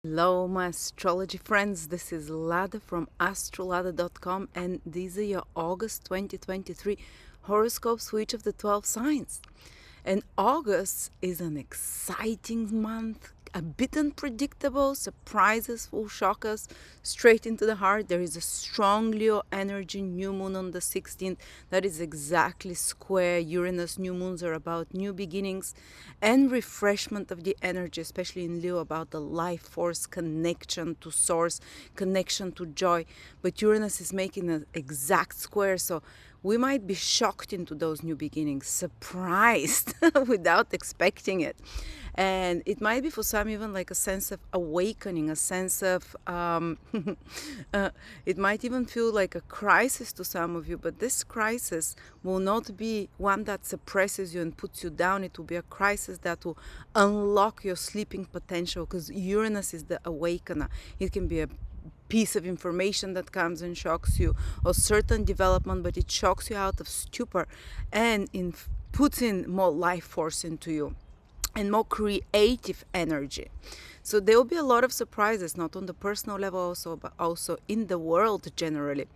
Hello, my astrology friends. This is Lada from Astrolada.com, and these are your August 2023 horoscopes for each of the 12 signs. And August is an exciting month, a bit unpredictable. Surprises will shock us straight into the heart. There is a strong Leo energy, new moon on the 16th. That is exactly square Uranus. New moons are about new beginnings and refreshment of the energy, especially in Leo, about the life force, connection to source, connection to joy. But Uranus is making an exact square, so we might be shocked into those new beginnings, surprised without expecting it. And it might be for some even like a sense of awakening, a sense of, it might even feel like a crisis to some of you, but this crisis will not be one that suppresses you and puts you down. It will be a crisis that will unlock your sleeping potential, because Uranus is the awakener. It can be a piece of information that comes and shocks you, or certain development, but it shocks you out of stupor and puts in more life force into you and more creative energy. So there will be a lot of surprises, not on the personal level also, but also in the world generally.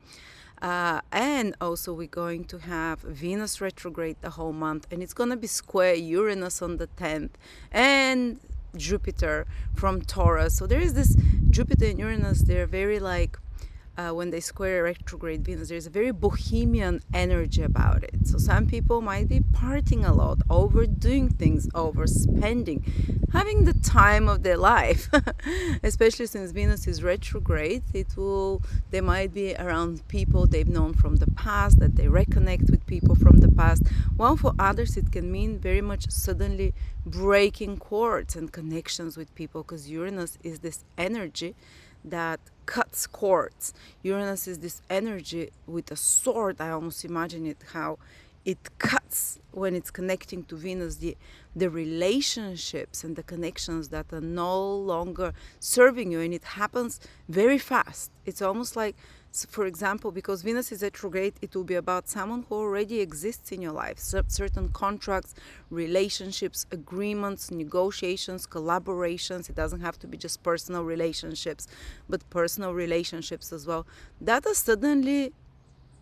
And also we're going to have Venus retrograde the whole month, and it's going to be square Uranus on the 10th and Jupiter from Taurus. So there is this Jupiter and Uranus, they're very like, when they square retrograde Venus, there's a very bohemian energy about it. So some people might be partying a lot, overdoing things, overspending, having the time of their life. Especially since Venus is retrograde, they might be around people they've known from the past, that they reconnect with people from the past. While for others it can mean very much suddenly breaking cords and connections with people, because Uranus is this energy that cuts cords. Uranus is this energy with a sword. I almost imagine it, how it cuts when it's connecting to Venus, the relationships and the connections that are no longer serving you, and it happens very fast. It's almost like, for example, because Venus is retrograde, it will be about someone who already exists in your life. Certain contracts, relationships, agreements, negotiations, collaborations. It doesn't have to be just personal relationships, but personal relationships as well, that are suddenly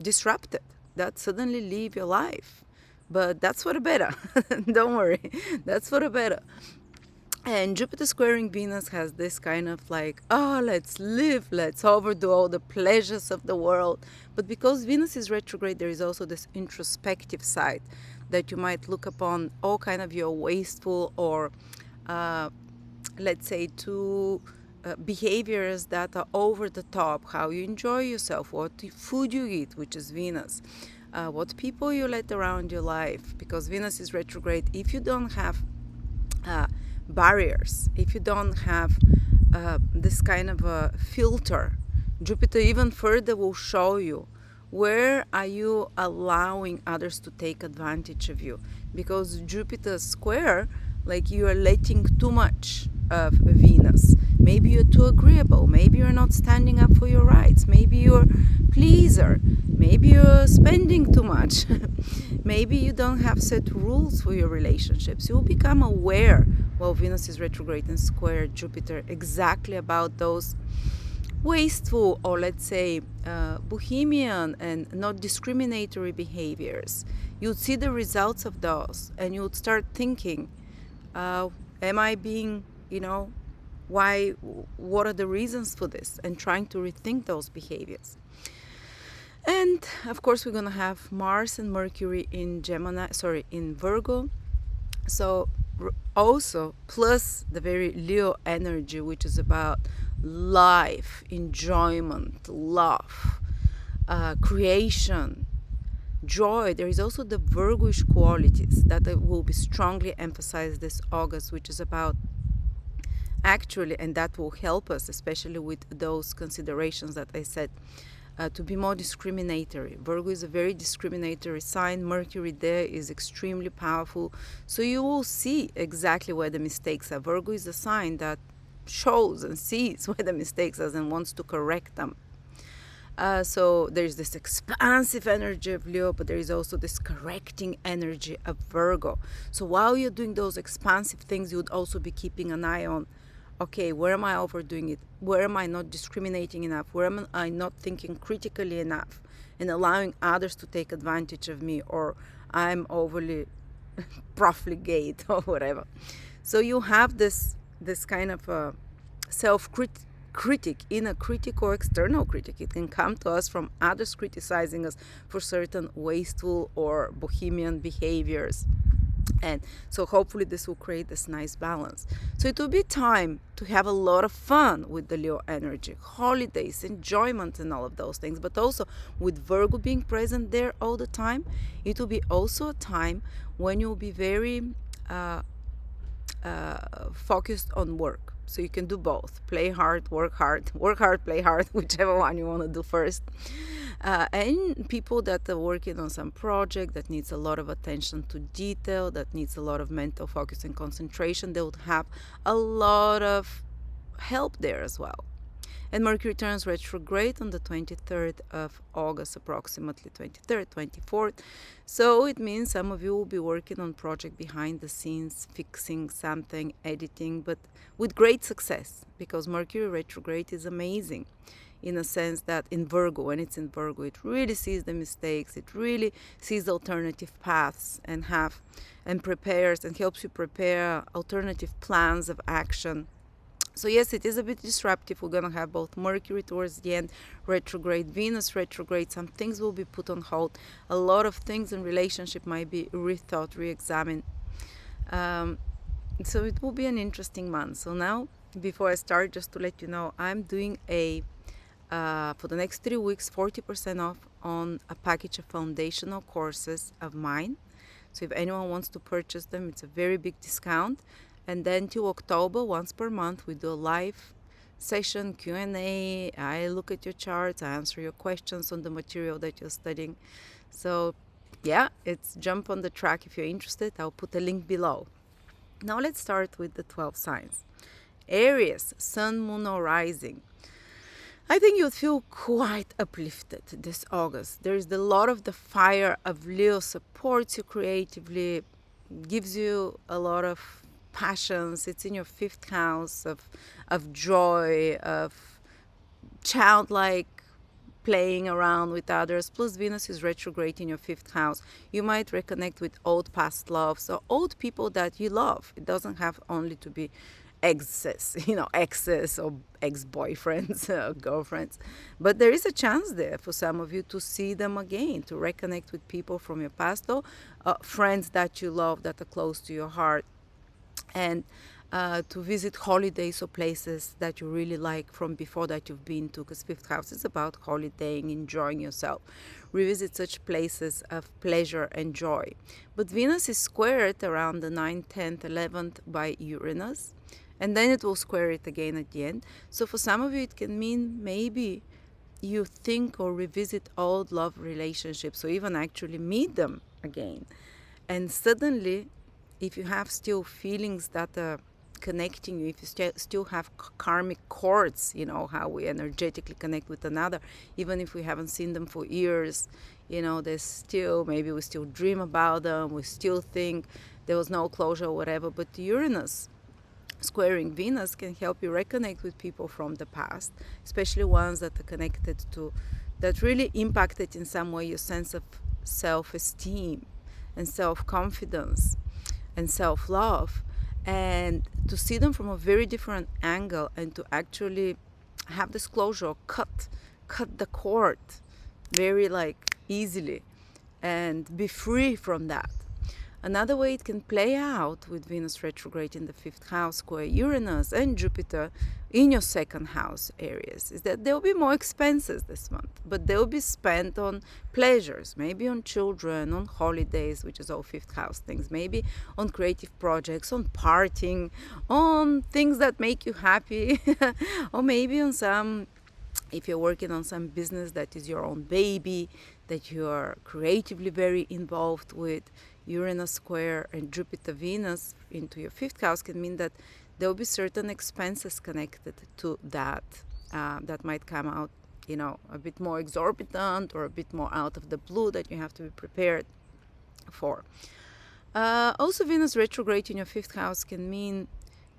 disrupted, that suddenly leave your life. But that's for the better. Don't worry, that's for the better. And Jupiter squaring Venus has this kind of like, let's live, let's overdo all the pleasures of the world. But because Venus is retrograde, there is also this introspective side that you might look upon all kind of your wasteful or, let's say, behaviors that are over the top, how you enjoy yourself, what food you eat, which is Venus, what people you let around your life. Because Venus is retrograde, if you don't have barriers, if you don't have this kind of a filter, Jupiter even further will show you where are you allowing others to take advantage of you. Because Jupiter square, like, you are letting too much of Venus. Maybe you're too agreeable, maybe you're not standing up for your rights, maybe you're pleaser, maybe you're spending too much. Maybe you don't have set rules for your relationships. You'll become aware while Venus is retrograde and square Jupiter exactly about those wasteful, or let's say bohemian and not discriminatory behaviors. You'd see the results of those, and you'd start thinking, am I being, what are the reasons for this, and trying to rethink those behaviors. And of course we're going to have Mars and Mercury in Virgo. So also plus the very Leo energy, which is about life, enjoyment, love, creation, joy. There is also the Virgo-ish qualities that will be strongly emphasized this August, which is about actually, and that will help us, especially with those considerations that I said, to be more discriminatory. Virgo is a very discriminatory sign. Mercury there is extremely powerful. So you will see exactly where the mistakes are. Virgo is a sign that shows and sees where the mistakes are and wants to correct them. So there's this expansive energy of Leo, but there is also this correcting energy of Virgo. So while you're doing those expansive things, you would also be keeping an eye on, okay, where am I overdoing it? Where am I not discriminating enough? Where am I not thinking critically enough and allowing others to take advantage of me, or I'm overly profligate or whatever. So you have this kind of self critic, inner critic or external critic. It can come to us from others criticizing us for certain wasteful or bohemian behaviors. And so hopefully this will create this nice balance. So it will be time to have a lot of fun with the Leo energy, holidays, enjoyment, and all of those things. But also with Virgo being present there all the time, it will be also a time when you'll be very focused on work. So you can do both: play hard, work hard, play hard, whichever one you want to do first. And people that are working on some project that needs a lot of attention to detail, that needs a lot of mental focus and concentration, they would have a lot of help there as well. And Mercury turns retrograde on the 23rd of August, approximately 23rd, 24th. So it means some of you will be working on project behind the scenes, fixing something, editing, but with great success, because Mercury retrograde is amazing in a sense that in Virgo, when it's in Virgo, it really sees the mistakes, it really sees alternative paths and prepares and helps you prepare alternative plans of action. So yes, it is a bit disruptive. We're going to have both Mercury towards the end retrograde, Venus retrograde. Some things will be put on hold. A lot of things in relationship might be rethought, re-examined. So it will be an interesting month. So now, before I start, just to let you know, I'm doing for the next 3 weeks, 40% off on a package of foundational courses of mine. So if anyone wants to purchase them, it's a very big discount. And then till October, once per month, we do a live session, Q&A. I look at your charts, I answer your questions on the material that you're studying. So yeah, it's jump on the track if you're interested. I'll put a link below. Now let's start with the 12 signs. Aries, Sun, Moon, or Rising. I think you'll feel quite uplifted this August. There's a lot of the fire of Leo supports you creatively, gives you a lot of passions. It's in your 5th house of joy, of childlike playing around with others. Plus Venus is retrograde in your 5th house. You might reconnect with old past loves or old people that you love. It doesn't have only to be exes or ex-boyfriends or girlfriends, but there is a chance there for some of you to see them again, to reconnect with people from your past, or friends that you love that are close to your heart, and to visit holidays or places that you really like from before that you've been to, because 5th house is about holidaying, enjoying yourself. Revisit such places of pleasure and joy. But Venus is squared around the 9th, 10th, 11th by Uranus, and then it will square it again at the end. So for some of you, it can mean maybe you think or revisit old love relationships, or even actually meet them again. And suddenly, if you have still feelings that are connecting you, if you still have karmic cords, you know how we energetically connect with another, even if we haven't seen them for years, there's still, maybe we still dream about them, we still think there was no closure or whatever. But Uranus squaring Venus can help you reconnect with people from the past, especially ones that are connected to, that really impacted in some way your sense of self-esteem and self-confidence and self-love, and to see them from a very different angle, and to actually have this closure, cut the cord very easily, and be free from that. Another way it can play out with Venus retrograde in the 5th house, square Uranus and Jupiter in your 2nd house, Aries, is that there will be more expenses this month, but they will be spent on pleasures, maybe on children, on holidays, which is all 5th house things, maybe on creative projects, on partying, on things that make you happy, or maybe on some, if you're working on some business that is your own baby, that you are creatively very involved with. Uranus square and Jupiter Venus into your 5th house can mean that there will be certain expenses connected to that that might come out, a bit more exorbitant or a bit more out of the blue, that you have to be prepared for. Also, Venus retrograde in your 5th house can mean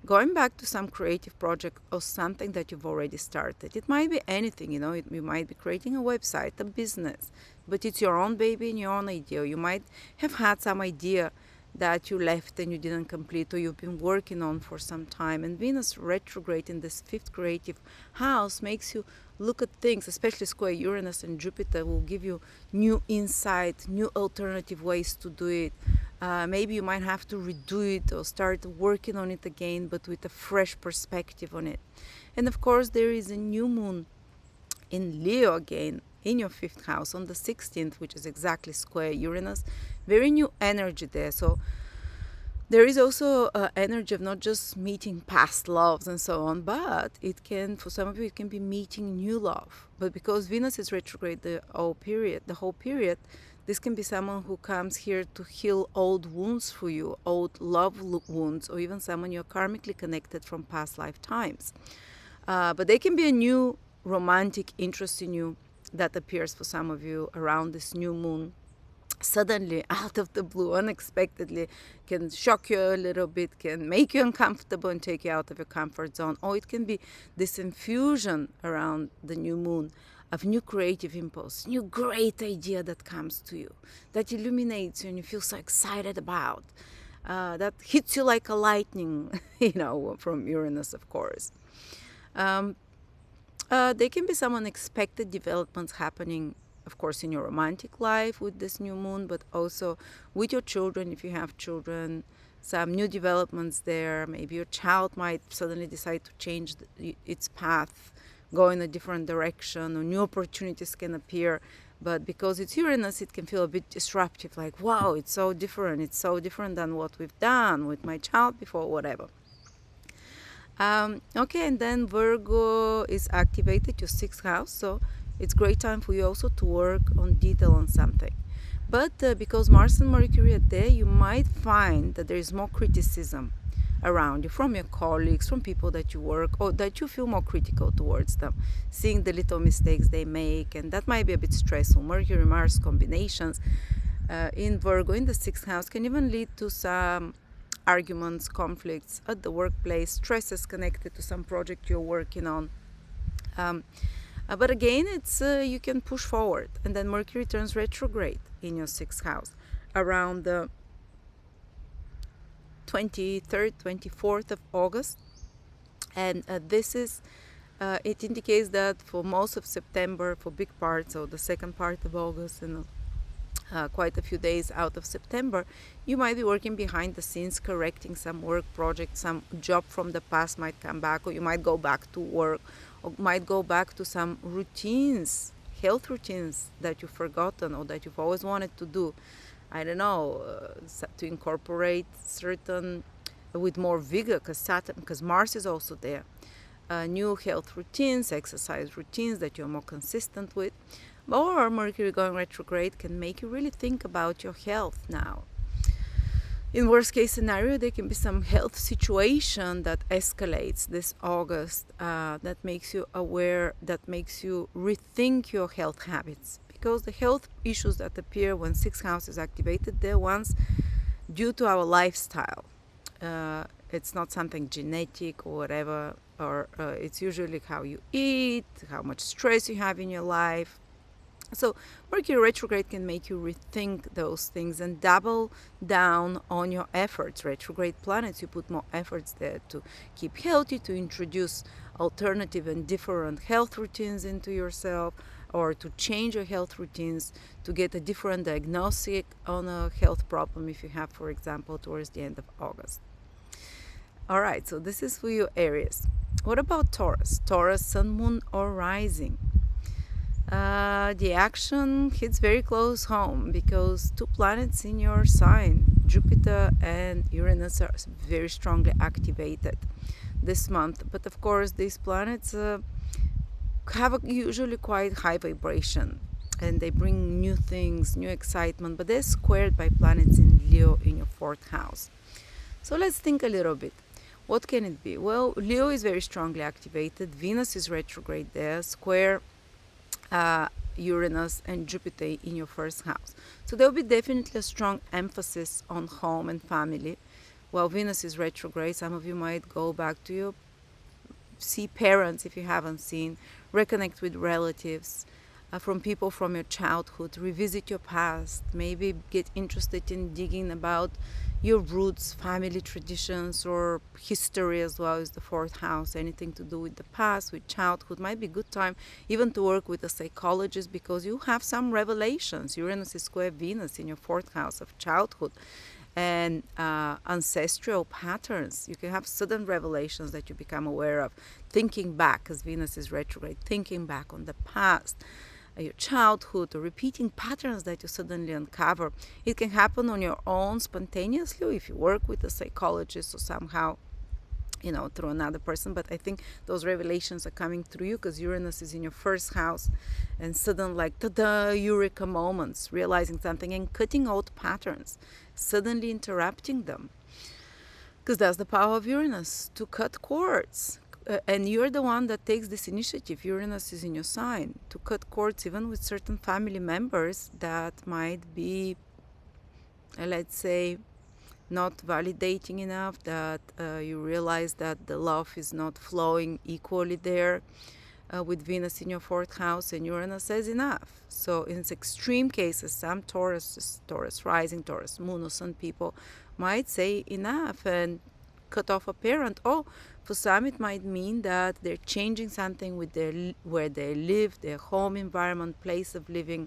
going back to some creative project or something that you've already started. It might be anything, you know, you might be creating a website, a business, but it's your own baby and your own idea. You might have had some idea that you left and you didn't complete, or you've been working on for some time. And Venus retrograde in this fifth creative house makes you look at things, especially square Uranus and Jupiter will give you new insight, new alternative ways to do it. Maybe you might have to redo it or start working on it again, but with a fresh perspective on it. And of course, there is a new moon in Leo again in your fifth house on the 16th, which is exactly square Uranus. Very new energy there. So there is also energy of not just meeting past loves and so on, but it can, for some of you, it can be meeting new love. But because Venus is retrograde the whole period, this can be someone who comes here to heal old wounds for you, old love wounds, or even someone you're karmically connected from past lifetimes. But there can be a new romantic interest in you that appears for some of you around this new moon. Suddenly, out of the blue, unexpectedly, can shock you a little bit, can make you uncomfortable and take you out of your comfort zone. Or it can be this infusion around the new moon of new creative impulse, new great idea that comes to you, that illuminates you and you feel so excited about, that hits you like a lightning, you know, from Uranus, of course. There can be some unexpected developments happening, of course, in your romantic life with this new moon, but also with your children, if you have children, some new developments there. Maybe your child might suddenly decide to change its path, go in a different direction, or new opportunities can appear. But because it's Uranus, it can feel a bit disruptive, like, wow, it's so different than what we've done with my child before, whatever. Okay, and then Virgo is activated, your sixth house, so it's great time for you also to work on detail on something. But because Mars and Mercury are there, you might find that there is more criticism around you from your colleagues, from people that you work, or that you feel more critical towards them, seeing the little mistakes they make, and that might be a bit stressful. Mercury-Mars combinations in Virgo in the sixth house can even lead to some arguments, conflicts at the workplace, stresses connected to some project you're working on. But again, it's you can push forward. And then Mercury turns retrograde in your sixth house around the 23rd, 24th of August. And this is, it indicates that for most of September, for big parts, so the second part of August and quite a few days out of September, you might be working behind the scenes, correcting some work project, some job from the past might come back, or you might go back to work, or might go back to some routines, health routines that you've forgotten or that you've always wanted to do. I don't know, to incorporate certain, with more vigor, because Mars is also there. New health routines, exercise routines that you're more consistent with. Or Mercury going retrograde can make you really think about your health now. In worst case scenario, there can be some health situation that escalates this August, that makes you aware, that makes you rethink your health habits. Because the health issues that appear when sixth house is activated, they're ones due to our lifestyle. It's not something genetic or whatever, or it's usually how you eat, how much stress you have in your life. So Mercury retrograde can make you rethink those things and double down on your efforts. Retrograde planets, you put more efforts there to keep healthy, to introduce alternative and different health routines into yourself, or to change your health routines, to get a different diagnostic on a health problem if you have, for example, towards the end of August. All right, so this is for you, Aries. What about Taurus? Taurus, Sun, Moon, or Rising? The action hits very close home because two planets in your sign, Jupiter and Uranus, are very strongly activated this month. But of course, these planets have a usually quite high vibration and they bring new things, new excitement, but they're squared by planets in Leo in your fourth house. So let's think a little bit. What can it be? Well, Leo is very strongly activated. Venus is retrograde there, square Uranus and Jupiter in your first house. So there will be definitely a strong emphasis on home and family While Venus is retrograde, some of you might go back to your see parents if you haven't seen, reconnect with relatives, from people from your childhood, revisit your past, maybe get interested in digging about your roots, family traditions, or history as well as the fourth house. Anything to do with the past, with childhood, might be a good time even to work with a psychologist, because you have some revelations. Uranus is square Venus in your fourth house of childhood and ancestral patterns. You can have sudden revelations that you become aware of, thinking back, because Venus is retrograde, thinking back on the past, your childhood, or repeating patterns that you suddenly uncover. It can happen on your own spontaneously if you work with a psychologist or somehow, through another person. But I think those revelations are coming through you because Uranus is in your first house, and sudden, like, ta-da, eureka moments, realizing something and cutting out patterns, suddenly interrupting them, because that's the power of Uranus, to cut cords. And you're the one that takes this initiative. Uranus is in your sign, to cut cords even with certain family members that might be, let's say, not validating enough, that you realize that the love is not flowing equally there, with Venus in your fourth house, and Uranus says enough. So in extreme cases, some Taurus rising, Taurus moon, or sun people might say enough and cut off a parent. Oh, for some it might mean that they're changing something with where they live, their home environment, place of living,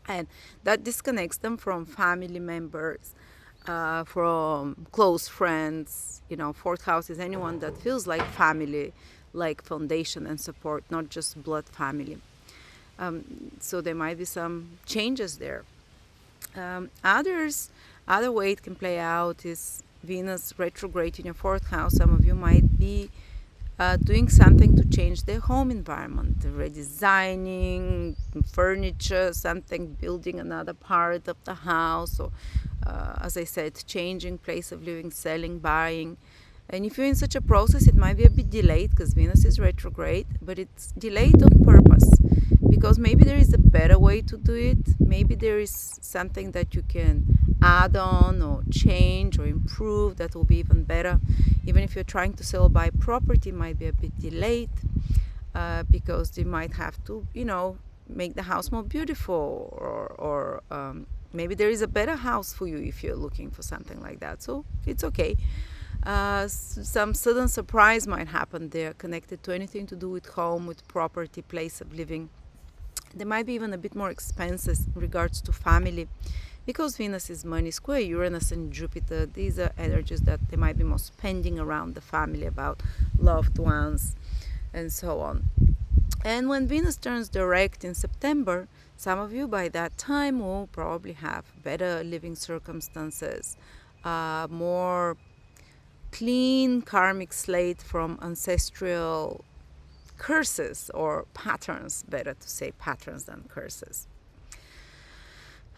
and that disconnects them from family members, from close friends. Fourth house is anyone that feels like family, like foundation and support, not just blood family. So there might be some changes there. Other way it can play out is Venus retrograde in your fourth house. Some of you might be doing something to change their home environment, redesigning furniture, something, building another part of the house, or as I said, changing place of living, selling, buying. And if you're in such a process, it might be a bit delayed because Venus is retrograde, but it's delayed on purpose, because maybe there is a better way to do it. Maybe there is something that you can add on or change or improve that will be even better. Even if you're trying to sell or buy property, it might be a bit delayed, because you might have to, make the house more beautiful, or maybe there is a better house for you if you're looking for something like that. So it's okay. Some sudden surprise might happen there, connected to anything to do with home, with property, place of living. There might be even a bit more expenses in regards to family, because Venus is money square Uranus and Jupiter. These are energies that they might be more spending around the family, about loved ones, and so on. And when Venus turns direct in September, some of you by that time will probably have better living circumstances, more clean karmic slate from ancestral curses or patterns, better to say patterns than curses.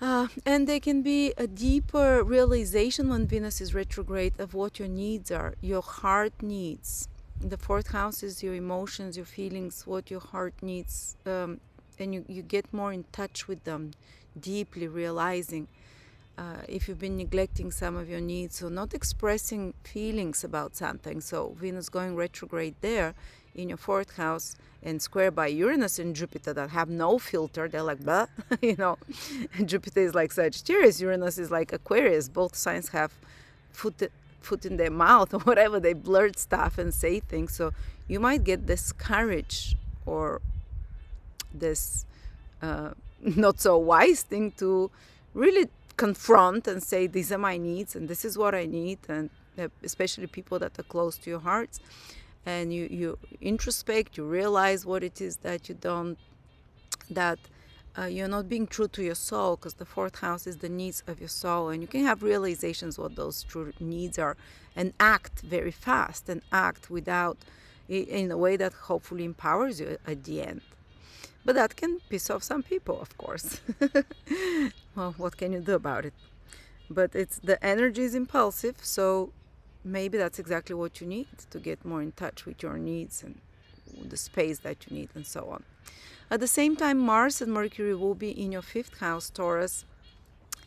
And there can be a deeper realization when Venus is retrograde of what your needs are, your heart needs. The fourth house is your emotions, your feelings, what your heart needs, and you get more in touch with them, deeply realizing if you've been neglecting some of your needs or not expressing feelings about something. So Venus going retrograde there in your fourth house and square by Uranus and Jupiter that have no filter. They're like, blah, Jupiter is like Sagittarius, Uranus is like Aquarius. Both signs have foot in their mouth or whatever. They blurt stuff and say things. So you might get this courage or this not so wise thing to really confront and say, these are my needs and this is what I need. And especially people that are close to your hearts, and you introspect, you realize what it is that you don't, that you're not being true to your soul, because the fourth house is the needs of your soul, and you can have realizations what those true needs are, and act very fast, and act without, in a way that hopefully empowers you at the end. But that can piss off some people, of course. Well, what can you do about it? But the energy is impulsive, so maybe that's exactly what you need to get more in touch with your needs and the space that you need, and so on. At the same time, Mars and Mercury will be in your fifth house, Taurus,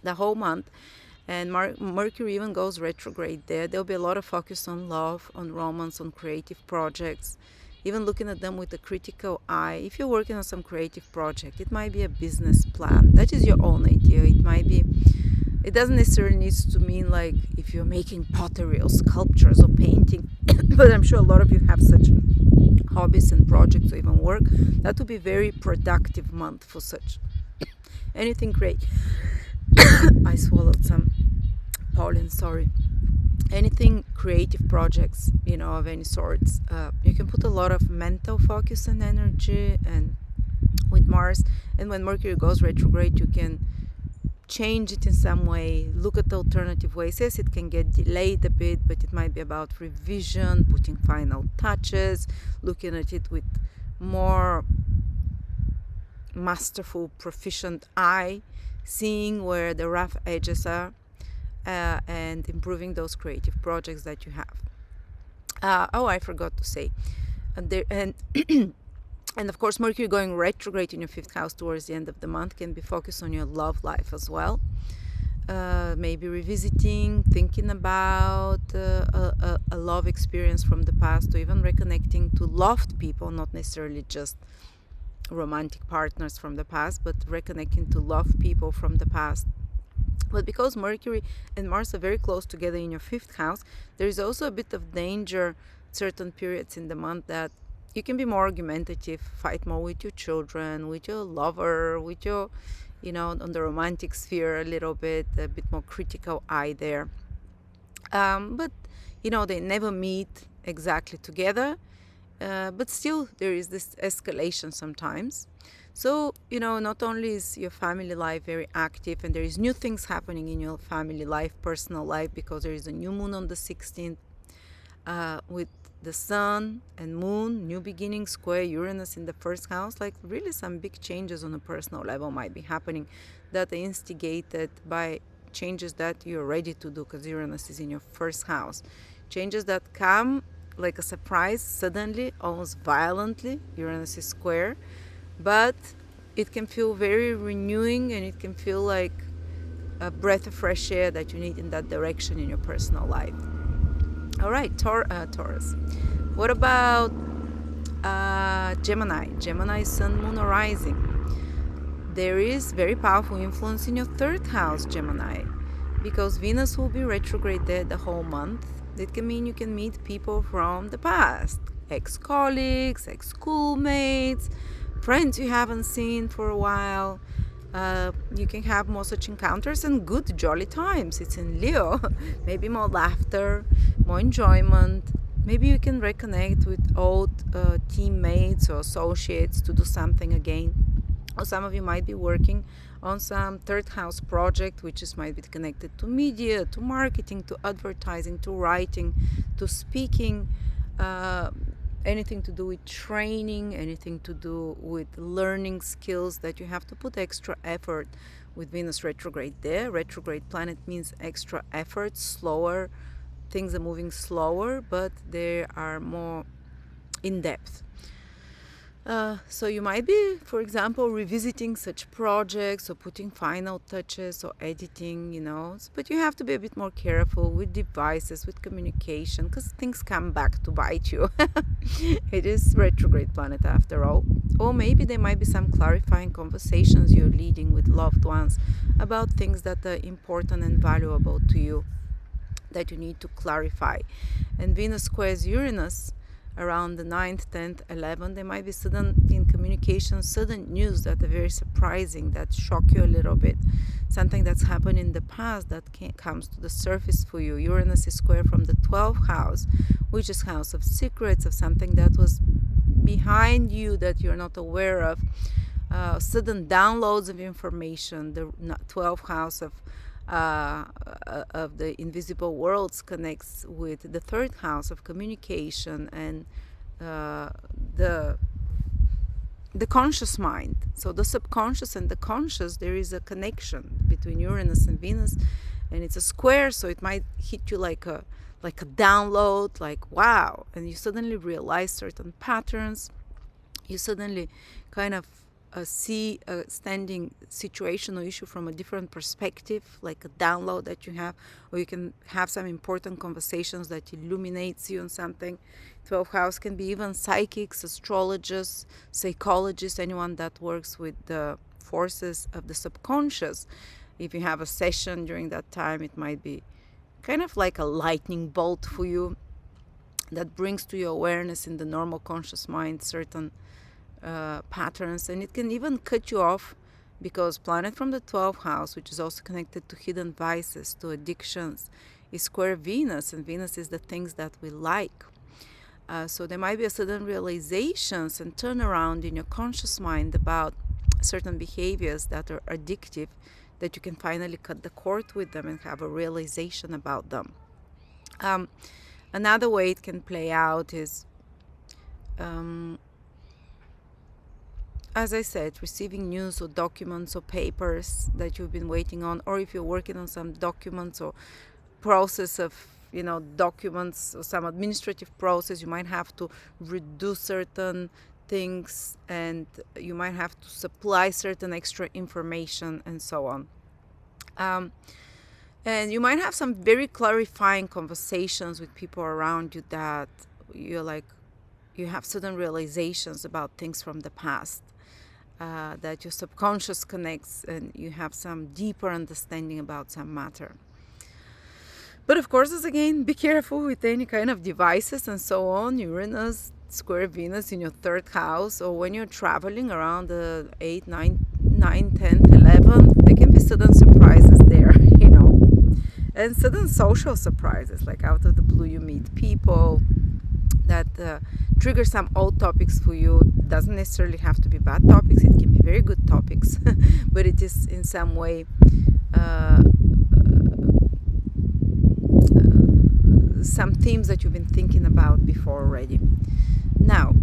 the whole month. And Mercury even goes retrograde there. There'll be a lot of focus on love, on romance, on creative projects, even looking at them with a critical eye. If you're working on some creative project, it might be a business plan. That is your own idea. It might be, it doesn't necessarily need to mean like if you're making pottery or sculptures or painting, but I'm sure a lot of you have such hobbies and projects or even work. That would be a very productive month for such anything great. I swallowed some pollen, sorry. Anything creative projects, of any sorts. You can put a lot of mental focus and energy, and with Mars, and when Mercury goes retrograde, you can change it in some way, look at alternative ways. Yes, it can get delayed a bit, but it might be about revision, putting final touches, looking at it with more masterful, proficient eye, seeing where the rough edges are, and improving those creative projects that you have. I forgot to say, and of course, Mercury going retrograde in your 5th house towards the end of the month can be focused on your love life as well. Maybe revisiting, thinking about a love experience from the past, or even reconnecting to loved people, not necessarily just romantic partners from the past, but reconnecting to loved people from the past. But because Mercury and Mars are very close together in your 5th house, there is also a bit of danger certain periods in the month that you can be more argumentative, fight more with your children, with your lover, with your, on the romantic sphere a bit more critical eye there. But, they never meet exactly together, but still there is this escalation sometimes. So, not only is your family life very active, and there is new things happening in your family life, personal life, because there is a new moon on the 16th, with the sun and moon, new beginning, square Uranus in the 1st house. Like really some big changes on a personal level might be happening that are instigated by changes that you're ready to do, because Uranus is in your 1st house. Changes that come like a surprise, suddenly, almost violently. Uranus is square, but it can feel very renewing, and it can feel like a breath of fresh air that you need in that direction in your personal life. All right, Taurus. What about Gemini? Gemini, sun, moon, or rising. There is very powerful influence in your 3rd house, Gemini, because Venus will be retrograde there the whole month. It can mean you can meet people from the past, ex-colleagues, ex-schoolmates, friends you haven't seen for a while. You can have more such encounters and good jolly times. It's in Leo. Maybe more laughter, more enjoyment. Maybe you can reconnect with old teammates or associates to do something again. Or some of you might be working on some 3rd house project, which might be connected to media, to marketing, to advertising, to writing, to speaking, anything to do with training, anything to do with learning skills that you have to put extra effort with Venus retrograde there. Retrograde planet means extra effort, slower. Things are moving slower, but they are more in depth. So you might be, for example, revisiting such projects or putting final touches or editing, but you have to be a bit more careful with devices, with communication, because things come back to bite you. It is retrograde planet after all. Or maybe there might be some clarifying conversations you're leading with loved ones about things that are important and valuable to you that you need to clarify. And Venus squares Uranus around the 9th, 10th, 11th. There might be sudden news that are very surprising, that shock you a little bit. Something that's happened in the past that comes to the surface for you. Uranus is square from the 12th house, which is house of secrets, of something that was behind you that you're not aware of. Sudden downloads of information. The 12th house of the invisible worlds connects with the 3rd house of communication and the conscious mind. So the subconscious and the conscious, there is a connection between Uranus and Venus, and it's a square, so it might hit you like a download, like wow, and you suddenly realize certain patterns. You suddenly kind of see a standing situation or issue from a different perspective, like a download that you have, or you can have some important conversations that illuminates you on something. 12th house can be even psychics, astrologists, psychologists, anyone that works with the forces of the subconscious. If you have a session during that time, it might be kind of like a lightning bolt for you that brings to your awareness in the normal conscious mind certain patterns, and it can even cut you off, because planet from the 12th house, which is also connected to hidden vices, to addictions, is square Venus, and Venus is the things that we like. So there might be a sudden realizations and turnaround in your conscious mind about certain behaviors that are addictive, that you can finally cut the cord with them and have a realization about them. Another way it can play out is, as I said, receiving news or documents or papers that you've been waiting on, or if you're working on some documents or process of, documents or some administrative process, you might have to reduce certain things, and you might have to supply certain extra information and so on. And you might have some very clarifying conversations with people around you that you're like, you have sudden realizations about things from the past, that your subconscious connects, and you have some deeper understanding about some matter. But of course, as again, be careful with any kind of devices and so on. Uranus square Venus in your 3rd house, or when you're traveling around the 8th, 9th, 10th, 11th, there can be sudden surprises there, and sudden social surprises, like out of the blue you meet people that trigger some old topics for you. Doesn't necessarily have to be bad topics, it can be very good topics, but it is in some way some themes that you've been thinking about before already. Now,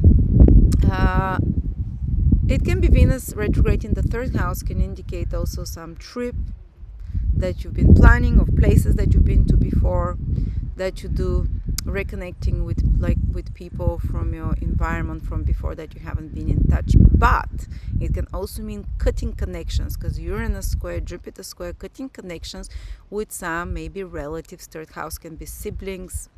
it can be Venus retrograde in the 3rd house, can indicate also some trip that you've been planning, of places that you've been to before, that you do, reconnecting with people from your environment from before that you haven't been in touch. But it can also mean cutting connections, because Uranus square, Jupiter square, cutting connections with some maybe relatives. 3rd house can be siblings,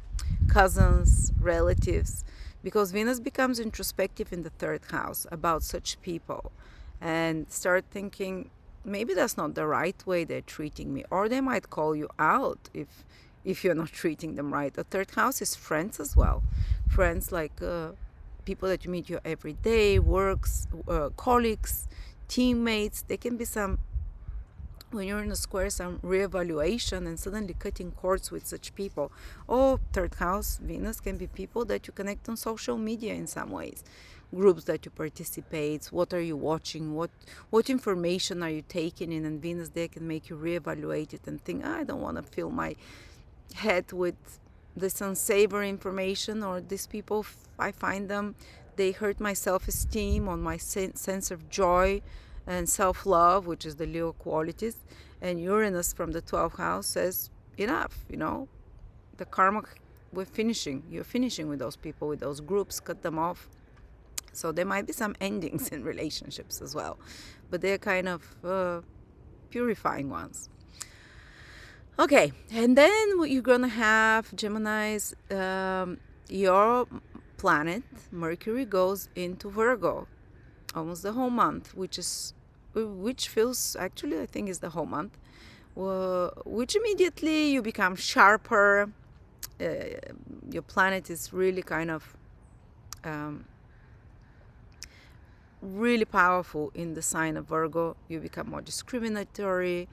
cousins, relatives, because Venus becomes introspective in the 3rd house about such people, and start thinking, maybe that's not the right way they're treating me, or they might call you out if you're not treating them right. The 3rd house is friends as well. Friends like people that you meet your every day, works, colleagues, teammates. There can be some, when you're in a square, some reevaluation and suddenly cutting cords with such people. Or 3rd house, Venus, can be people that you connect on social media in some ways. Groups that you participate, what are you watching, what information are you taking in, and Venus there can make you reevaluate it and think, I don't want to fill my head with this unsavory information, or these people, I find them, they hurt my self-esteem, or my sense of joy and self-love, which is the Leo qualities. And Uranus from the 12th house says, enough, the karma, you're finishing with those people, with those groups, cut them off. So there might be some endings in relationships as well, but they're kind of purifying ones. Okay, and then you're gonna have Geminis. Your planet Mercury goes into Virgo almost the whole month, which feels, actually I think is the whole month, which immediately you become sharper. Your planet is really kind of really powerful in the sign of Virgo. You become more discriminatory,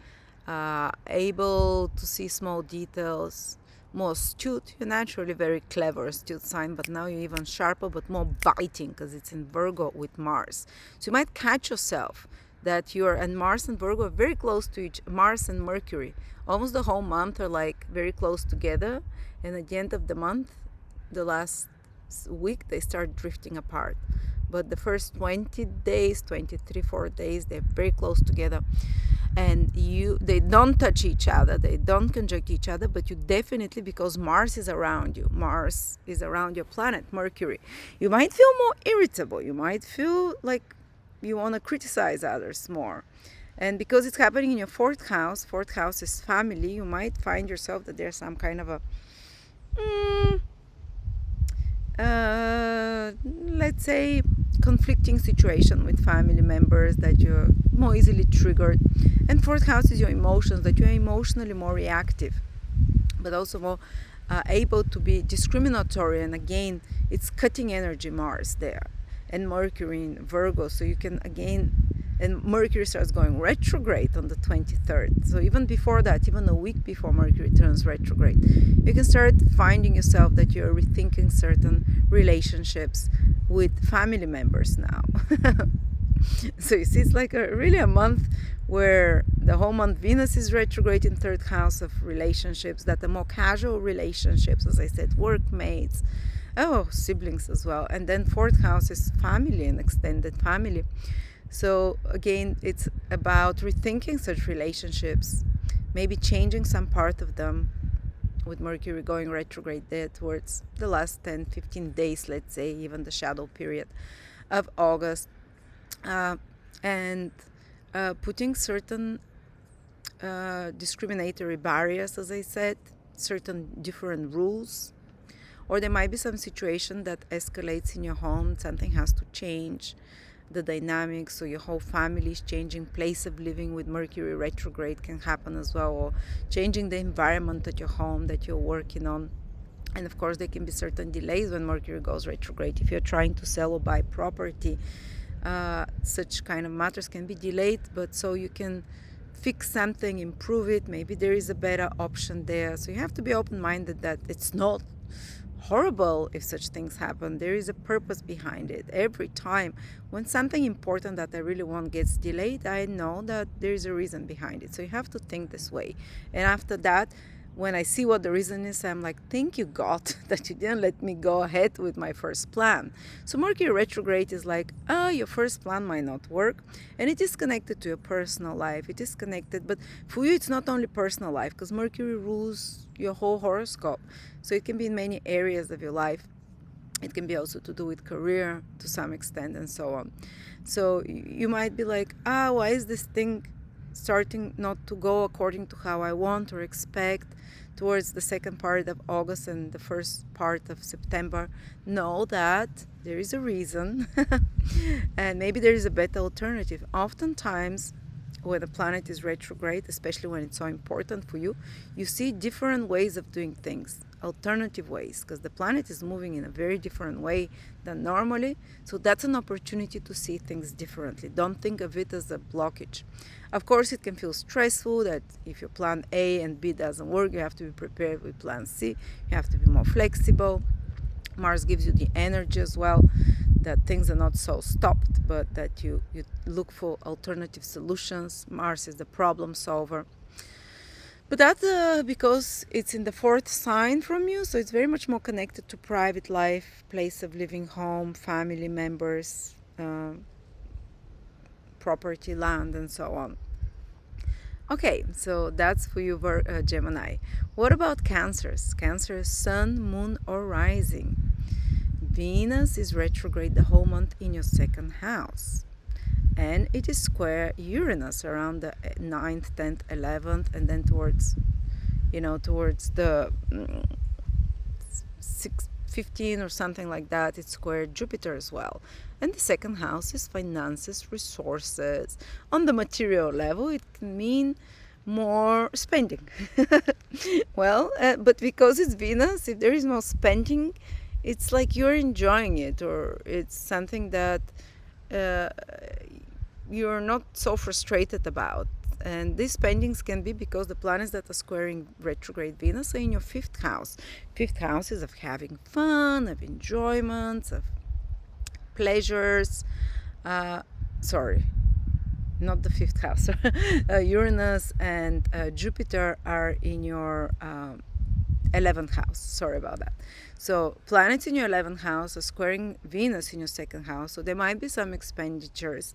able to see small details, more astute. You're naturally very clever, astute sign, but now you're even sharper, but more biting, because it's in Virgo with Mars. So you might catch yourself that and Mars and Virgo are very close to Mars and Mercury, almost the whole month are like very close together, and at the end of the month, the last week, they start drifting apart. But the first 20 days, 23, 4 days, they're very close together. And they don't touch each other, they don't conjunct each other, but you definitely, because Mars is around you, Mars is around your planet, Mercury, you might feel more irritable, you might feel like you want to criticize others more. And because it's happening in your fourth house is family, you might find yourself that there's some kind of a let's say conflicting situation with family members, that you're more easily triggered. And fourth house is your emotions, that you're emotionally more reactive, but also more able to be discriminatory. And again, it's cutting energy Mars there, and Mercury in Virgo, so you can again, and Mercury starts going retrograde on the 23rd. So even before that, even a week before Mercury turns retrograde, you can start finding yourself that you're rethinking certain relationships with family members now. So you see, it's like really a month where the whole month Venus is retrograde in third house of relationships, that are more casual relationships, as I said, workmates, siblings as well. And then fourth house is family and extended family. So again, it's about rethinking such relationships, maybe changing some part of them, with Mercury going retrograde there towards the last 10-15 days, let's say, even the shadow period of August, and putting certain discriminatory barriers, as I said, certain different rules. Or there might be some situation that escalates in your home, something has to change the dynamics, so your whole family is changing place of living with Mercury retrograde can happen as well, or changing the environment at your home that you're working on. And of course there can be certain delays when Mercury goes retrograde. If you're trying to sell or buy property, such kind of matters can be delayed, but so you can fix something, improve it, maybe there is a better option there. So you have to be open-minded that it's not horrible if such things happen. There is a purpose behind it. Every time when something important that I really want gets delayed, I know that there is a reason behind it. So you have to think this way. And after that, when I see what the reason is, I'm like, thank you, God, that you didn't let me go ahead with my first plan. So Mercury retrograde is like, your first plan might not work. And it is connected to your personal life. It is connected, but for you, it's not only personal life, because Mercury rules your whole horoscope. So it can be in many areas of your life. It can be also to do with career to some extent and so on. So you might be like, why is this thing starting not to go according to how I want or expect towards the second part of August and the first part of September? Know that there is a reason and maybe there is a better alternative. Oftentimes when the planet is retrograde, especially when it's so important for you, you see different ways of doing things, alternative ways, because the planet is moving in a very different way than normally. So that's an opportunity to see things differently. Don't think of it as a blockage. Of course, it can feel stressful that if your plan A and B doesn't work, you have to be prepared with plan C. You have to be more flexible. Mars gives you the energy as well, that things are not so stopped, but that you look for alternative solutions. Mars is the problem solver. But that's because it's in the fourth sign from you, so it's very much more connected to private life, place of living, home, family members, property, land, and so on. Okay, so that's for you, Gemini. What about Cancers? Cancer, Sun, Moon, or Rising. Venus is retrograde the whole month in your second house. And it is square Uranus around the 9th, 10th, 11th, and then towards the 15 or something like that, it's square Jupiter as well. And the second house is finances, resources. On the material level, it can mean more spending. But because it's Venus, if there is no spending, it's like you're enjoying it, or it's something that you're not so frustrated about. And these spendings can be because the planets that are squaring retrograde Venus are in your fifth house. Fifth house is of having fun, of enjoyments, of pleasures. Sorry, not the fifth house. Uranus and Jupiter are in your 11th house. Sorry about that. So planets in your 11th house are squaring Venus in your second house. So there might be some expenditures,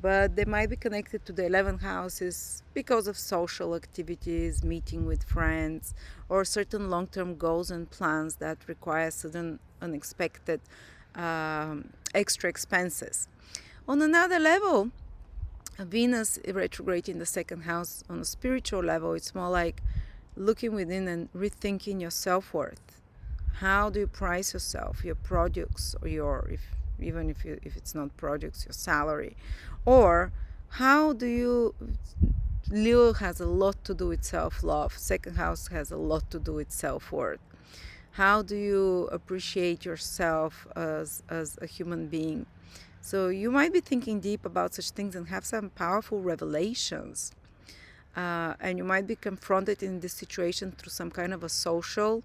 but they might be connected to the 11th houses because of social activities, meeting with friends, or certain long-term goals and plans that require certain unexpected extra expenses. On another level, Venus retrograde in the second house, on a spiritual level, it's more like looking within and rethinking your self-worth. How do you price yourself, your products, or if it's not products, your salary? Or how do you, Leo has a lot to do with self-love, second house has a lot to do with self-worth. How do you appreciate yourself as a human being? So you might be thinking deep about such things and have some powerful revelations. And you might be confronted in this situation through some kind of a social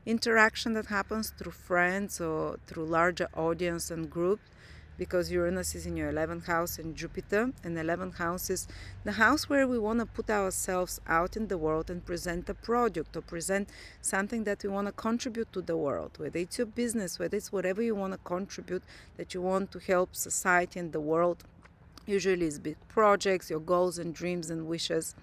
interaction that happens through friends or through larger audience and group, because Uranus is in your 11th house and Jupiter, and 11th house is the house where we want to put ourselves out in the world and present a product or present something that we want to contribute to the world, whether it's your business, whether it's whatever you want to contribute, that you want to help society and the world. Usually it's big projects, your goals and dreams and wishes.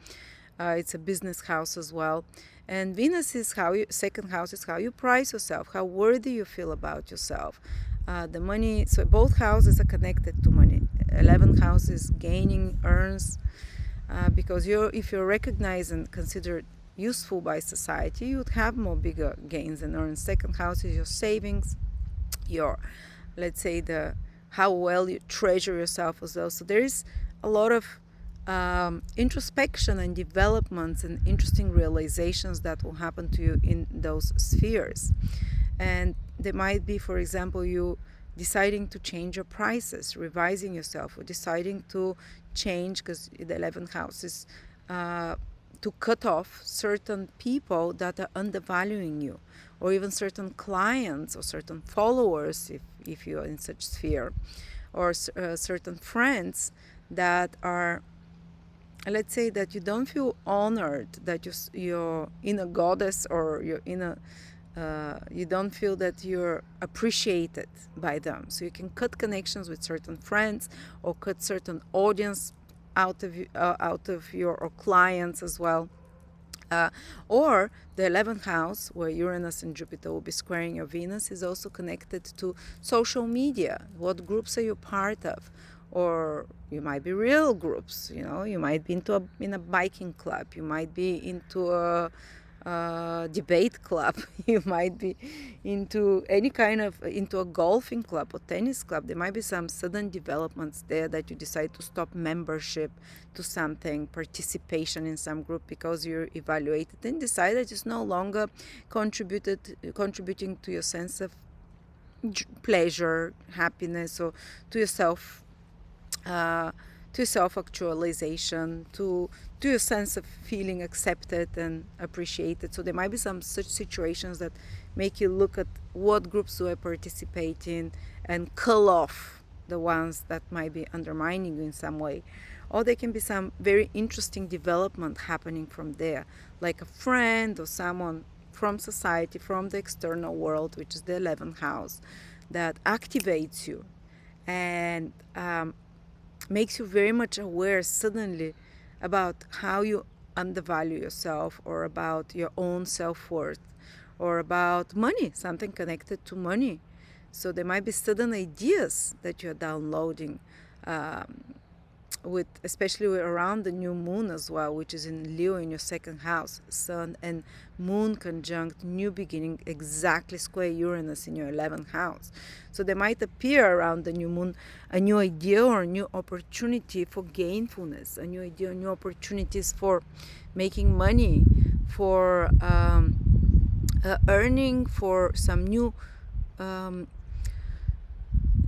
It's a business house as well. And Venus is second house is how you price yourself, how worthy you feel about yourself. The money, so both houses are connected to money. 11th house is gaining, earns, because if you're recognized and considered useful by society, you'd have more bigger gains and earns. Second house is your savings, your, let's say, how well you treasure yourself as well. So there is a lot of introspection and developments and interesting realizations that will happen to you in those spheres. And there might be, for example, you deciding to change your prices, revising yourself, or deciding to change, because the 11th house is to cut off certain people that are undervaluing you, or even certain clients or certain followers, if you're in such sphere, or certain friends that are, let's say, that you don't feel honored, that you're in a goddess, or you're in a you don't feel that you're appreciated by them. So you can cut connections with certain friends, or cut certain audience out of your or clients as well. Or the 11th house, where Uranus and Jupiter will be squaring your Venus, is also connected to social media. What groups are you part of? Or you might be real groups, you might be in a biking club, you might be into a debate club, you might be into into a golfing club or tennis club. There might be some sudden developments there that you decide to stop membership to something, participation in some group, because you're evaluated and decide that it's no longer contributing to your sense of pleasure, happiness, or to yourself, to self-actualization, to your sense of feeling accepted and appreciated. So there might be some such situations that make you look at what groups do I participate in and cull off the ones that might be undermining you in some way. Or there can be some very interesting development happening from there, like a friend or someone from society, from the external world, which is the 11th house, that activates you and makes you very much aware suddenly about how you undervalue yourself, or about your own self-worth, or about money, something connected to money. So there might be sudden ideas that you're downloading, especially around the new moon as well, which is in Leo in your second house. Sun and moon conjunct, new beginning, exactly square Uranus in your 11th house. So there might appear around the new moon a new idea or a new opportunity for gainfulness, a new idea, new opportunities for making money, for earning, for some new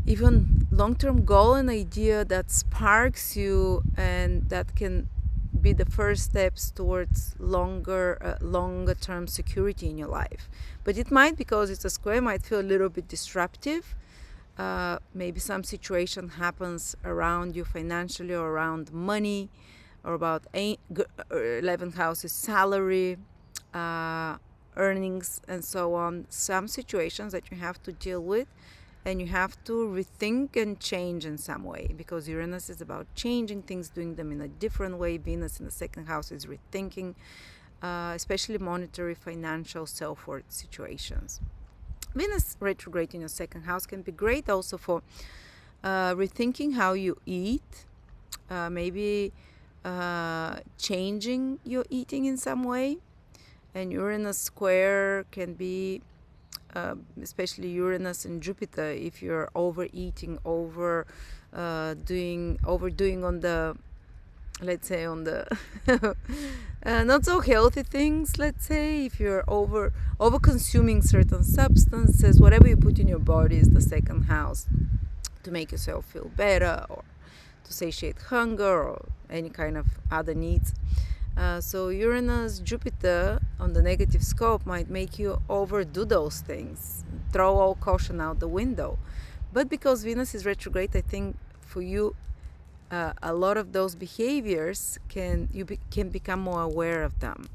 even long-term goal and idea that sparks you, and that can be the first steps towards longer term security in your life. But it might, because it's a square, might feel a little bit disruptive. Maybe some situation happens around you financially, or around money, or about 11th house's salary, earnings, and so on. Some situations that you have to deal with, and you have to rethink and change in some way, because Uranus is about changing things, doing them in a different way. Venus in the second house is rethinking, especially monetary, financial, self-worth situations. Venus retrograde in your second house can be great also for rethinking how you eat, maybe changing your eating in some way. And Uranus square can be, especially Uranus and Jupiter, if you're overeating, overdoing on the, let's say, on the not so healthy things. Let's say if you're over consuming certain substances, whatever you put in your body is the second house, to make yourself feel better or to satiate hunger or any kind of other needs. So Uranus, Jupiter on the negative scope might make you overdo those things, throw all caution out the window. But because Venus is retrograde, I think for you, a lot of those behaviors can become more aware of them.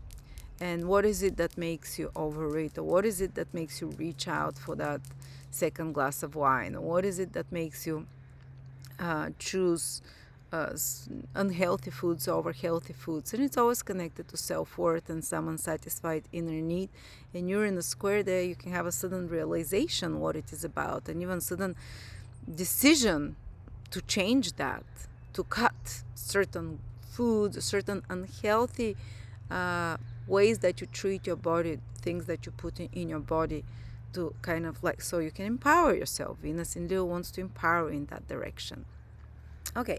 And what is it that makes you overeat, or what is it that makes you reach out for that second glass of wine, or what is it that makes you choose unhealthy foods over healthy foods? And it's always connected to self-worth and some unsatisfied inner need. And you're in a square there, you can have a sudden realization what it is about, and even sudden decision to change that, to cut certain foods, certain unhealthy ways that you treat your body, things that you put in your body, to kind of like, so you can empower yourself. Venus in Leo wants to empower in that direction. Okay.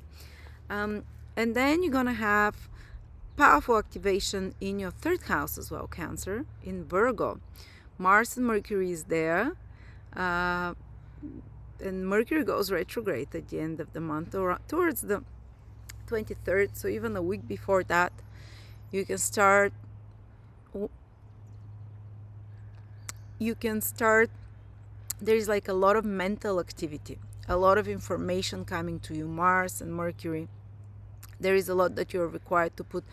And then you're gonna have powerful activation in your third house as well, Cancer, in Virgo. Mars and Mercury is there, and Mercury goes retrograde at the end of the month, or towards the 23rd. So even a week before that, you can start. There's like a lot of mental activity, a lot of information coming to you. Mars and Mercury, there is a lot that you're required to put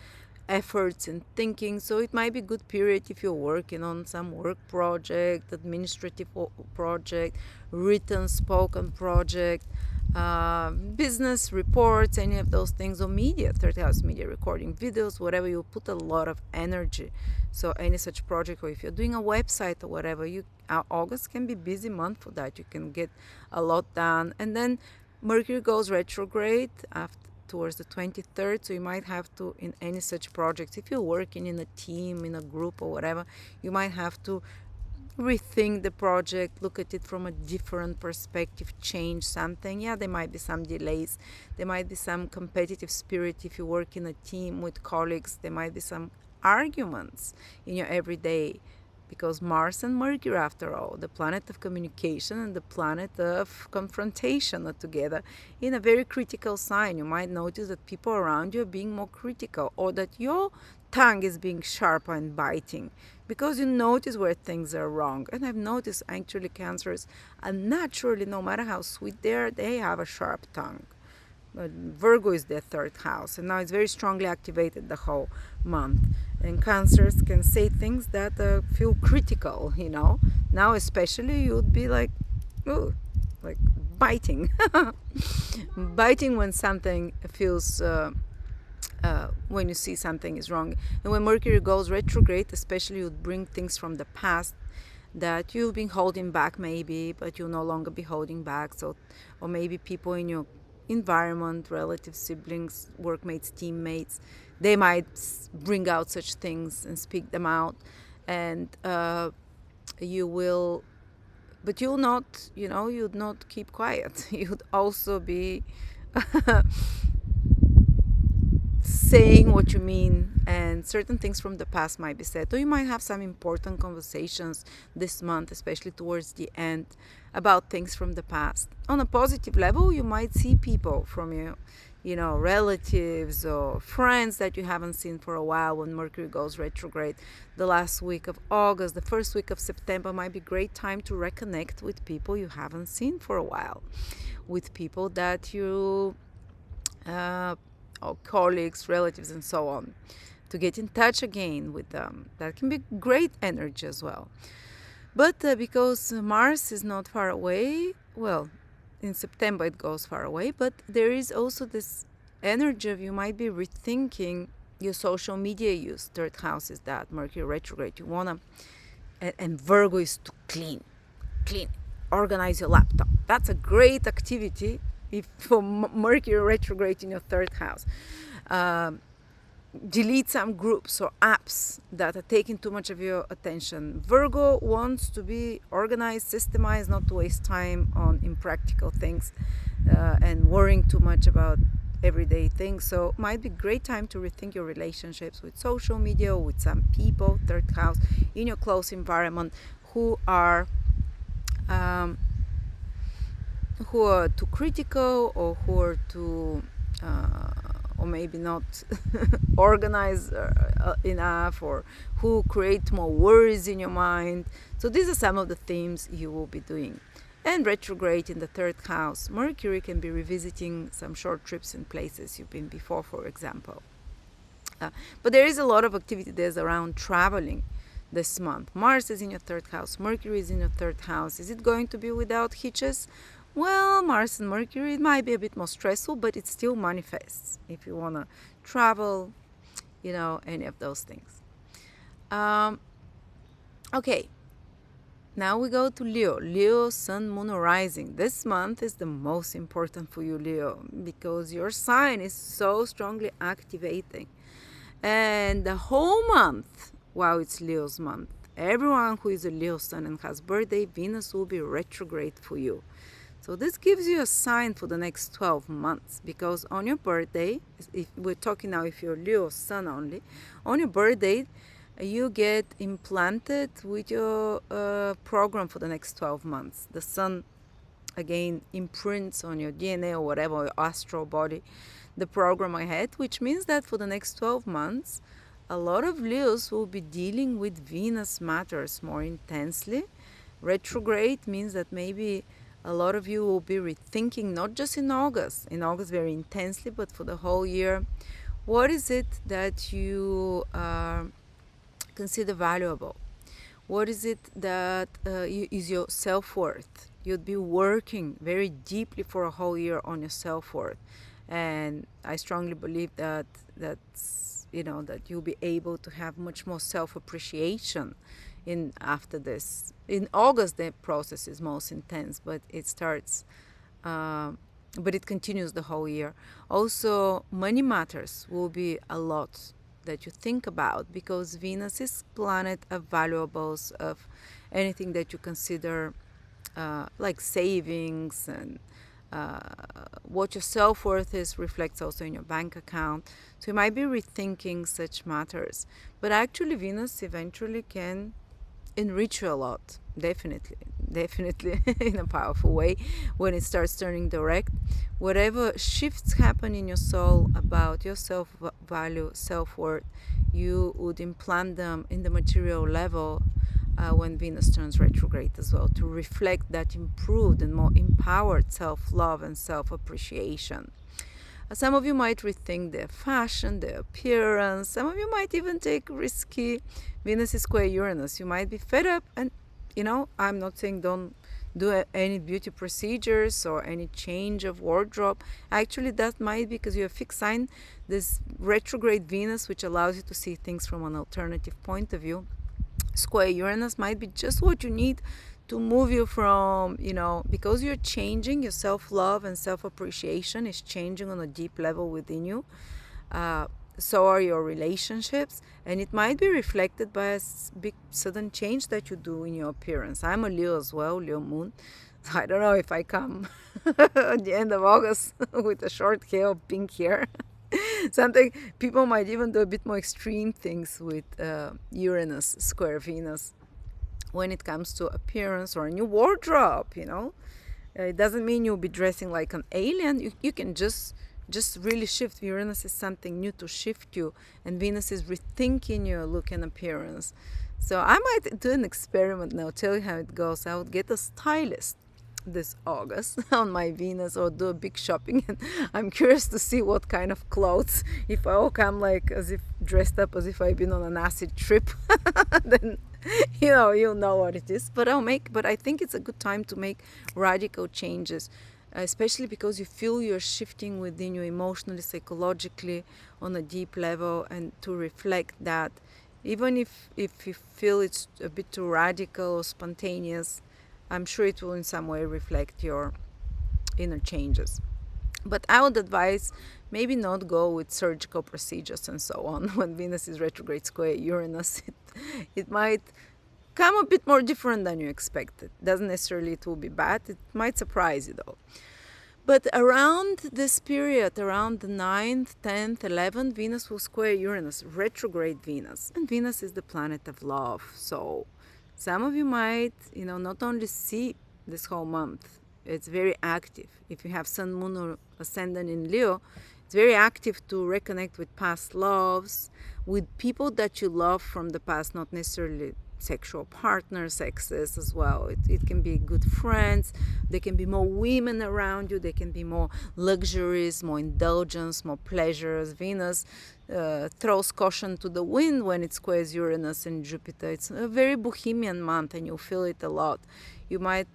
efforts in thinking. So it might be a good period if you're working on some work project, administrative project, written, spoken project, business reports, any of those things, or media, third house media, recording videos, whatever. You put a lot of energy. So any such project, or if you're doing a website or whatever, August can be a busy month for that. You can get a lot done. And then Mercury goes retrograde towards the 23rd, so you might have to, in any such projects, if you're working in a team, in a group or whatever, you might have to rethink the project, look at it from a different perspective, change something. Yeah, there might be some delays, there might be some competitive spirit if you work in a team with colleagues, there might be some arguments in your everyday, because Mars and Mercury, after all, the planet of communication and the planet of confrontation, are together in a very critical sign. You might notice that people around you are being more critical, or that your tongue is being sharp and biting because you notice where things are wrong. And I've noticed actually Cancers are naturally, no matter how sweet they are, they have a sharp tongue. Virgo is their third house, and now it's very strongly activated the whole month. And Cancers can say things that feel critical, Now especially you'd be like, ooh, like biting. Biting when something feels, when you see something is wrong. And when Mercury goes retrograde, especially, you'd bring things from the past that you've been holding back maybe, but you'll no longer be holding back. So, or maybe people in your environment, relatives, siblings, workmates, teammates, they might bring out such things and speak them out, and you will, but you'll not, you'd not keep quiet. You'd also be saying what you mean, and certain things from the past might be said. Or you might have some important conversations this month, especially towards the end, about things from the past. On a positive level, you might see people from your, relatives or friends that you haven't seen for a while when Mercury goes retrograde. The last week of August, the first week of September might be a great time to reconnect with people you haven't seen for a while, with people that you or colleagues, relatives, and so on, to get in touch again with them. That can be great energy as well. But because Mars is not far away, well, in September it goes far away, but there is also this energy of you might be rethinking your social media use. Third house is that, Mercury retrograde. You want to, and Virgo is to clean, organize your laptop. That's a great activity if for Mercury retrograde in your third house. Delete some groups or apps that are taking too much of your attention. Virgo wants to be organized, systemized, not to waste time on impractical things and worrying too much about everyday things. So might be great time to rethink your relationships with social media or with some people, third house, in your close environment who are too critical, or who are too or maybe not organized enough, or who create more worries in your mind. So these are some of the themes you will be doing. And retrograde in the third house, Mercury can be revisiting some short trips in places you've been before, for example. But there is a lot of activity there's around traveling this month. Mars is in your third house, Mercury is in your third house. Is it going to be without hitches? Well, Mars and Mercury, it might be a bit more stressful, but it still manifests if you want to travel, any of those things. Okay, now we go to Leo. Leo, Sun, Moon, or Rising. This month is the most important for you, Leo, because your sign is so strongly activating. And the whole month, wow, it's Leo's month. Everyone who is a Leo Sun and has birthday, Venus will be retrograde for you. So this gives you a sign for the next 12 months, because on your birthday, if we're talking now if you're Leo Sun only, on your birthday, you get implanted with your program for the next 12 months. The Sun, again, imprints on your DNA or whatever, your astral body, the program I had, which means that for the next 12 months, a lot of Leos will be dealing with Venus matters more intensely. Retrograde means that maybe a lot of you will be rethinking, not just in August very intensely, but for the whole year, what is it that you consider valuable? What is it that is your self-worth? You'd be working very deeply for a whole year on your self-worth. And I strongly believe that that you'll be able to have much more self-appreciation after this. In August, the process is most intense, but it starts, but it continues the whole year. Also, money matters will be a lot that you think about, because Venus is planet of valuables, of anything that you consider like savings, and what your self-worth is reflects also in your bank account. So you might be rethinking such matters. But actually Venus eventually can enrich you a lot, definitely in a powerful way when it starts turning direct. Whatever shifts happen in your soul about your self-value, self-worth, you would implant them in the material level when Venus turns retrograde as well, to reflect that improved and more empowered self-love and self-appreciation. Some of you might rethink their fashion, their appearance. Some of you might even take risky. Venus is square Uranus. You might be fed up, and I'm not saying don't do any beauty procedures or any change of wardrobe. Actually, that might be because you're a fixed sign. This retrograde Venus, which allows you to see things from an alternative point of view. Square Uranus might be just what you need to move you from, because you're changing, your self-love and self-appreciation is changing on a deep level within you. So are your relationships, and it might be reflected by a big sudden change that you do in your appearance. I'm a Leo as well, Leo moon. So I don't know if I come at the end of August with a short hair or pink hair. Something people might even do a bit more extreme things with Uranus square Venus when it comes to appearance or a new wardrobe. It doesn't mean you'll be dressing like an alien. You can just really shift. Uranus is something new to shift you, and Venus is rethinking your look and appearance. So I might do an experiment now, tell you how it goes. I would get a stylist this August on my Venus, or do a big shopping, and I'm curious to see what kind of clothes. If I all come like as if dressed up as if I've been on an acid trip, then you'll know what it is. But I think it's a good time to make radical changes, especially because you feel you're shifting within you emotionally, psychologically, on a deep level, and to reflect that, even if you feel it's a bit too radical or spontaneous, I'm sure it will in some way reflect your inner changes. But I would advise maybe not go with surgical procedures and so on when Venus is retrograde square Uranus. It might come a bit more different than you expected. Doesn't necessarily it will be bad. It might surprise you though. But around this period, around the 9th, 10th, 11th, Venus will square Uranus, retrograde Venus. And Venus is the planet of love. So some of you might, not only see this whole month, it's very active. If you have Sun, Moon, or Ascendant in Leo, it's very active to reconnect with past loves, with people that you love from the past, not necessarily sexual partners, exes as well. It can be good friends. There can be more women around you. There can be more luxuries, more indulgence, more pleasures. Venus throws caution to the wind when it squares Uranus and Jupiter. It's a very bohemian month, and you'll feel it a lot. You might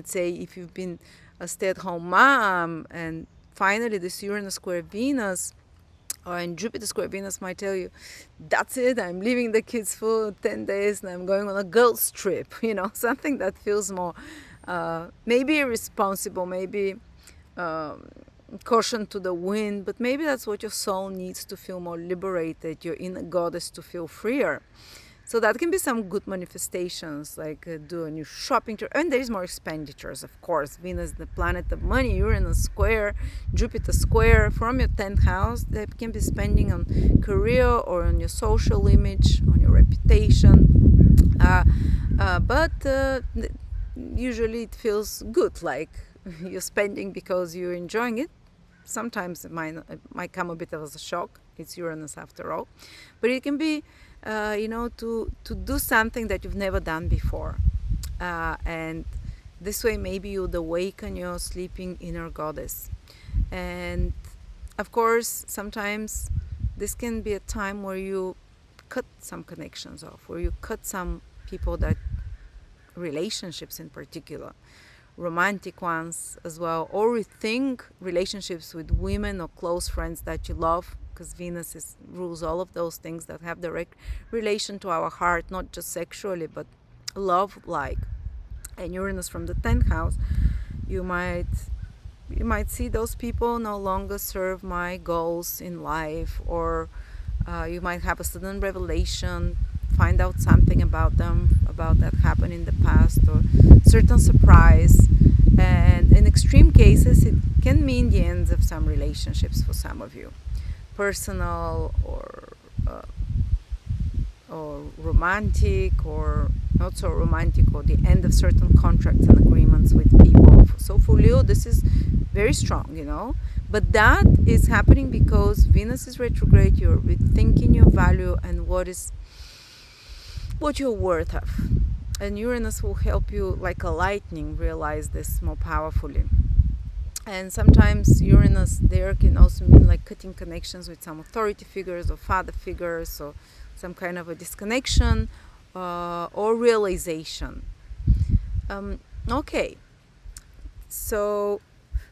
say, if you've been a stay-at-home mom and finally this Uranus square Venus and Jupiter square Venus might tell you, that's it, I'm leaving the kids for 10 days and I'm going on a girls trip, something that feels more maybe irresponsible, maybe caution to the wind, but maybe that's what your soul needs to feel more liberated, your inner goddess to feel freer. So that can be some good manifestations, like do a new shopping trip. And there is more expenditures, of course. Venus, the planet of money, Uranus square, Jupiter square. From your 10th house, they can be spending on career or on your social image, on your reputation. But usually it feels good, like you're spending because you're enjoying it. Sometimes it might come a bit as a shock. It's Uranus after all. But it can be to do something that you've never done before. And this way maybe you'd awaken your sleeping inner goddess. And of course, sometimes this can be a time where you cut some connections off, where you cut some people, that relationships in particular, romantic ones as well, or rethink relationships with women or close friends that you love, because Venus rules all of those things that have direct relation to our heart, not just sexually, but love-like. And Uranus from the 10th house, you might see those people no longer serve my goals in life, or you might have a sudden revelation, find out something about them, about that happened in the past, or certain surprise. And in extreme cases, it can mean the end of some relationships for some of you. Personal or romantic, or not so romantic, or the end of certain contracts and agreements with people. So for Leo, this is very strong, but that is happening because Venus is retrograde. You're rethinking your value and what you're worth of, and Uranus will help you like a lightning realize this more powerfully. And sometimes Uranus there can also mean like cutting connections with some authority figures or father figures, or some kind of a disconnection or realization. Okay, so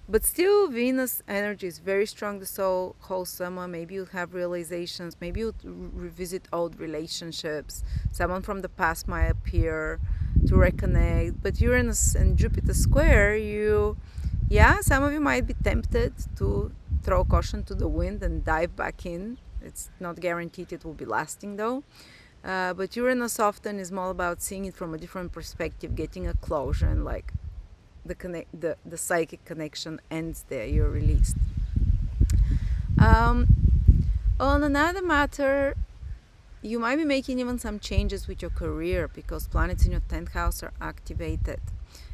but still Venus energy is very strong the whole summer. Maybe you'll have realizations, maybe you'll revisit old relationships, someone from the past might appear to reconnect. But Uranus and Jupiter square, some of you might be tempted to throw caution to the wind and dive back in. It's not guaranteed it will be lasting though. But Uranus often is more about seeing it from a different perspective, getting a closure, and like the psychic connection ends there, you're released. On another matter, you might be making even some changes with your career, because planets in your 10th house are activated.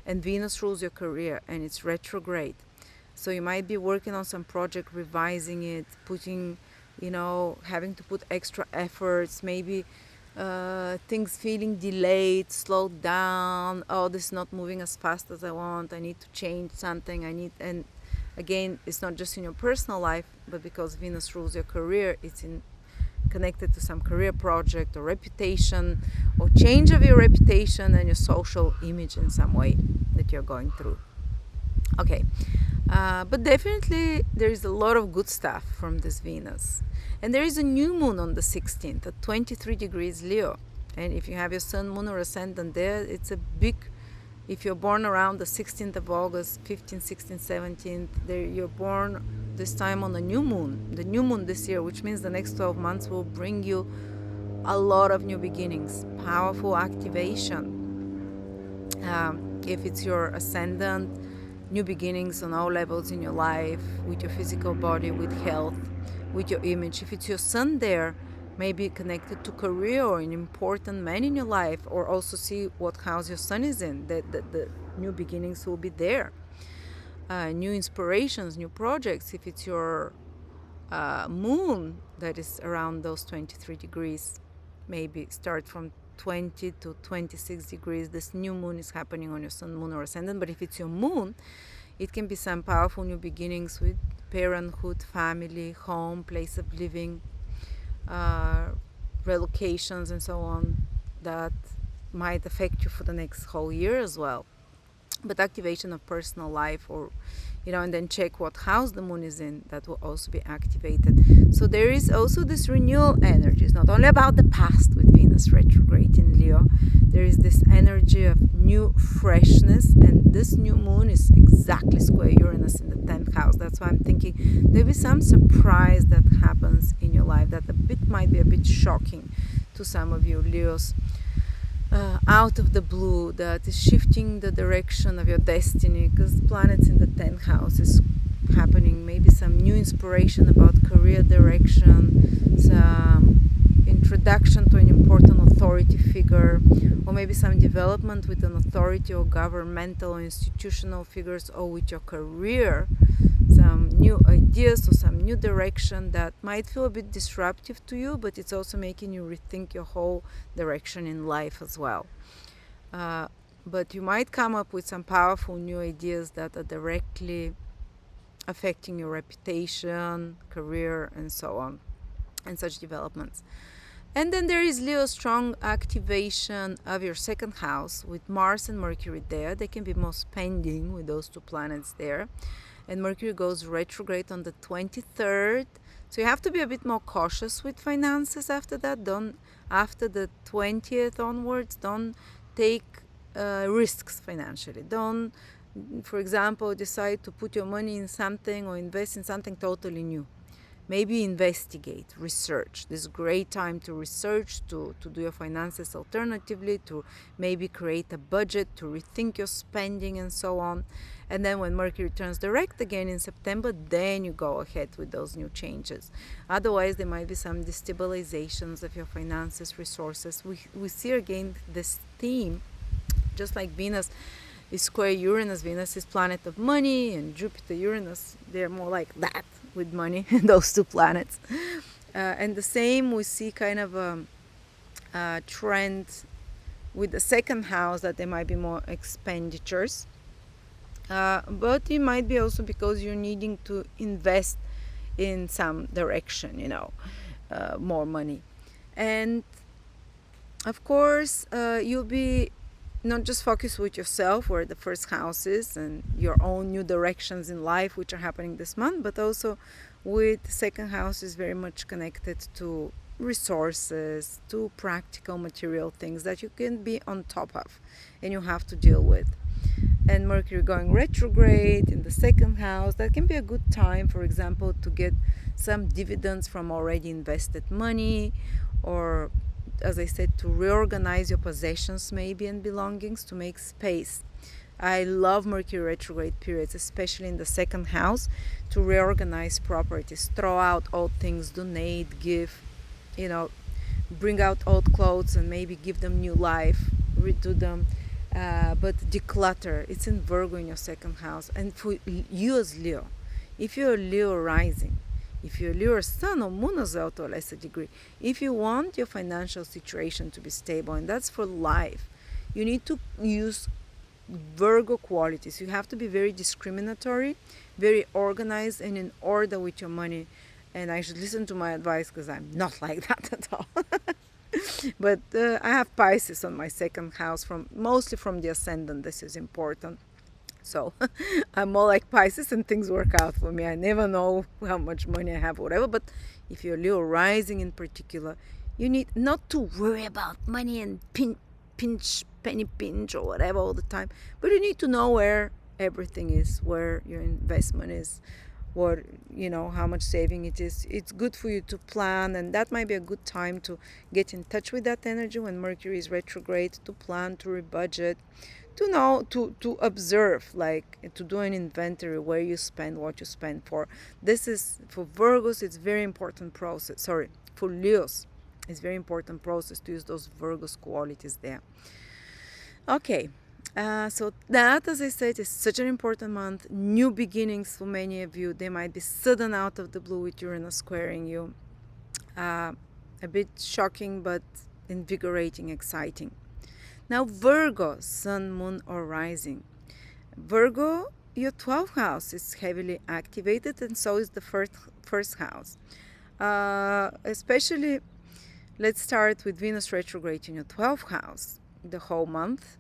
And Venus rules your career, and it's retrograde. So you might be working on some project, revising it, putting, having to put extra efforts, maybe things feeling delayed, slowed down. Oh, this is not moving as fast as I want. I need to change something. And again, it's not just in your personal life, but because Venus rules your career, it's connected to some career project or reputation, or change of your reputation and your social image in some way that you're going through. Okay, but definitely there is a lot of good stuff from this Venus. And there is a new moon on the 16th at 23 degrees Leo. And if you have your sun, moon, or ascendant there, it's a big If you're born around the 16th of August, 15th, 16th, 17th, you're born this time on a new moon. The new moon this year, which means the next 12 months will bring you a lot of new beginnings, powerful activation. If it's your ascendant, new beginnings on all levels in your life, with your physical body, with health, with your image. If it's your sun there, maybe connected to career or an important man in your life, or also see what house your sun is in. The new beginnings will be there. New inspirations, new projects. If it's your moon that is around those 23 degrees, maybe start from 20 to 26 degrees. This new moon is happening on your sun, moon, or ascendant. But if it's your moon, it can be some powerful new beginnings with parenthood, family, home, place of living, relocations, and so on, that might affect you for the next whole year as well. But activation of personal life, or and then check what house the moon is in, that will also be activated. So there is also this renewal energy. It's not only about the past with Venus retrograde in Leo. There is this energy of new freshness, and this new moon is exactly square Uranus in the 10th house. That's why I'm thinking there'll be some surprise that happens in your life that might be a bit shocking to some of you Leos. Out of the blue, that is shifting the direction of your destiny, because planets in the 10th house is happening. Maybe some new inspiration about career direction, some introduction to an important authority figure, or maybe some development with an authority or governmental or institutional figures, or with your career, some new ideas or some new direction that might feel a bit disruptive to you, but it's also making you rethink your whole direction in life as well. But you might come up with some powerful new ideas that are directly affecting your reputation, career, and so on, and such developments. And then there is Leo, strong activation of your second house with Mars and Mercury there. They can be more spending with those two planets there. And Mercury goes retrograde on the 23rd. So you have to be a bit more cautious with finances after that. After the 20th onwards, don't take risks financially. Don't, for example, decide to put your money in something or invest in something totally new. Maybe investigate, research. This is a great time to research, to do your finances alternatively, to maybe create a budget, to rethink your spending, and so on. And then when Mercury turns direct again in September, then you go ahead with those new changes. Otherwise, there might be some destabilizations of your finances, resources. We see again this theme, just like Venus is square Uranus. Venus is planet of money, and Jupiter, Uranus, they're more like that with money, those two planets. And the same, we see kind of a trend with the second house, that there might be more expenditures. But it might be also because you're needing to invest in some direction, more money. And of course, you'll be not just focused with yourself, where the first house is, and your own new directions in life, which are happening this month, but also with the second house is very much connected to resources, to practical material things that you can be on top of and you have to deal with. And Mercury going retrograde in the second house, that can be a good time, for example, to get some dividends from already invested money, or, as I said, to reorganize your possessions maybe and belongings, to make space. I love Mercury retrograde periods, especially in the second house, to reorganize properties, throw out old things, donate, give, bring out old clothes and maybe give them new life, redo them, but declutter. It's in Virgo in your second house. And for you as Leo, if you're a Leo rising, if you're Leo sun or moon as well to a lesser degree, if you want your financial situation to be stable, and that's for life, you need to use Virgo qualities. You have to be very discriminatory, very organized, and in order with your money. And I should listen to my advice, because I'm not like that at all. But I have Pisces on my second house, mostly from the ascendant. This is important. So I'm more like Pisces, and things work out for me. I never know how much money I have, whatever. But if you're Leo rising in particular, you need not to worry about money and pinch penny pinch or whatever all the time. But you need to know where everything is, where your investment is, what, how much saving it is. It's good for you to plan, and that might be a good time to get in touch with that energy when Mercury is retrograde, to plan, to rebudget, to know, to observe, like to do an inventory where you spend, what you spend for. This is for Virgos, it's very important process. Sorry, for Leos, it's very important process to use those Virgos qualities there. Okay. So that, as I said, is such an important month. New beginnings for many of you. They might be sudden out of the blue with Uranus squaring you. A bit shocking, but invigorating, exciting. Now Virgo, Sun, Moon, or Rising. Virgo, your 12th house is heavily activated, and so is the first house. Especially, let's start with Venus retrograde in your 12th house the whole month,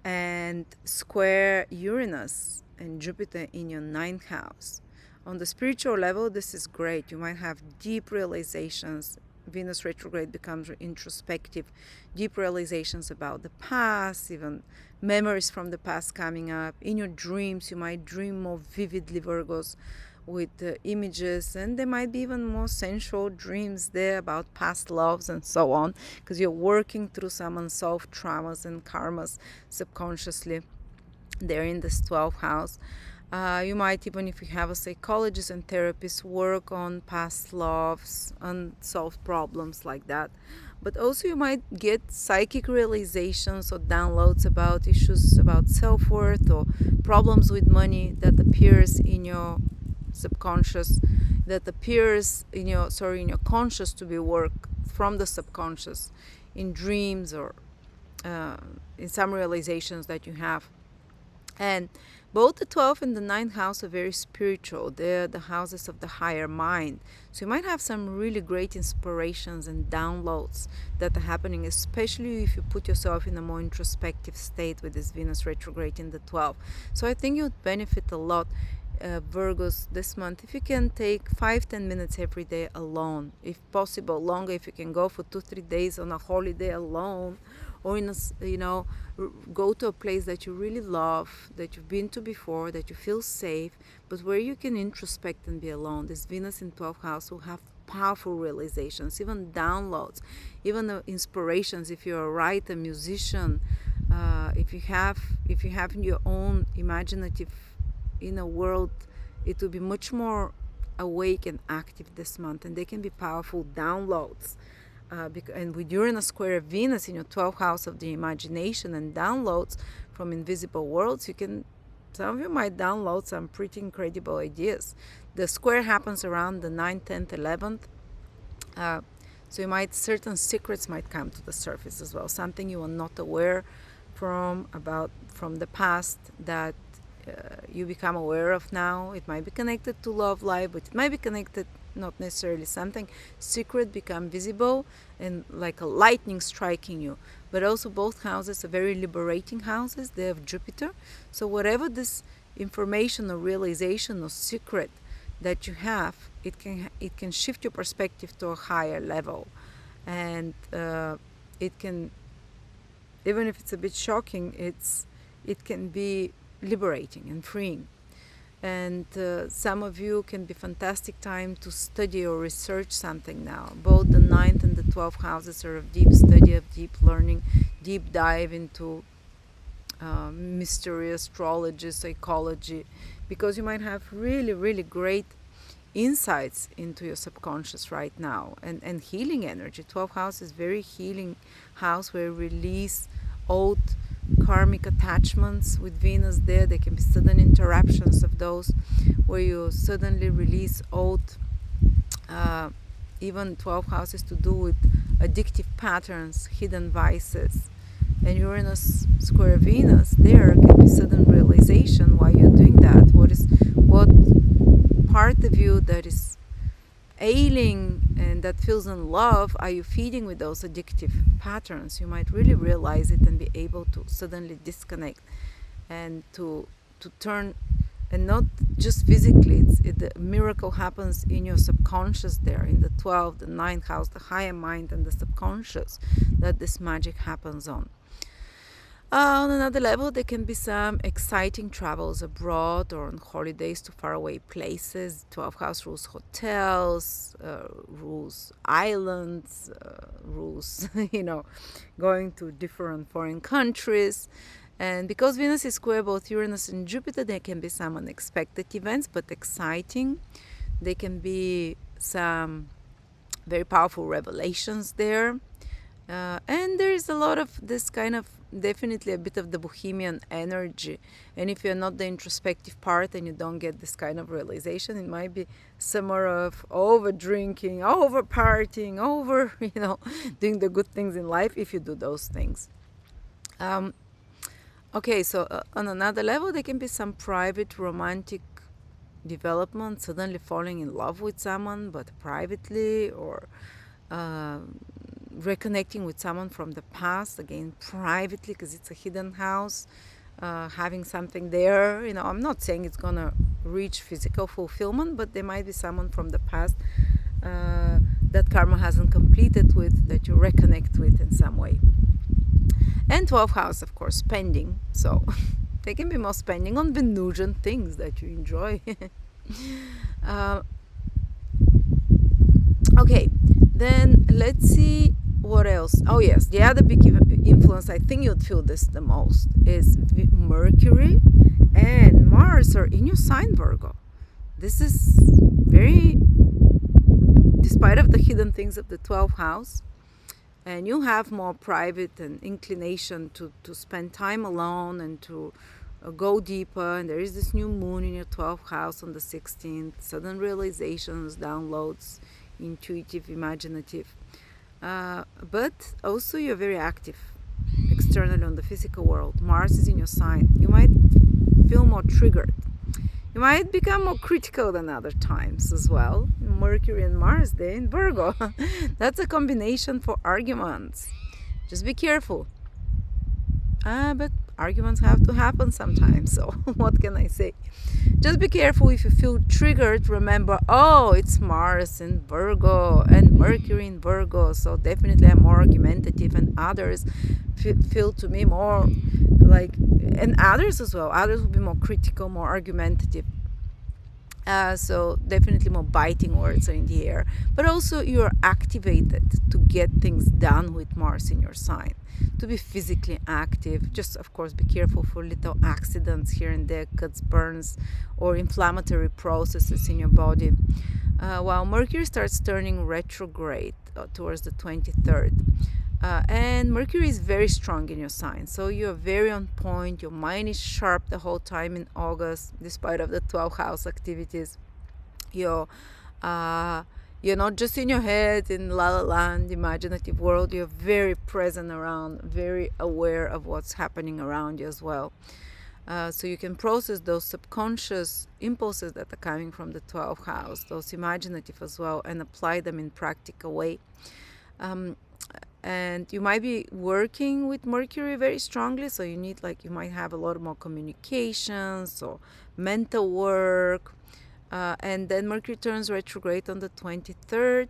and square Uranus and Jupiter in your 9th house. On the spiritual level, this is great. You might have deep realizations. Venus retrograde becomes introspective, deep realizations about the past, even memories from the past coming up. In your dreams, you might dream more vividly, Virgos, with images, and there might be even more sensual dreams there about past loves and so on, because you're working through some unsolved traumas and karmas subconsciously. They're in this 12th house. You might, even if you have a psychologist and therapist, work on past loves, unsolved problems like that. But also you might get psychic realizations or downloads about issues about self-worth or problems with money that appears in your subconscious, that appears in your conscious, to be worked from the subconscious in dreams or in some realizations that you have. And both the 12th and the 9th house are very spiritual. They're the houses of the higher mind. So you might have some really great inspirations and downloads that are happening, especially if you put yourself in a more introspective state with this Venus retrograde in the 12th. So I think you would benefit a lot, Virgos, this month, if you can take 5-10 minutes every day alone, if possible longer, if you can go for 2-3 days on a holiday alone, or go to a place that you really love, that you've been to before, that you feel safe, but where you can introspect and be alone. This Venus in 12th house will have powerful realizations, even downloads, even inspirations. If you're a writer, musician, if you have your own imaginative inner world, it will be much more awake and active this month, and they can be powerful downloads. And with Uranus square Venus in your 12th house of the imagination and downloads from invisible worlds, some of you might download some pretty incredible ideas. The square happens around the 9th, 10th, 11th. So certain secrets might come to the surface as well. Something you are not aware from the past that you become aware of now. It might be connected to love life, but it might be connected not necessarily. Something secret become visible and like a lightning striking you. But also both houses are very liberating houses. They have Jupiter. So whatever this information or realization or secret that you have, it can shift your perspective to a higher level. And it can, even if it's a bit shocking, it can be liberating and freeing. And some of you can be fantastic time to study or research something now. Both the 9th and the 12th houses are of deep study, of deep learning, deep dive into mystery, astrology, psychology, because you might have really, really great insights into your subconscious right now, and healing energy. 12th house is very healing house, where you release old karmic attachments with Venus there. There can be sudden interruptions of those, where you suddenly release old, even 12 houses to do with addictive patterns, hidden vices. And Uranus square Venus, there can be sudden realization why you're doing that. What part of you that is ailing and that feels in love are you feeding with those addictive patterns? You might really realize it and be able to suddenly disconnect and to turn, and not just physically. The miracle happens in your subconscious there, in the 12th, the 9th house, the higher mind and the subconscious, that this magic happens on. On another level, there can be some exciting travels abroad or on holidays to faraway places. 12th house rules hotels, rules islands, rules, going to different foreign countries. And because Venus is square both Uranus and Jupiter, there can be some unexpected events, but exciting. There can be some very powerful revelations there. And there is a lot of this kind of, definitely a bit of the bohemian energy. And if you're not the introspective part and you don't get this kind of realization, it might be summer of over drinking, over partying, over, doing the good things in life if you do those things. Okay, so on another level, there can be some private romantic development, suddenly falling in love with someone, but privately, or reconnecting with someone from the past, again privately, because it's a hidden house, having something there. I'm not saying it's gonna reach physical fulfillment, but there might be someone from the past that karma hasn't completed with, that you reconnect with in some way. And 12th house, of course, spending. So there can be more spending on Venusian things that you enjoy. Okay, then let's see what else. Oh yes, the other big influence, I think you'd feel this the most, is Mercury and Mars are in your sign, Virgo. This is very, despite of the hidden things of the 12th house, and you have more private and inclination to spend time alone and to go deeper. And there is this new moon in your 12th house on the 16th, sudden realizations, downloads, intuitive, imaginative. But also you're very active externally on the physical world. Mars is in your sign. You might feel more triggered. You might become more critical than other times as well. Mercury and Mars, they're in Virgo. That's a combination for arguments. Just be careful. But arguments have to happen sometimes, so what can I say? Just be careful. If you feel triggered, remember, it's Mars in Virgo and Mercury in Virgo, so definitely I'm more argumentative, and others feel to me more like, and others as well, others will be more critical, more argumentative. So definitely more biting words are in the air, but also you're activated to get things done with Mars in your sign, to be physically active. Just of course be careful for little accidents here and there, cuts, burns, or inflammatory processes in your body. While Mercury starts turning retrograde towards the 23rd. And Mercury is very strong in your sign, so you're very on point. Your mind is sharp the whole time in August, despite of the 12th house activities. You're not just in your head in la la land, imaginative world. You're very present around, very aware of what's happening around you as well. So you can process those subconscious impulses that are coming from the 12th house, those imaginative as well, and apply them in practical way. And you might be working with Mercury very strongly, so you might have a lot more communications or mental work. And then Mercury turns retrograde on the 23rd,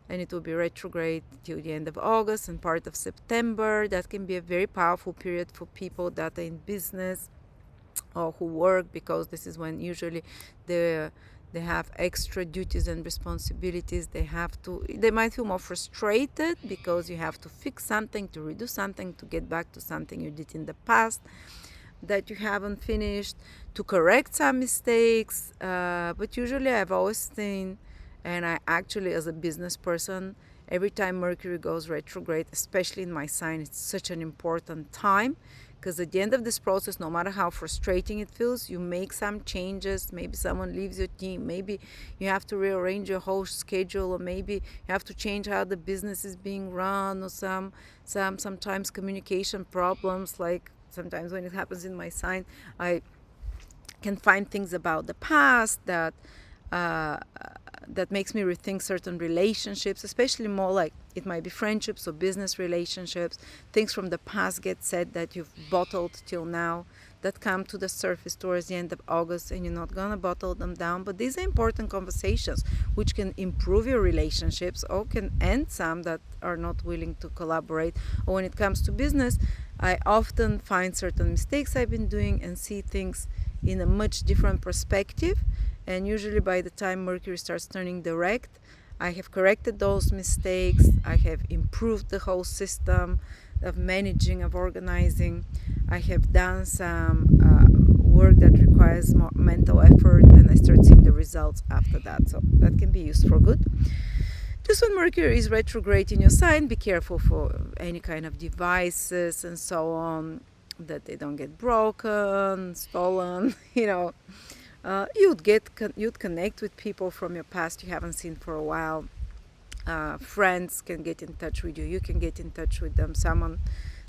and it will be retrograde till the end of August and part of September. That can be a very powerful period for people that are in business or who work, because this is when usually they have extra duties and responsibilities. They might feel more frustrated because you have to fix something, to redo something, to get back to something you did in the past that you haven't finished, to correct some mistakes. But usually I've always seen, and I actually, as a business person, every time Mercury goes retrograde, especially in my sign, it's such an important time, because at the end of this process, no matter how frustrating it feels, you make some changes. Maybe someone leaves your team, maybe you have to rearrange your whole schedule, or maybe you have to change how the business is being run, or sometimes communication problems. Like sometimes when it happens in my sign, I can find things about the past that makes me rethink certain relationships, especially more like it might be friendships or business relationships. Things from the past get said that you've bottled till now that come to the surface towards the end of August, and you're not gonna bottle them down. But these are important conversations which can improve your relationships or can end some that are not willing to collaborate. Or when it comes to business, I often find certain mistakes I've been doing and see things in a much different perspective. And usually by the time Mercury starts turning direct, I have corrected those mistakes. I have improved the whole system of managing, of organizing. I have done some work that requires more mental effort, and I start seeing the results after that. So that can be used for good. Just when Mercury is retrograde in your sign, be careful for any kind of devices and so on, that they don't get broken, stolen, you'd connect with people from your past you haven't seen for a while. Friends can get in touch with you. You can get in touch with them, someone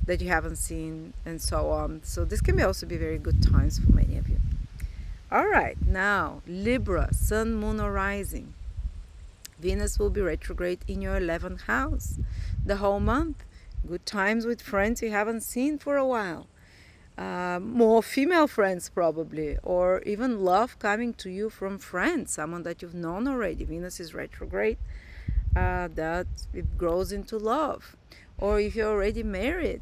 that you haven't seen, and so on. So this can also be very good times for many of you. All right, now Libra, Sun, Moon, or Rising. Venus will be retrograde in your 11th house the whole month. Good times with friends you haven't seen for a while. More female friends probably, or even love coming to you from friends, someone that you've known already. Venus is retrograde, that it grows into love. Or if you're already married,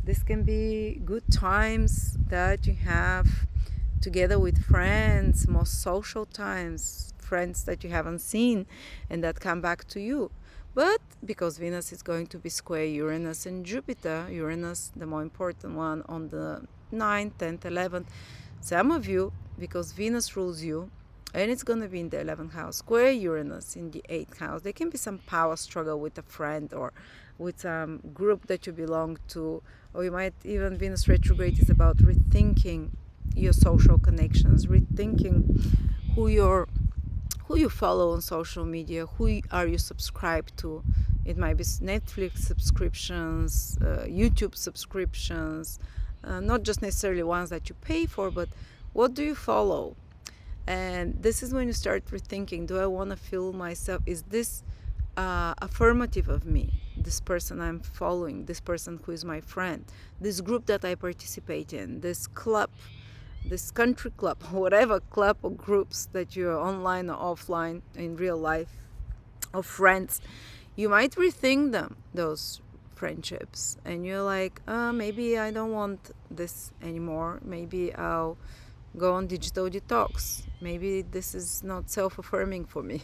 this can be good times that you have together with friends, more social times, friends that you haven't seen and that come back to you. But because Venus is going to be square Uranus and Jupiter, Uranus, the more important one, on the 9th, 10th, 11th, some of you, because Venus rules you, and it's going to be in the 11th house, square Uranus in the 8th house, there can be some power struggle with a friend or with some group that you belong to, or you might even, Venus retrograde is about rethinking your social connections, rethinking who you follow on social media, who are you subscribed to. It might be Netflix subscriptions, YouTube subscriptions, not just necessarily ones that you pay for, but what do you follow? And this is when you start rethinking, do I want to feel myself, is this affirmative of me, this person I'm following, this person who is my friend, this group that I participate in, this club, this country club, whatever club or groups that you're online or offline in real life, or friends, you might rethink those friendships, and you're like, maybe I don't want this anymore. Maybe I'll go on digital detox. Maybe this is not self-affirming for me.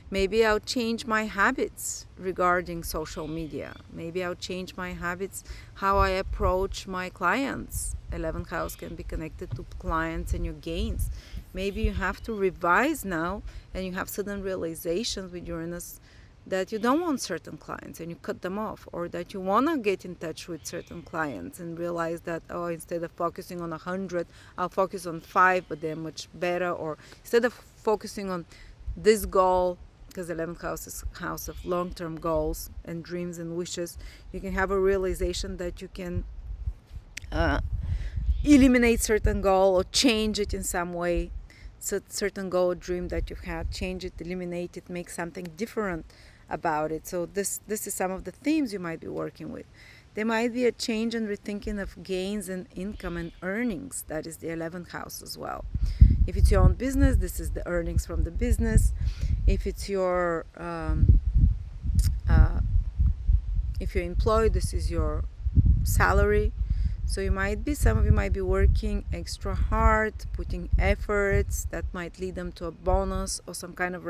Maybe I'll change my habits regarding social media. Maybe I'll change my habits, how I approach my clients. 11th house can be connected to clients and your gains. Maybe you have to revise now, and you have sudden realizations with Uranus that you don't want certain clients and you cut them off, or that you want to get in touch with certain clients and realize that, instead of focusing on 100, I'll focus on 5, but they're much better. Or instead of focusing on this goal, because 11th house is house of long-term goals and dreams and wishes, you can have a realization that you can eliminate certain goal or change it in some way. So certain goal or dream that you've had, change it, eliminate it, make something different about it. So this is some of the themes you might be working with. There might be a change and rethinking of gains and income and earnings. That is the 11th house as well. If it's your own business, this is the earnings from the business. If it's your if you're employed, this is your salary. So some of you might be working extra hard, putting efforts that might lead them to a bonus or some kind of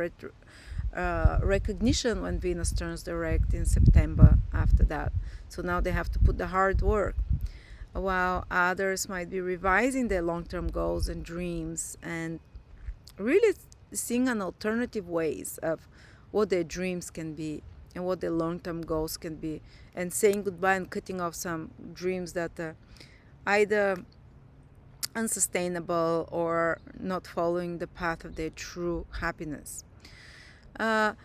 recognition when Venus turns direct in September after that. So now they have to put the hard work. While others might be revising their long-term goals and dreams and really seeing an alternative ways of what their dreams can be and what their long-term goals can be, and saying goodbye and cutting off some dreams that are either unsustainable or not following the path of their true happiness. But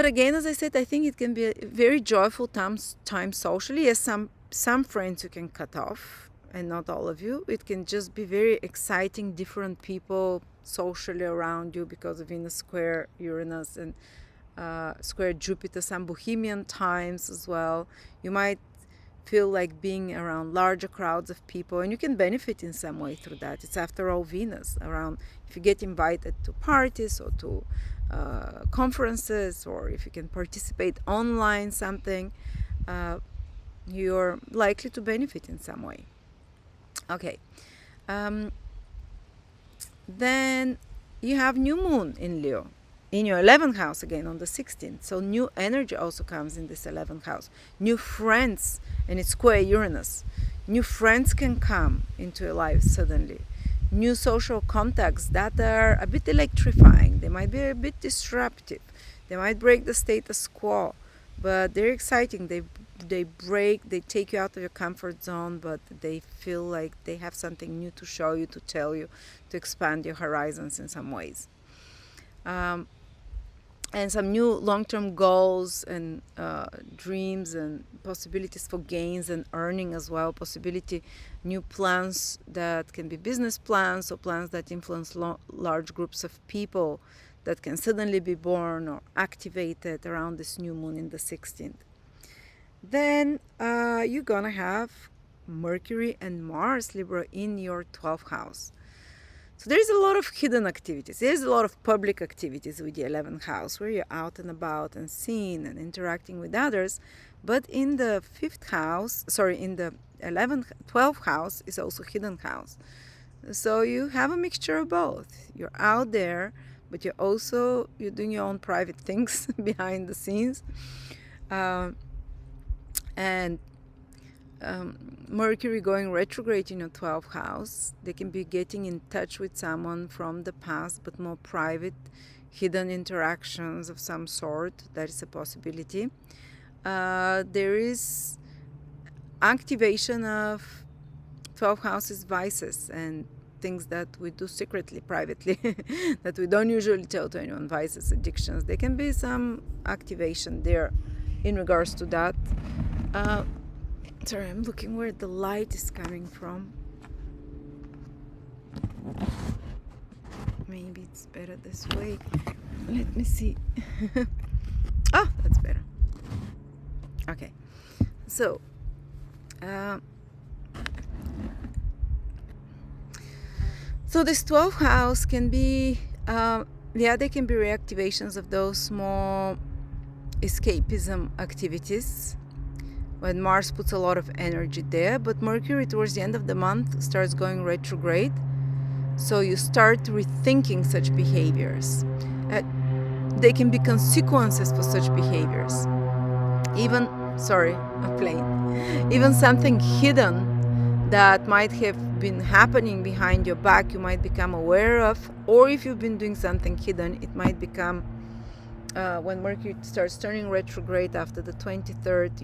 again, as I said, I think it can be a very joyful time socially. Yes, some friends you can cut off, and not all of you. It can just be very exciting, different people socially around you because of Venus square Uranus and square Jupiter, some bohemian times as well. You might feel like being around larger crowds of people, and you can benefit in some way through that. It's after all Venus around. If you get invited to parties or to conferences, or if you can participate online something, you're likely to benefit in some way. Okay. Then you have new moon in Leo in your 11th house again on the 16th. So new energy also comes in this 11th house. New friends, and it's square Uranus. New friends can come into your life suddenly. New social contacts that are a bit electrifying. They might be a bit disruptive. They might break the status quo, but they're exciting. They take you out of your comfort zone, but they feel like they have something new to show you, to tell you, to expand your horizons in some ways. And some new long-term goals and dreams and possibilities for gains and earning as well. New plans that can be business plans or plans that influence large groups of people that can suddenly be born or activated around this new moon in the 16th. Then you're gonna have Mercury and Mars, Libra, in your 12th house. So there's a lot of hidden activities. There's a lot of public activities with the 11th house where you're out and about and seen and interacting with others. But in the 12th house is also hidden house. So you have a mixture of both. You're out there, but you're doing your own private things behind the scenes. Mercury going retrograde in your 12th house, they can be getting in touch with someone from the past, but more private, hidden interactions of some sort. That is a possibility. There is activation of 12th house's vices and things that we do secretly, privately, that we don't usually tell to anyone. Vices, addictions. There can be some activation there in regards to that. Sorry, I'm looking where the light is coming from. Maybe it's better this way. Let me see. Oh, that's better. Okay. So, this 12th house can be, there can be reactivations of those small escapism activities when Mars puts a lot of energy there, but Mercury towards the end of the month starts going retrograde, so you start rethinking such behaviors. There can be consequences for such behaviors. Even something hidden that might have been happening behind your back, you might become aware of, or if you've been doing something hidden, it might become, when Mercury starts turning retrograde after the 23rd,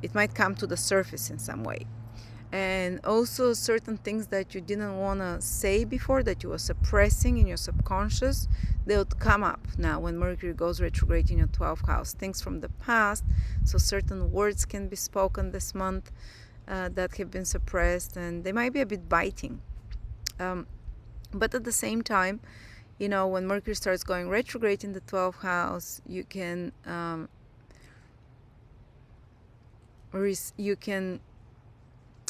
it might come to the surface in some way. And also certain things that you didn't want to say before, that you were suppressing in your subconscious, they'll come up now when Mercury goes retrograde in your 12th house. Things from the past, so certain words can be spoken this month that have been suppressed, and they might be a bit biting. But at the same time, when Mercury starts going retrograde in the 12th house, you can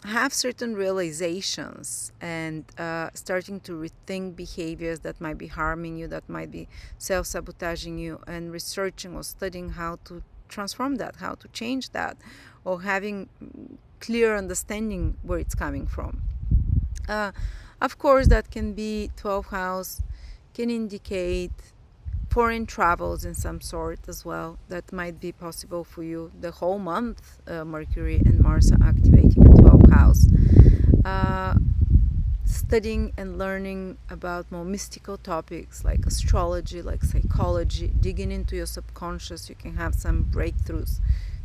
have certain realizations and starting to rethink behaviors that might be harming you, that might be self-sabotaging you, and researching or studying how to transform that, how to change that, or having clear understanding where it's coming from. Of course, that can be 12th house, can indicate foreign travels in some sort as well. That might be possible for you. The whole month, Mercury and Mars are activating your 12th house. Studying and learning about more mystical topics like astrology, like psychology, digging into your subconscious, you can have some breakthroughs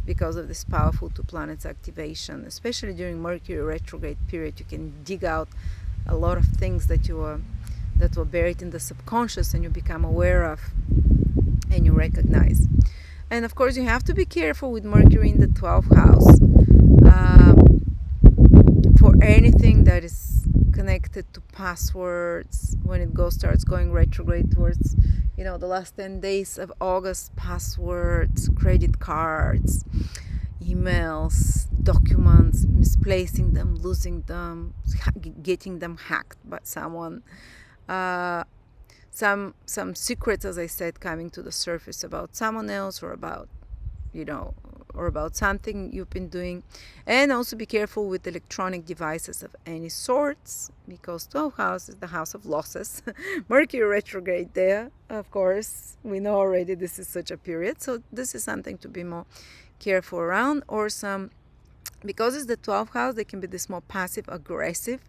because of this powerful two planets activation. Especially during Mercury retrograde period, you can dig out a lot of things that were buried in the subconscious, and you become aware of and you recognize. And of course, you have to be careful with Mercury in the 12th house for anything that is connected to passwords. When it starts going retrograde towards the last 10 days of August, passwords, credit cards, emails, documents, misplacing them, losing them, getting them hacked by someone. Some secrets, as I said, coming to the surface about someone else, or about, or about something you've been doing. And also be careful with electronic devices of any sorts, because 12th house is the house of losses. Mercury retrograde there, of course. We know already this is such a period. So this is something to be more careful around. Or because it's the 12th house, there can be this more passive aggressive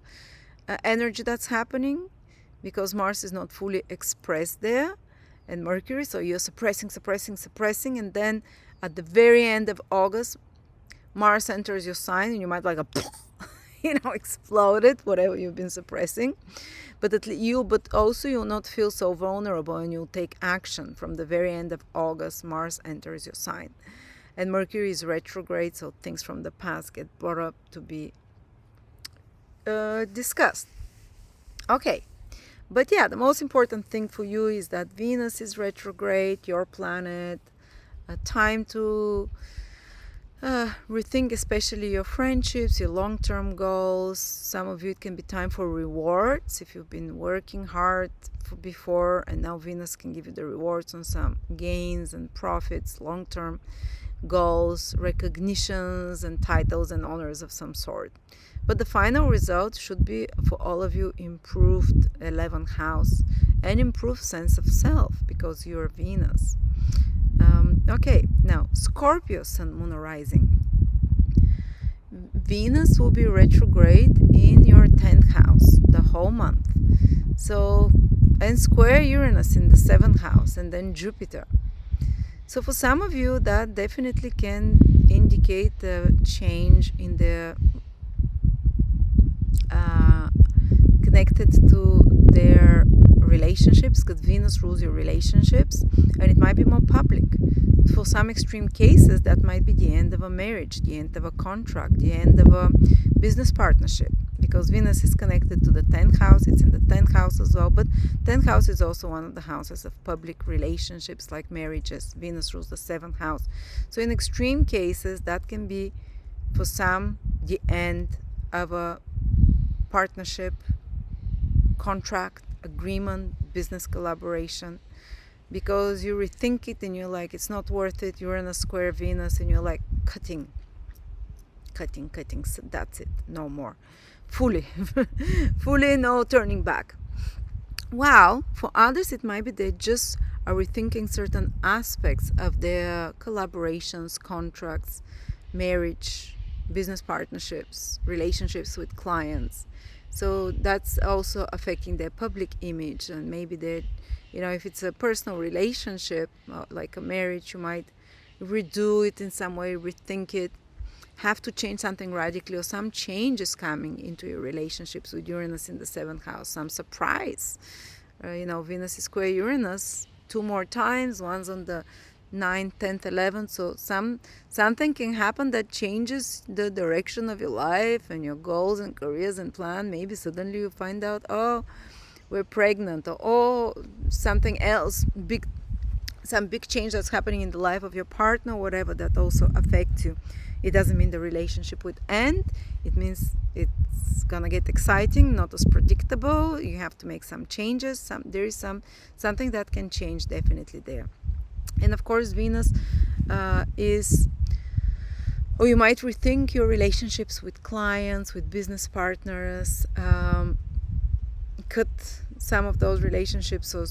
energy that's happening, because Mars is not fully expressed there, and Mercury, so you're suppressing, and then at the very end of August, Mars enters your sign, and you might like explode it, whatever you've been suppressing. But also you'll not feel so vulnerable, and you'll take action. From the very end of August, Mars enters your sign, and Mercury is retrograde, so things from the past get brought up to be discussed. Okay. But yeah, the most important thing for you is that Venus is retrograde, your planet. A time to rethink, especially your friendships, your long-term goals. Some of you, it can be time for rewards if you've been working hard before, and now Venus can give you the rewards on some gains and profits, long-term goals, recognitions and titles and honors of some sort. But the final result should be, for all of you, improved 11th house and improved sense of self, because you're Venus. Okay, now Scorpio, Sun, Moon, Rising. Venus will be retrograde in your 10th house the whole month. So, and square Uranus in the 7th house, and then Jupiter. So for some of you, that definitely can indicate the change in the connected to their relationships, because Venus rules your relationships, and it might be more public. For some extreme cases, that might be the end of a marriage, the end of a contract, the end of a business partnership, because Venus is connected to the 10th house. It's in the 10th house as well, but 10th house is also one of the houses of public relationships, like marriages. Venus rules the 7th house. So in extreme cases, that can be, for some, the end of a partnership, contract, agreement, business collaboration, because you rethink it and you're like, it's not worth it. You're in a square Venus and you're like, cutting, so that's it, no more, fully no turning back. Wow, for others it might be they just are rethinking certain aspects of their collaborations, contracts, marriage, business partnerships, relationships with clients. So that's also affecting their public image, and maybe they, if it's a personal relationship, like a marriage, you might redo it in some way, rethink it, have to change something radically, or some change is coming into your relationships with Uranus in the 7th house, some surprise. Venus is square Uranus 2 more times, one's on the 9th, 10th, 11th. So something can happen that changes the direction of your life and your goals and careers and plan. Maybe suddenly you find out, oh, we're pregnant, or oh, something else, some big change that's happening in the life of your partner, whatever, that also affects you. It doesn't mean the relationship would end. It means it's gonna get exciting, not as predictable. You have to make some changes. There is something that can change definitely there. And of course, Venus or you might rethink your relationships with clients, with business partners, cut some of those relationships, or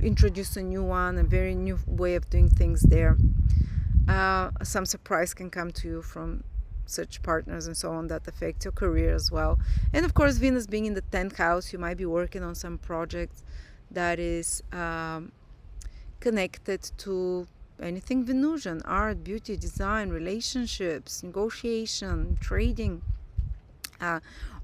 introduce a new one, a very new way of doing things there. Some surprise can come to you from such partners and so on that affect your career as well. And of course, Venus being in the 10th house, you might be working on some project that is connected to anything Venusian: art, beauty, design, relationships, negotiation, trading,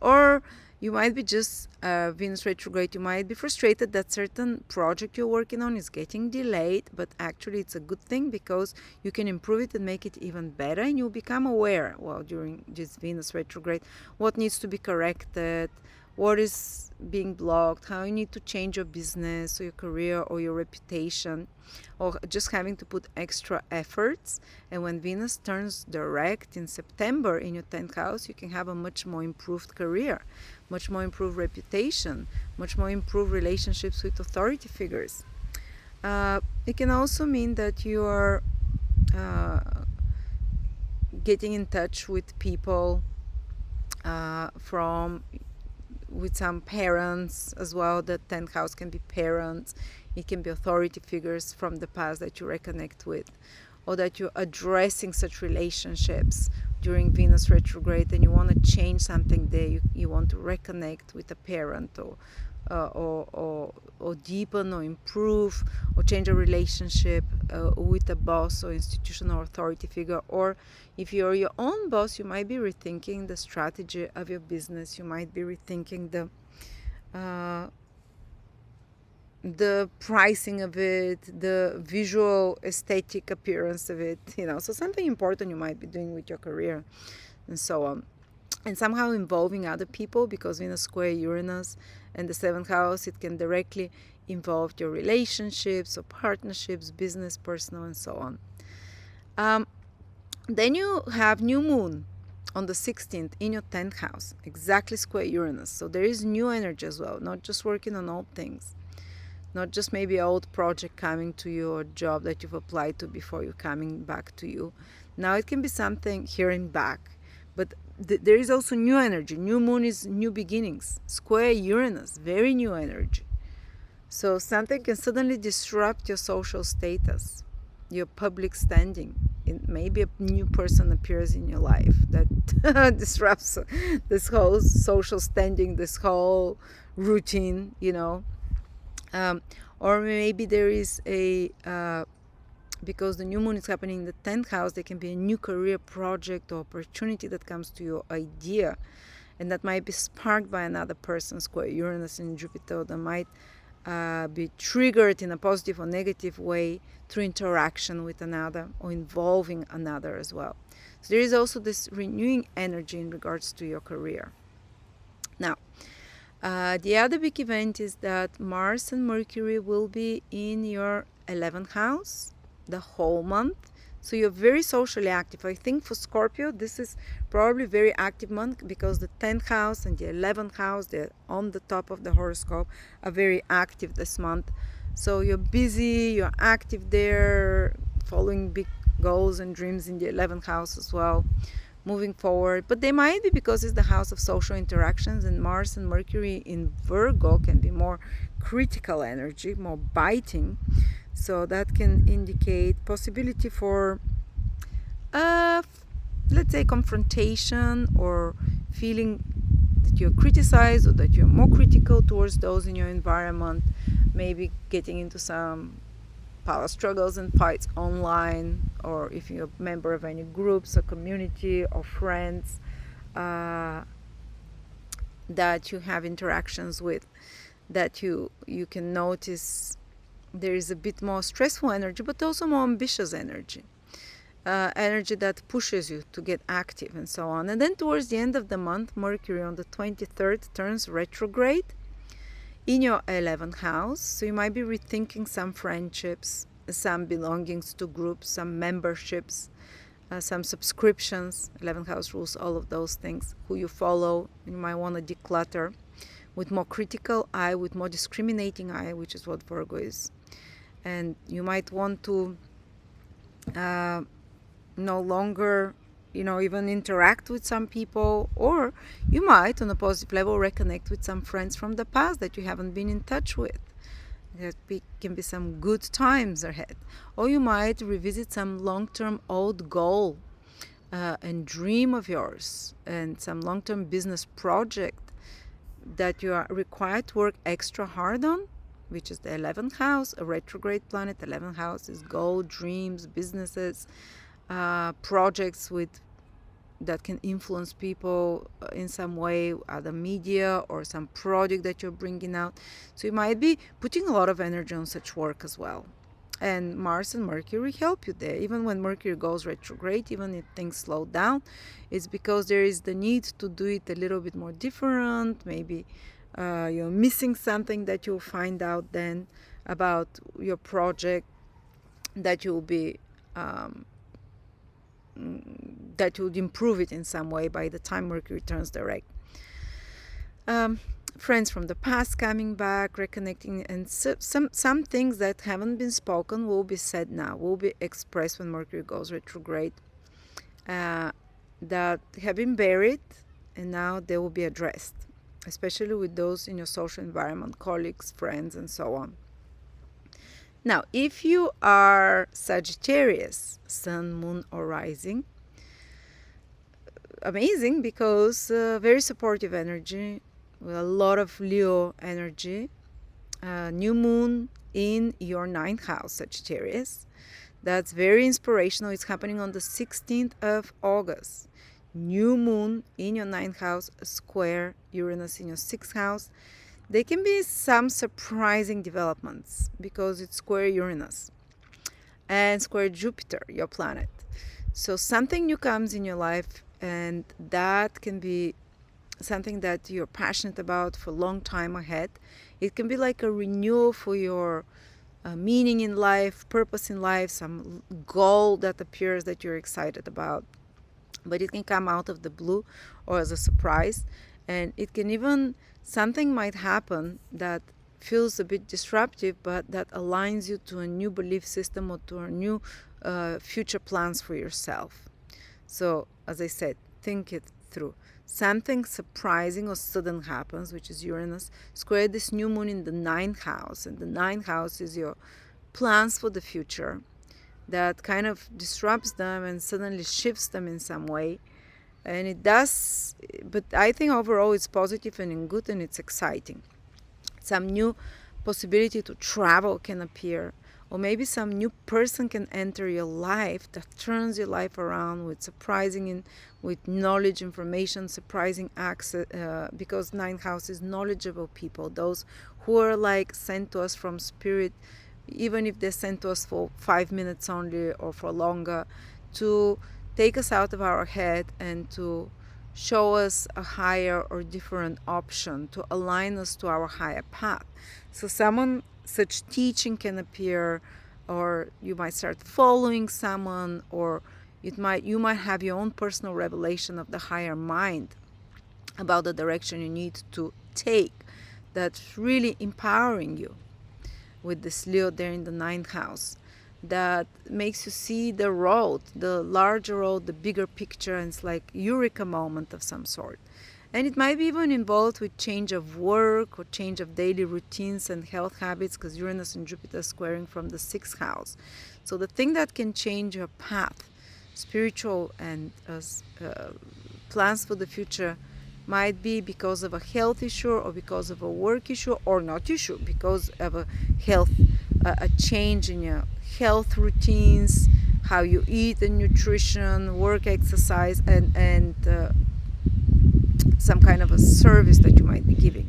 or you might be just Venus retrograde. You might be frustrated that certain project you're working on is getting delayed, but actually it's a good thing, because you can improve it and make it even better, and you'll become aware, during this Venus retrograde, what needs to be corrected, what is being blocked, how you need to change your business or your career or your reputation, or just having to put extra efforts. And when Venus turns direct in September in your 10th house, you can have a much more improved career, much more improved reputation, much more improved relationships with authority figures. It can also mean that you are getting in touch with people with some parents as well. The 10th house can be parents, it can be authority figures from the past that you reconnect with, or that you're addressing such relationships during Venus retrograde and you want to change something there. You want to reconnect with a parent, or deepen or improve or change a relationship with a boss or institutional authority figure. Or if you're your own boss, you might be rethinking the strategy of your business. You might be rethinking the pricing of it, the visual aesthetic appearance of it, so something important you might be doing with your career and so on. And somehow involving other people, because Venus square Uranus and the 7th house, it can directly involve your relationships or partnerships, business, personal, and so on. Then you have new moon on the 16th in your 10th house, exactly square Uranus. So there is new energy as well, not just working on old things, not just maybe an old project coming to you or job that you've applied to before you coming back to you. Now it can be something hearing back, but there is also new energy. New moon is new beginnings. Square Uranus, very new energy. So something can suddenly disrupt your social status, your public standing. Maybe a new person appears in your life that disrupts this whole social standing, this whole routine, or maybe there is because the new moon is happening in the 10th house, there can be a new career project or opportunity that comes to your idea, and that might be sparked by another person, square Uranus and Jupiter, that might be triggered in a positive or negative way through interaction with another or involving another as well. So there is also this renewing energy in regards to your career. Now, the other big event is that Mars and Mercury will be in your 11th house the whole month. So you're very socially active. I think for Scorpio, this is probably a very active month because the 10th house and the 11th house, they're on the top of the horoscope, are very active this month. So you're busy, you're active there, following big goals and dreams in the 11th house as well, moving forward. But they might be because it's the house of social interactions, and Mars and Mercury in Virgo can be more critical energy, more biting. So that can indicate possibility for, let's say, confrontation, or feeling that you're criticized or that you're more critical towards those in your environment, maybe getting into some power struggles and fights online, or if you're a member of any groups or community or friends that you have interactions with, that you can notice there is a bit more stressful energy, but also more ambitious energy, energy that pushes you to get active and so on. And then towards the end of the month, Mercury on the 23rd turns retrograde in your 11th house. So you might be rethinking some friendships, some belongings to groups, some memberships, some subscriptions. 11th house rules all of those things. Who you follow, you might want to declutter with more critical eye, with more discriminating eye, which is what Virgo is. And you might want to no longer, even interact with some people, or you might, on a positive level, reconnect with some friends from the past that you haven't been in touch with. There can be some good times ahead. Or you might revisit some long-term old goal and dream of yours, and some long-term business project that you are required to work extra hard on, which is the 11th house, a retrograde planet. 11th house is goal, dreams, businesses, projects that can influence people in some way, other media or some project that you're bringing out. So you might be putting a lot of energy on such work as well. And Mars and Mercury help you there. Even when Mercury goes retrograde, even if things slow down, it's because there is the need to do it a little bit more different. Maybe you're missing something that you'll find out then about your project, that you'll be that would improve it in some way by the time Mercury turns direct. Friends from the past coming back, reconnecting, and some things that haven't been spoken will be said now, will be expressed when Mercury goes retrograde, that have been buried, and now they will be addressed, especially with those in your social environment, colleagues, friends, and so on. Now, if you are Sagittarius, Sun, Moon, or Rising, amazing, because very supportive energy, with a lot of Leo energy. New Moon in your 9th house, Sagittarius. That's very inspirational. It's happening on the 16th of August. New Moon in your 9th house, square Uranus in your 6th house. There can be some surprising developments because it's square Uranus and square Jupiter, your planet. So something new comes in your life, and that can be something that you're passionate about for a long time ahead. It can be like a renewal for your meaning in life, purpose in life, some goal that appears that you're excited about. But it can come out of the blue or as a surprise. And it can even, something might happen that feels a bit disruptive, but that aligns you to a new belief system or to a new future plans for yourself. So, as I said, think it through. Something surprising or sudden happens, which is Uranus, square this new moon in the 9th house. And the 9th house is your plans for the future. That kind of disrupts them and suddenly shifts them in some way. And it does, but I think overall it's positive and good, and it's exciting. Some new possibility to travel can appear, or maybe some new person can enter your life that turns your life around with surprising, with knowledge, information, surprising access, because 9th house is knowledgeable people, those who are like sent to us from spirit, even if they're sent to us for 5 minutes only or for longer, to take us out of our head and to show us a higher or different option, to align us to our higher path. So such teaching can appear, or you might start following someone, or you might have your own personal revelation of the higher mind about the direction you need to take, that's really empowering you with this Leo there in the 9th house, that makes you see the road, the larger road, the bigger picture, and it's like eureka moment of some sort. And it might be even involved with change of work or change of daily routines and health habits, because Uranus and Jupiter are squaring from the 6th house. So the thing that can change your path, spiritual and plans for the future, might be because of a health issue or because of a work issue, or not issue, because of a health, a change in your health routines, how you eat and nutrition, work, exercise, and some kind of a service that you might be giving.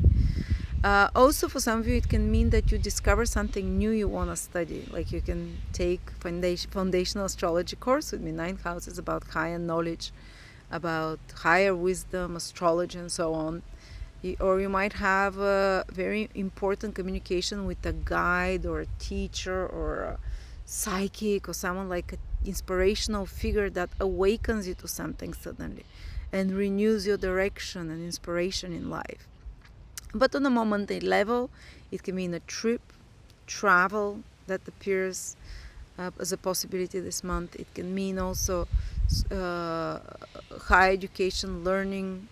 Also, for some of you, it can mean that you discover something new you want to study. Like you can take foundational astrology course with me. 9th house is about higher knowledge, about higher wisdom, astrology, and so on. Or you might have a very important communication with a guide or a teacher or a psychic or someone like an inspirational figure that awakens you to something suddenly and renews your direction and inspiration in life. But on a momentary level, it can mean a trip, travel that appears as a possibility this month. It can mean also higher education, learning,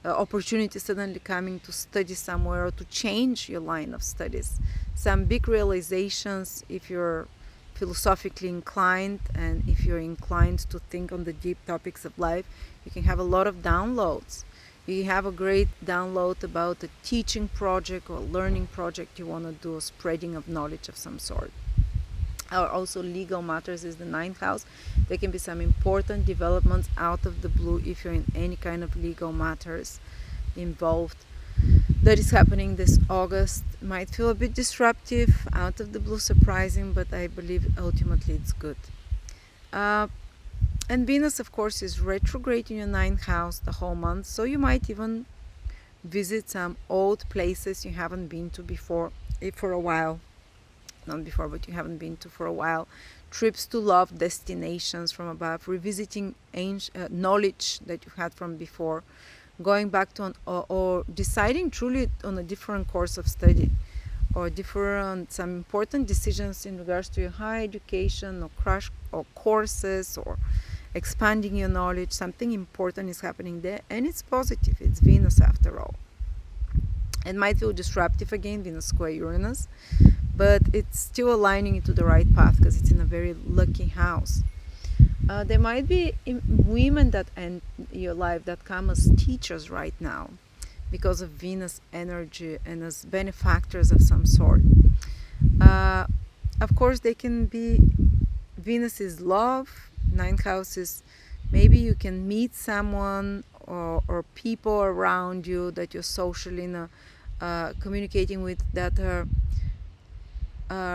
opportunity suddenly coming to study somewhere or to change your line of studies. Some big realizations if you're philosophically inclined, and if you're inclined to think on the deep topics of life, you can have a lot of downloads. You can have a great download about a teaching project or learning project you want to do, a spreading of knowledge of some sort. Or also legal matters is the 9th house. There can be some important developments out of the blue if you're in any kind of legal matters involved. that is happening this August might feel a bit disruptive, out of the blue, surprising, but I believe ultimately it's good. And Venus, of course, is retrograde in your 9th house the whole month, so you might even visit some old places you haven't been to before for a while. Not before, but you haven't been to for a while. Trips to love destinations from above, revisiting ancient knowledge that you had from before, going back to or deciding truly on a different course of study, or some important decisions in regards to your higher education or crash or courses, or expanding your knowledge. Something important is happening there, and it's positive. It's Venus after all. It might feel disruptive again, Venus square Uranus, but it's still aligning into the right path because it's in a very lucky house. There might be women that enter your life that come as teachers right now because of Venus energy and as benefactors of some sort. Of course, they can be, Venus is love, 9th house is maybe you can meet someone or people around you that you're socially communicating with that are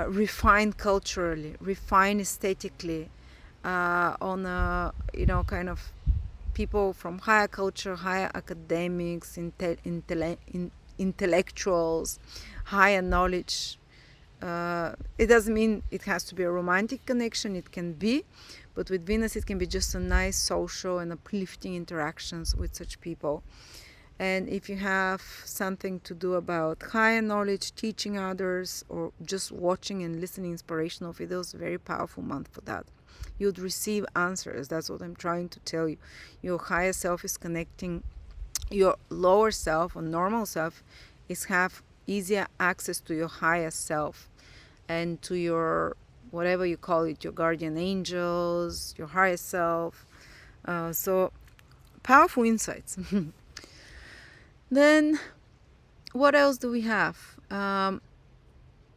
refined culturally, refined aesthetically, on a, kind of people from higher culture, higher academics, intellectuals, higher knowledge. It doesn't mean it has to be a romantic connection, it can be, but with Venus it can be just a nice social and uplifting interactions with such people. And if you have something to do about higher knowledge, teaching others, or just watching and listening inspirational videos, very powerful month for that. You'd receive answers. That's what I'm trying to tell you. Your higher self is connecting. Your lower self or normal self is have easier access to your higher self and to your, whatever you call it, your guardian angels, your higher self. So powerful insights. Then what else do we have?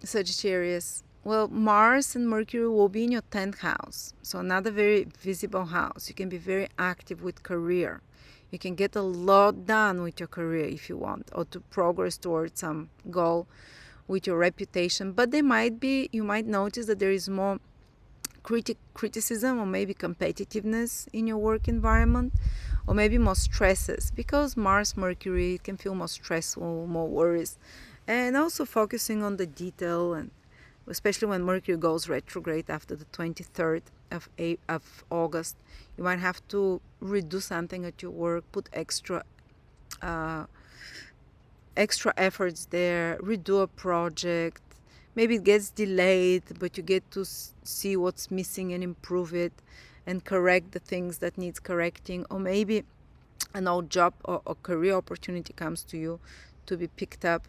Sagittarius. Well, Mars and Mercury will be in your 10th house. So another very visible house. You can be very active with career. You can get a lot done with your career if you want, or to progress towards some goal with your reputation. But you might notice that there is more criticism or maybe competitiveness in your work environment, or maybe more stresses, because Mars, Mercury can feel more stressful, more worries, and also focusing on the detail, and especially when Mercury goes retrograde after the 23rd of August, you might have to redo something at your work, put extra efforts there, redo a project. Maybe it gets delayed, but you get to see what's missing and improve it and correct the things that needs correcting. Or maybe an old job or career opportunity comes to you to be picked up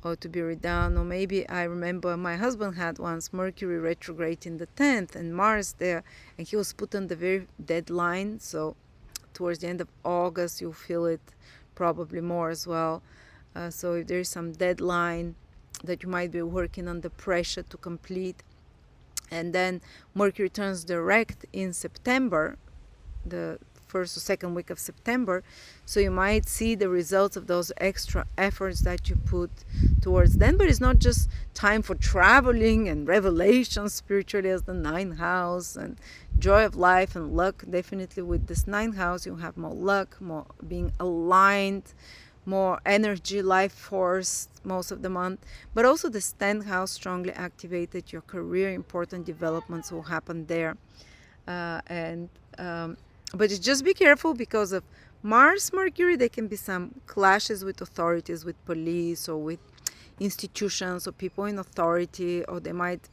or to be redone. Or maybe, I remember my husband had once Mercury retrograde in the 10th and Mars there, and he was put on the very deadline. So towards the end of August, you'll feel it probably more as well. So if there's some deadline that you might be working under pressure to complete, and then Mercury turns direct in September, the first or second week of September, so you might see the results of those extra efforts that you put towards then. But it's not just time for traveling and revelation spiritually as the 9th house and joy of life and luck. Definitely with this 9th house you have more luck, more being aligned, more energy, life force most of the month. But also this 10th house strongly activated. Your career, important developments will happen there. But just be careful because of Mars, Mercury. There can be some clashes with authorities, with police, or with institutions or people in authority, or they might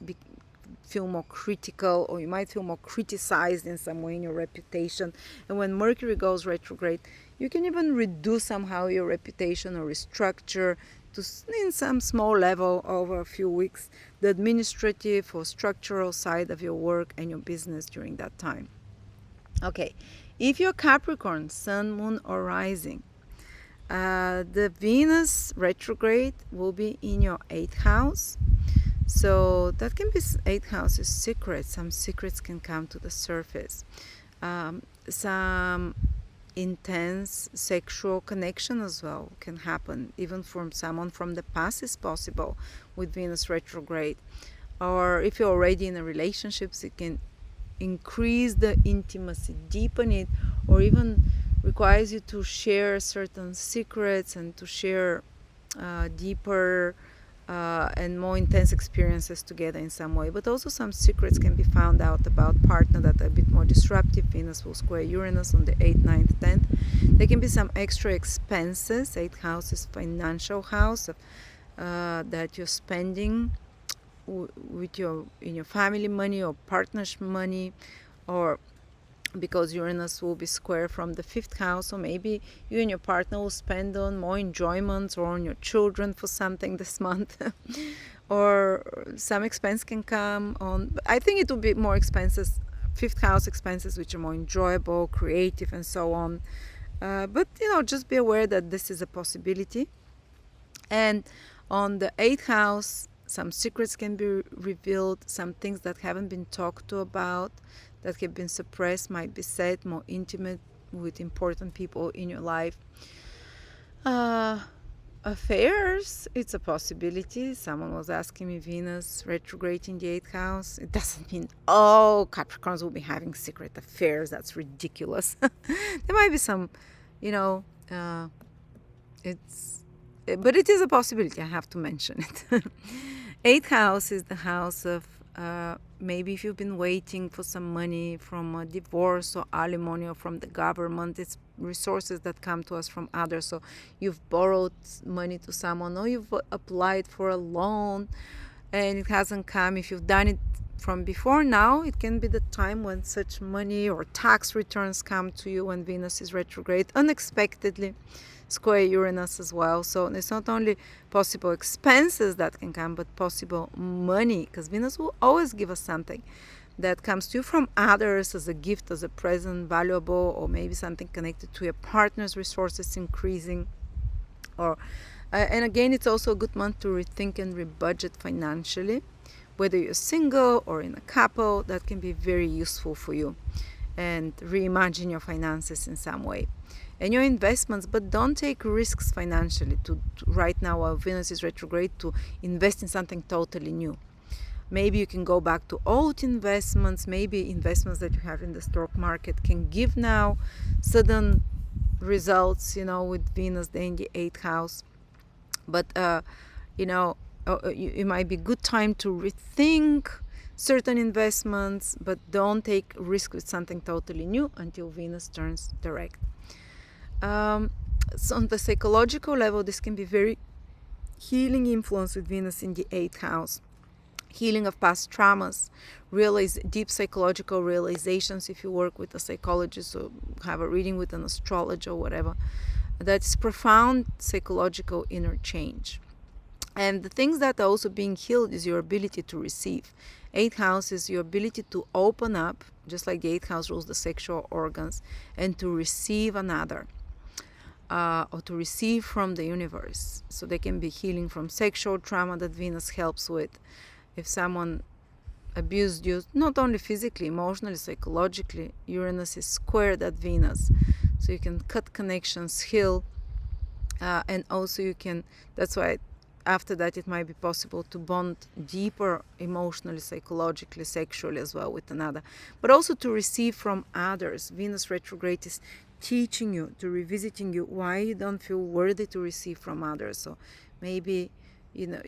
feel more critical, or you might feel more criticized in some way in your reputation. And when Mercury goes retrograde, you can even redo somehow your reputation or restructure to, in some small level over a few weeks, the administrative or structural side of your work and your business during that time. Okay, if you're Capricorn, Sun, Moon, or Rising, the Venus retrograde will be in your 8th house. So that can be 8th house is secrets. Some secrets can come to the surface. Some intense sexual connection as well can happen, even from someone from the past is possible with Venus retrograde. Or if you're already in a relationship, it can increase the intimacy, deepen it, or even requires you to share certain secrets and to share deeper and more intense experiences together in some way. But also some secrets can be found out about partner that are a bit more disruptive. Venus will square Uranus on the 8th, 9th, 10th. There can be some extra expenses. 8th house is financial house that you're spending with in your family money or partner's money, or because Uranus will be square from the 5th house, or maybe you and your partner will spend on more enjoyments or on your children for something this month. Or some expense can come on, I think it will be more expenses, 5th house expenses, which are more enjoyable, creative, and so on. But just be aware that this is a possibility. And on the 8th house, some secrets can be revealed, some things that haven't been talked to about, that have been suppressed, might be said, more intimate with important people in your life. Affairs, it's a possibility. Someone was asking me Venus retrograde in the 8th house. It doesn't mean, Capricorns will be having secret affairs. That's ridiculous. There might be some, but it is a possibility. I have to mention it. 8th house is the house of maybe if you've been waiting for some money from a divorce or alimony or from the government. It's resources that come to us from others. So you've borrowed money to someone, or you've applied for a loan and it hasn't come. If you've done it from before, now it can be the time when such money or tax returns come to you when Venus is retrograde unexpectedly. Square Uranus as well. So it's not only possible expenses that can come, but possible money, because Venus will always give us something that comes to you from others as a gift, as a present, valuable, or maybe something connected to your partner's resources increasing. Or and again, it's also a good month to rethink and rebudget financially, whether you're single or in a couple. That can be very useful for you, and reimagine your finances in some way and your investments. But don't take risks financially to right now while Venus is retrograde, to invest in something totally new. Maybe you can go back to old investments. Maybe investments that you have in the stock market can give now sudden results, with Venus in the 8th house. But it might be a good time to rethink certain investments, but don't take risk with something totally new until Venus turns direct. So on the psychological level, this can be very healing influence with Venus in the 8th house. Healing of past traumas, deep psychological realizations if you work with a psychologist or have a reading with an astrologer or whatever. That's profound psychological inner change. And the things that are also being healed is your ability to receive. 8th house is your ability to open up, just like the 8th house rules the sexual organs, and to receive another. Or to receive from the universe. So they can be healing from sexual trauma that Venus helps with. If someone abused you, not only physically, emotionally, psychologically, Uranus is squared at Venus. So you can cut connections, heal, and also you can, that's why after that it might be possible to bond deeper emotionally, psychologically, sexually as well with another. But also to receive from others. Venus retrograde is teaching you, to revisiting you why you don't feel worthy to receive from others. So maybe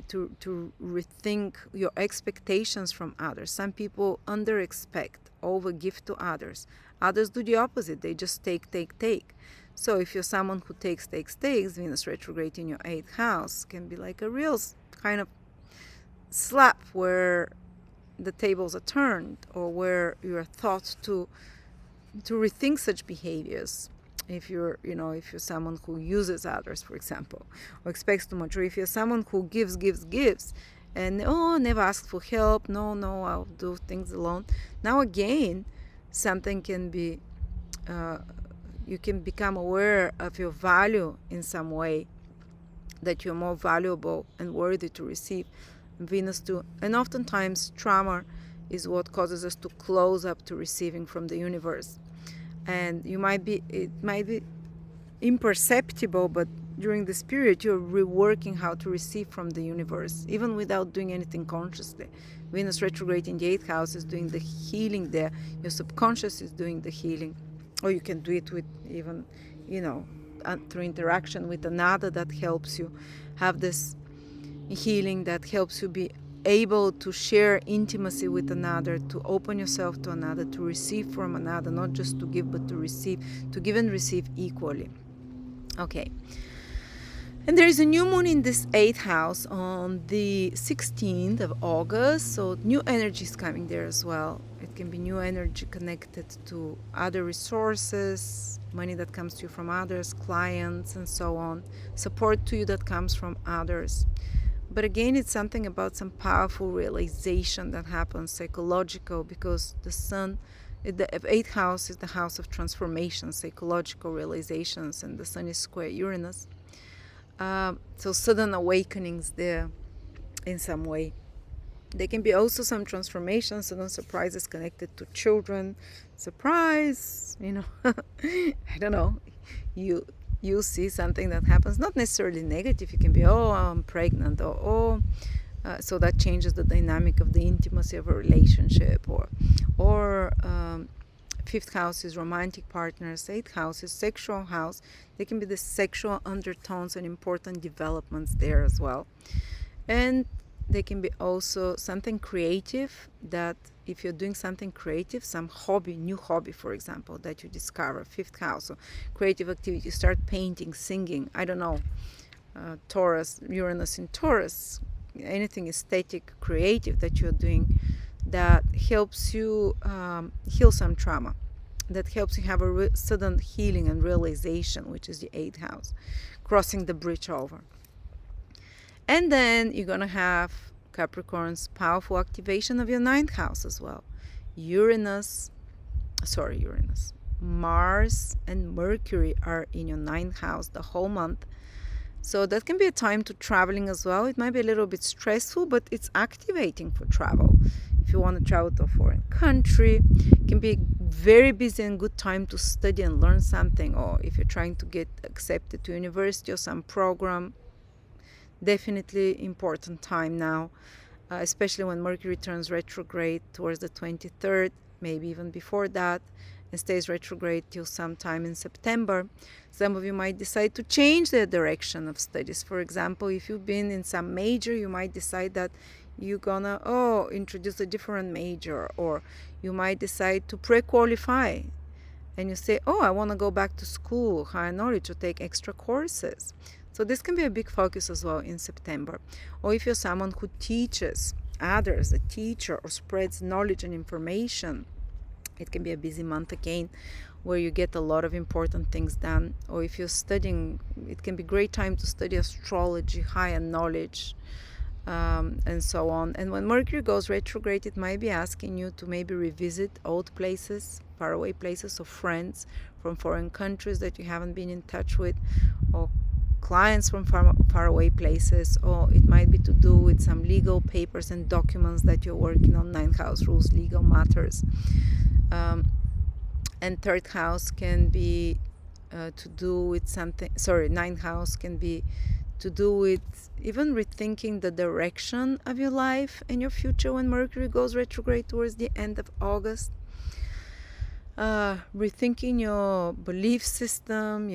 to rethink your expectations from others. Some people under expect, over give to others. Others do the opposite. They just take. So if you're someone who takes, Venus retrograde in your 8th house can be like a real kind of slap where the tables are turned, or where you're thought to rethink such behaviors. If you're someone who uses others, for example, or expects too much, or if you're someone who gives, and never asked for help, no, I'll do things alone. Now again, something can be, you can become aware of your value in some way, that you're more valuable and worthy to receive. Venus too, and oftentimes trauma is what causes us to close up to receiving from the universe. And it might be imperceptible, but during this period you're reworking how to receive from the universe, even without doing anything consciously. Venus retrograde in the 8th house is doing the healing there. Your subconscious is doing the healing, or you can do it with even, through interaction with another that helps you have this healing, that helps you be able to share intimacy with another, to open yourself to another, to receive from another, not just to give but to receive, to give and receive equally. Okay. And there is a new moon in this 8th house on the 16th of August, so new energy is coming there as well. It can be new energy connected to other resources, money that comes to you from others, clients, and so on, support to you that comes from others. But again, it's something about some powerful realization that happens, psychological, because the sun, the 8th house is the house of transformation, psychological realizations, and the sun is square Uranus. So sudden awakenings there in some way. There can be also some transformations, sudden surprises connected to children. Surprise, I don't know. You see something that happens, not necessarily negative. You can be, oh, I'm pregnant, or so that changes the dynamic of the intimacy of a relationship, or 5th house is romantic partners, 8th house is sexual house. There can be the sexual undertones and important developments there as well. And there can be also something creative, that if you're doing something creative, some hobby, new hobby, for example, that you discover, 5th house, so creative activity, you start painting, singing, I don't know, Taurus, Uranus in Taurus, anything aesthetic, creative that you're doing, that helps you heal some trauma, that helps you have a sudden healing and realization, which is the 8th house, crossing the bridge over. And then you're going to have Capricorn's powerful activation of your 9th house as well. Mars and Mercury are in your 9th house the whole month. So that can be a time to traveling as well. It might be a little bit stressful, but it's activating for travel. If you want to travel to a foreign country, it can be a very busy and good time to study and learn something. Or if you're trying to get accepted to university or some program, definitely important time now, especially when Mercury turns retrograde towards the 23rd, maybe even before that, and stays retrograde till sometime in September. Some of you might decide to change the direction of studies. For example, if you've been in some major, you might decide that you're gonna introduce a different major, or you might decide to pre-qualify and you say, I want to go back to school, higher knowledge, or take extra courses. So this can be a big focus as well in September. Or if you're someone who teaches others, a teacher, or spreads knowledge and information, it can be a busy month again, where you get a lot of important things done. Or if you're studying, it can be a great time to study astrology, higher knowledge, and so on. And when Mercury goes retrograde, it might be asking you to maybe revisit old places, faraway places, or friends from foreign countries that you haven't been in touch with, or clients from faraway places, or it might be to do with some legal papers and documents that you're working on, 9th house rules, legal matters. And 3rd house can be to do with something, 9th house can be to do with even rethinking the direction of your life and your future when Mercury goes retrograde towards the end of August. Rethinking your belief system,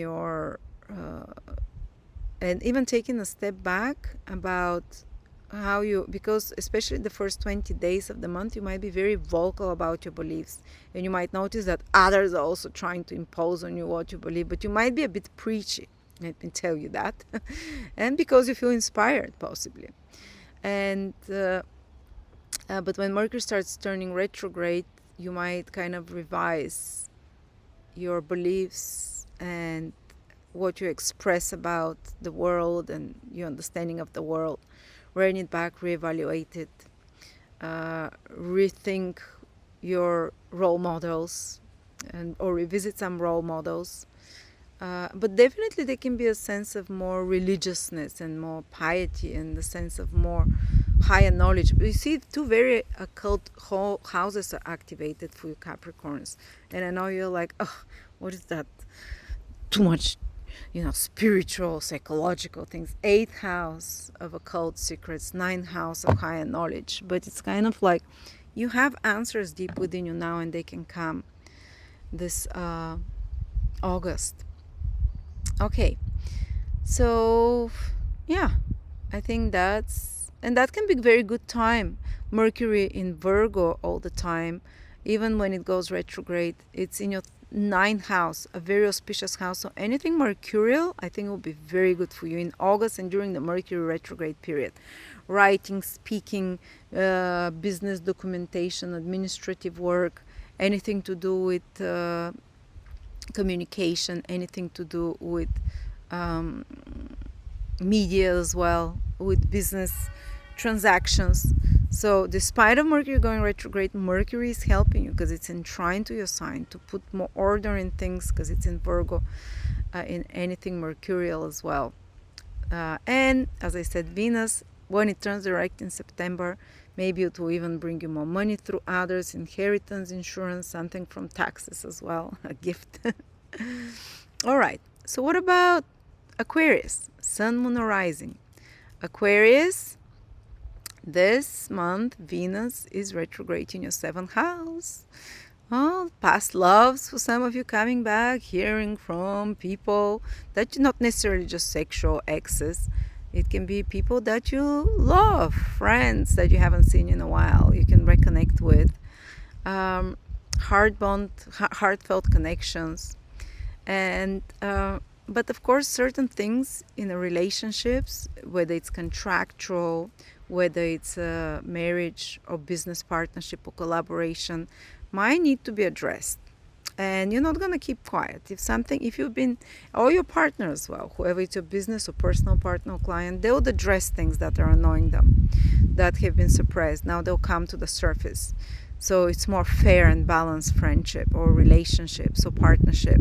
and even taking a step back about how because especially the first 20 days of the month, you might be very vocal about your beliefs, and you might notice that others are also trying to impose on you what you believe, but you might be a bit preachy, let me tell you that. And because you feel inspired, possibly. And but when Mercury starts turning retrograde, you might kind of revise your beliefs and what you express about the world and your understanding of the world. Rein it back, reevaluate it, rethink your role models, or revisit some role models. But definitely there can be a sense of more religiousness and more piety, and the sense of more higher knowledge. But you see, two very occult houses are activated for you Capricorns, and I know you're like, oh, what is that? Too much, spiritual, psychological things. 8th house of occult secrets, 9th house of higher knowledge. But it's kind of like you have answers deep within you now, and they can come this August. Okay, so yeah, I think that can be a very good time. Mercury in Virgo all the time, even when it goes retrograde. It's in your 9th house, a very auspicious house. So anything mercurial, I think, will be very good for you in August and during the Mercury retrograde period. Writing, speaking, business documentation, administrative work, anything to do with communication, anything to do with media as well, with business transactions. So despite of Mercury going retrograde, Mercury is helping you because it's enshrined to your sign to put more order in things, because it's in Virgo, in anything mercurial as well. And as I said, Venus, when it turns direct in September, maybe it will even bring you more money through others, inheritance, insurance, something from taxes as well, a gift. All right, so what about Aquarius, Sun, Moon, or Rising? Aquarius, this month Venus is retrograde in your 7th house. Oh, past loves for some of you coming back, hearing from people that you're not necessarily just sexual exes. It can be people that you love, friends that you haven't seen in a while, you can reconnect with. Heartfelt connections. And but of course, certain things in the relationships, whether it's contractual, whether it's a marriage or business partnership or collaboration, might need to be addressed. And you're not going to keep quiet. If you've been, or your partner as well, whoever it's your business or personal partner or client, they'll address things that are annoying them, that have been suppressed. Now they'll come to the surface. So it's more fair and balanced friendship or relationships or partnership.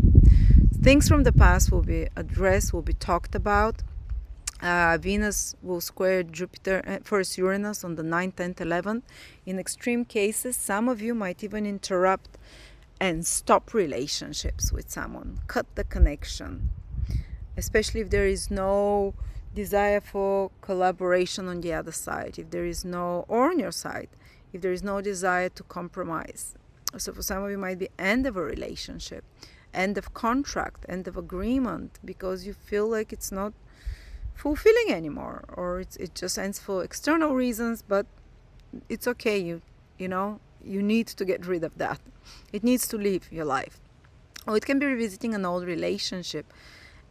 Things from the past will be addressed, will be talked about. Venus will square Jupiter, first Uranus on the 9th, 10th, 11th. In extreme cases, some of you might even interrupt and stop relationships with someone, cut the connection, especially if there is no desire for collaboration on the other side, if there is no, or on your side, if there is no desire to compromise. So for some of you, it might be end of a relationship, end of contract, end of agreement, because you feel like it's not fulfilling anymore, or it just ends for external reasons, but it's okay. You need to get rid of that. It needs to leave your life. Or it can be revisiting an old relationship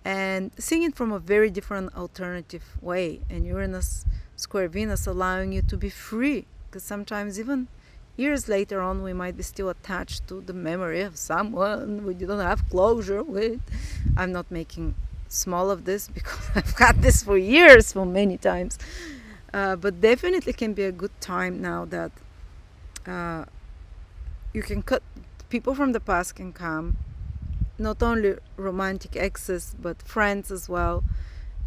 and seeing it from a very different alternative way. And Uranus square Venus allowing you to be free, because sometimes even years later on we might be still attached to the memory of someone we don't have closure with. I'm not making small of this because I've had this for years, for many times. But definitely can be a good time now that you can cut. People from the past can come, not only romantic exes but friends as well,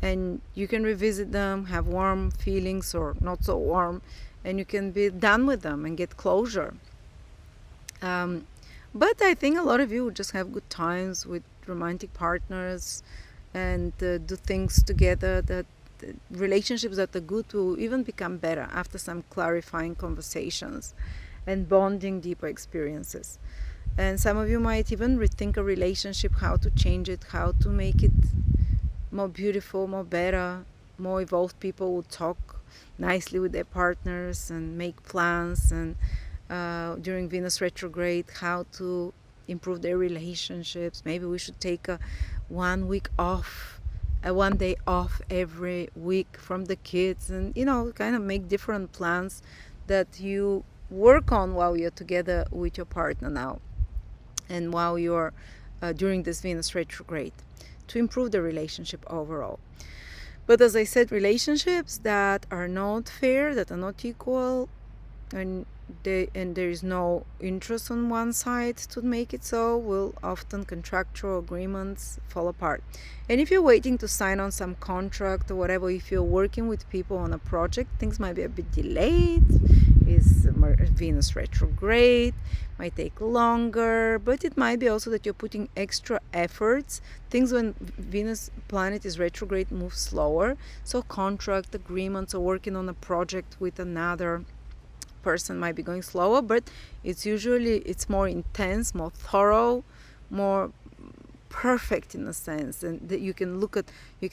and you can revisit them, have warm feelings or not so warm, and you can be done with them and get closure. But I think a lot of you will just have good times with romantic partners and do things together, that relationships that are good will even become better after some clarifying conversations and bonding deeper experiences. And some of you might even rethink a relationship, how to change it, how to make it more beautiful, more better. More evolved people will talk nicely with their partners and make plans, and during Venus retrograde, how to improve their relationships. Maybe we should take a 1 week off, a 1 day off every week from the kids, and kind of make different plans that you work on while you're together with your partner now, and while you're during this Venus retrograde, to improve the relationship overall. But as I said, relationships that are not fair, that are not equal, and and there is no interest on one side to make it so, will often contractual agreements fall apart. And if you're waiting to sign on some contract or whatever, if you're working with people on a project, things might be a bit delayed. Is Venus retrograde, might take longer, but it might be also that you're putting extra efforts. Things when Venus planet is retrograde move slower, so contract agreements or working on a project with another person might be going slower, but it's more intense, more thorough, more perfect in a sense, and that you can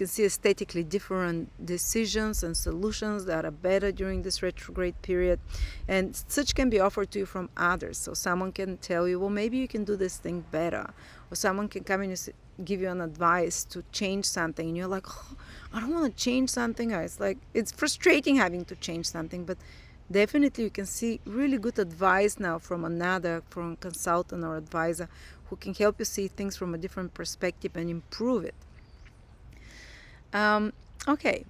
see aesthetically different decisions and solutions that are better during this retrograde period, and such can be offered to you from others. So someone can tell you, well, maybe you can do this thing better, or someone can come and give you an advice to change something, and you're like, oh, I don't want to change something. It's frustrating having to change something, but definitely you can see really good advice now from a consultant or advisor who can help you see things from a different perspective and improve it. Okay,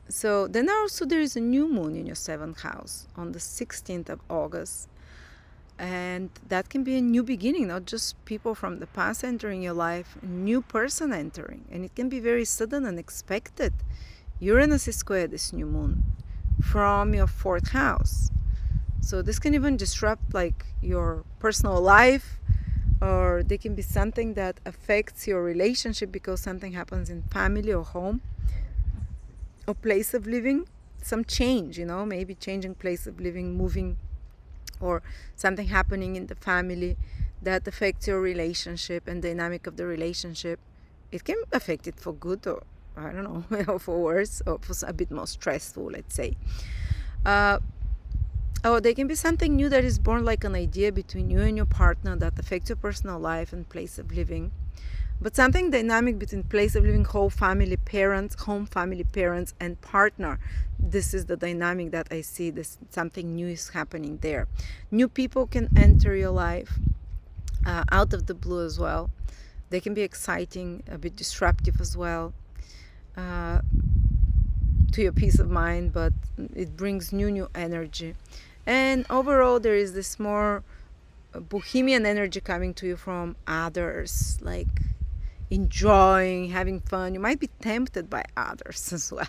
so then also there is a new moon in your 7th house on the 16th of August. And that can be a new beginning, not just people from the past entering your life, a new person entering. And it can be very sudden and unexpected. Uranus is square this new moon from your 4th house. So this can even disrupt like your personal life, or there can be something that affects your relationship because something happens in family or home or place of living. Some change, maybe changing place of living, moving, or something happening in the family that affects your relationship and dynamic of the relationship. It can affect it for good, or I don't know, or for worse, or for a bit more stressful, let's say. Or there can be something new that is born like an idea between you and your partner that affects your personal life and place of living. But something dynamic between place of living, home family parents, and partner. This is the dynamic that I see. Something new is happening there. New people can enter your life out of the blue as well. They can be exciting, a bit disruptive as well to your peace of mind, but it brings new energy. And overall, there is this more bohemian energy coming to you from others, like enjoying, having fun. You might be tempted by others as well.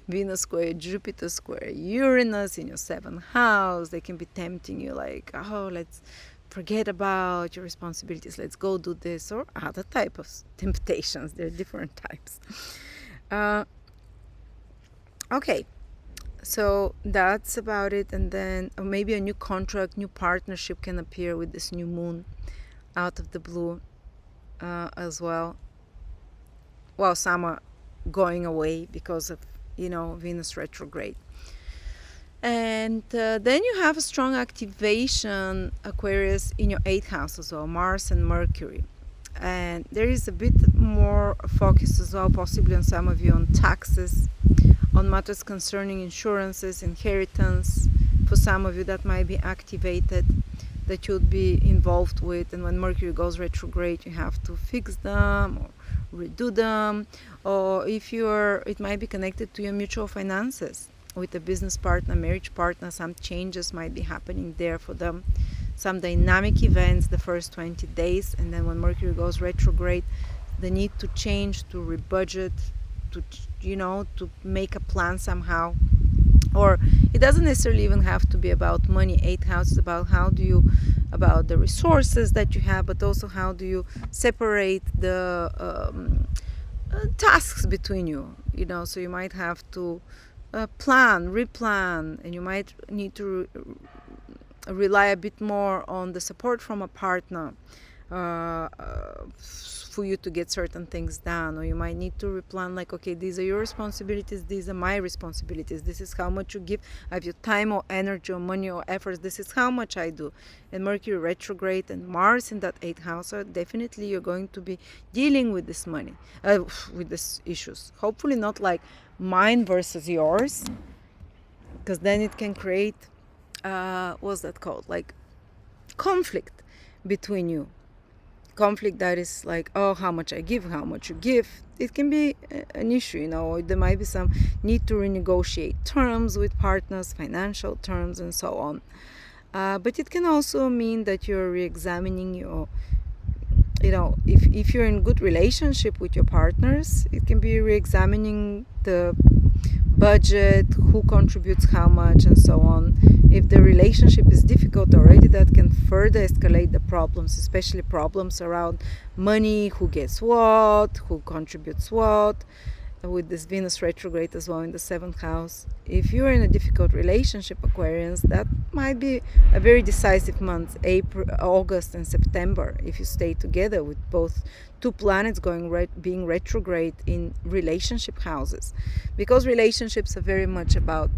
Venus square Jupiter square Uranus in your 7th house. They can be tempting you like, oh, let's forget about your responsibilities. Let's go do this, or other type of temptations. There are different types. Okay. So that's about it. And then maybe a new contract, new partnership can appear with this new moon out of the blue as well. Well, some are going away because of, Venus retrograde. And then you have a strong activation, Aquarius, in your 8th house as well, Mars and Mercury. And there is a bit more focus as well, possibly on some of you, on taxes, on matters concerning insurances, inheritance. For some of you, that might be activated, that you'll be involved with. And when Mercury goes retrograde, you have to fix them or redo them. Or it might be connected to your mutual finances with a business partner, marriage partner. Some changes might be happening there for them. Some dynamic events the first 20 days. And then when Mercury goes retrograde, the need to change, to rebudget, to make a plan somehow. Or it doesn't necessarily even have to be about money. 8th house is about about the resources that you have, but also how do you separate the tasks between you. So you might have to replan, and you might need to rely a bit more on the support from a partner for you to get certain things done. Or you might need to replan, like, okay, these are your responsibilities, these are my responsibilities, this is how much you give. I have your time or energy or money or efforts, this is how much I do. And Mercury retrograde and Mars in that 8th house, so definitely you're going to be dealing with this with these issues. Hopefully not like mine versus yours, because then it can create what's that called, like conflict between you. Conflict that is like, oh, how much I give, how much you give. It can be an issue, there might be some need to renegotiate terms with partners, financial terms, and so on. But it can also mean that you're re-examining your, if you're in good relationship with your partners, it can be re-examining the budget, who contributes how much, and so on. If the relationship is difficult already, that can further escalate the problems, especially problems around money, who gets what, who contributes what, with this Venus retrograde as well in the 7th house. If you're in a difficult relationship, Aquarians, that might be a very decisive month, April, August and September, if you stay together with both two planets being retrograde in relationship houses, because relationships are very much about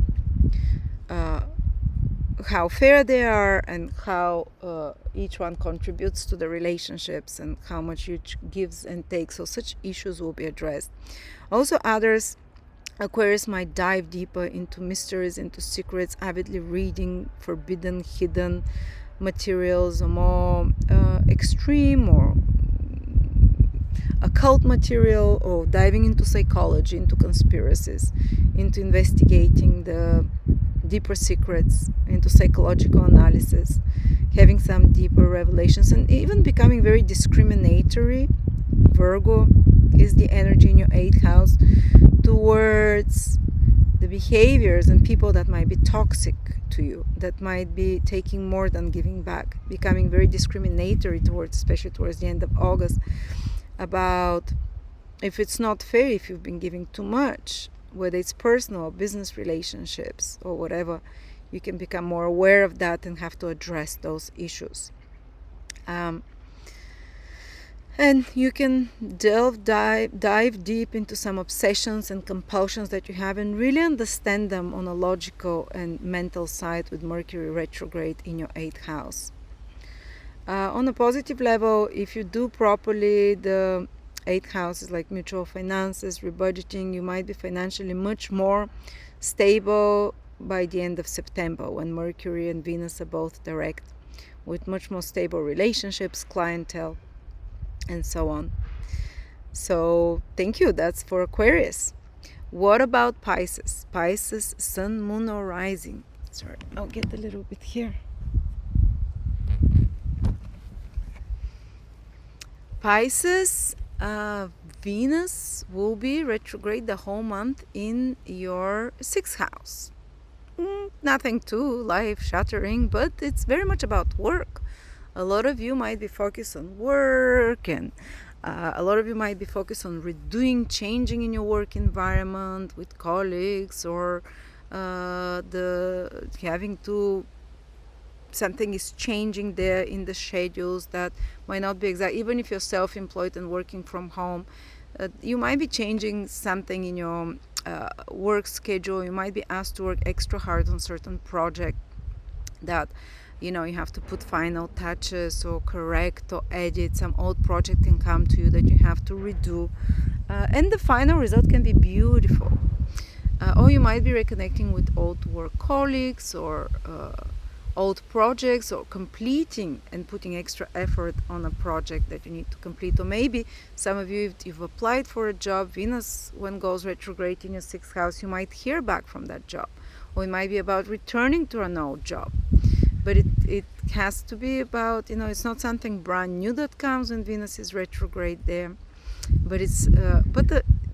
how fair they are and how each one contributes to the relationships and how much each gives and takes. So such issues will be addressed. Also, others, Aquarius, might dive deeper into mysteries, into secrets, avidly reading forbidden, hidden materials, or more extreme or occult material, or diving into psychology, into conspiracies, into investigating the deeper secrets, into psychological analysis, having some deeper revelations, and even becoming very discriminatory. Virgo is the energy in your 8th house towards the behaviors and people that might be toxic to you, that might be taking more than giving back, becoming very discriminatory towards, especially towards the end of August, about if it's not fair, if you've been giving too much, whether it's personal or business relationships or whatever. You can become more aware of that and have to address those issues. And you can dive deep into some obsessions and compulsions that you have, and really understand them on a logical and mental side with Mercury retrograde in your 8th house. On a positive level, if you do properly the 8th house is like mutual finances, rebudgeting, you might be financially much more stable by the end of September, when Mercury and Venus are both direct, with much more stable relationships, clientele, and so on. So thank you. That's for Aquarius. What about Pisces? Pisces, Sun, Moon, or Rising. Sorry, I'll get a little bit here. Pisces, Venus will be retrograde the whole month in your 6th house. Nothing too life-shattering, but it's very much about work. A lot of you might be focused on work, and a lot of you might be focused on redoing, changing in your work environment with colleagues, or something is changing there in the schedules that might not be exact. Even if you're self-employed and working from home, you might be changing something in your work schedule. You might be asked to work extra hard on certain project that you have to put final touches or correct or edit. Some old project can come to you that you have to redo, and the final result can be beautiful. Or you might be reconnecting with old work colleagues, or old projects, or completing and putting extra effort on a project that you need to complete. Or maybe some of you, if you've applied for a job, Venus, when goes retrograde in your 6th house, you might hear back from that job, or it might be about returning to an old job. But it has to be about, it's not something brand new that comes when Venus is retrograde there, but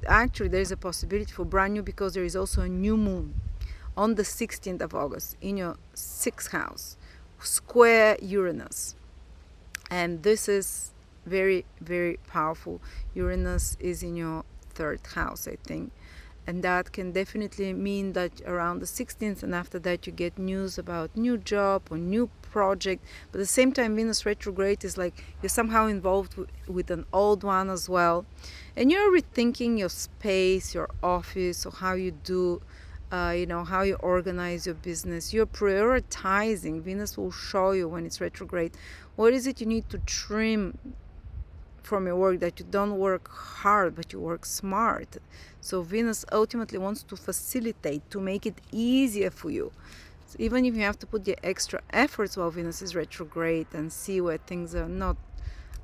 actually there's a possibility for brand new, because there is also a new moon on the 16th of August in your 6th house, square Uranus. And this is very, very powerful. Uranus is in your 3rd house, I think. And that can definitely mean that around the 16th and after that you get news about new job or new project. But at the same time, Venus retrograde is like you're somehow involved with an old one as well. And you're rethinking your space, your office, or how you do how you organize your business. You're prioritizing. Venus will show you when it's retrograde what is it you need to trim from your work, that you don't work hard but you work smart. So Venus ultimately wants to facilitate, to make it easier for you. So even if you have to put the extra efforts while Venus is retrograde, and see where things are not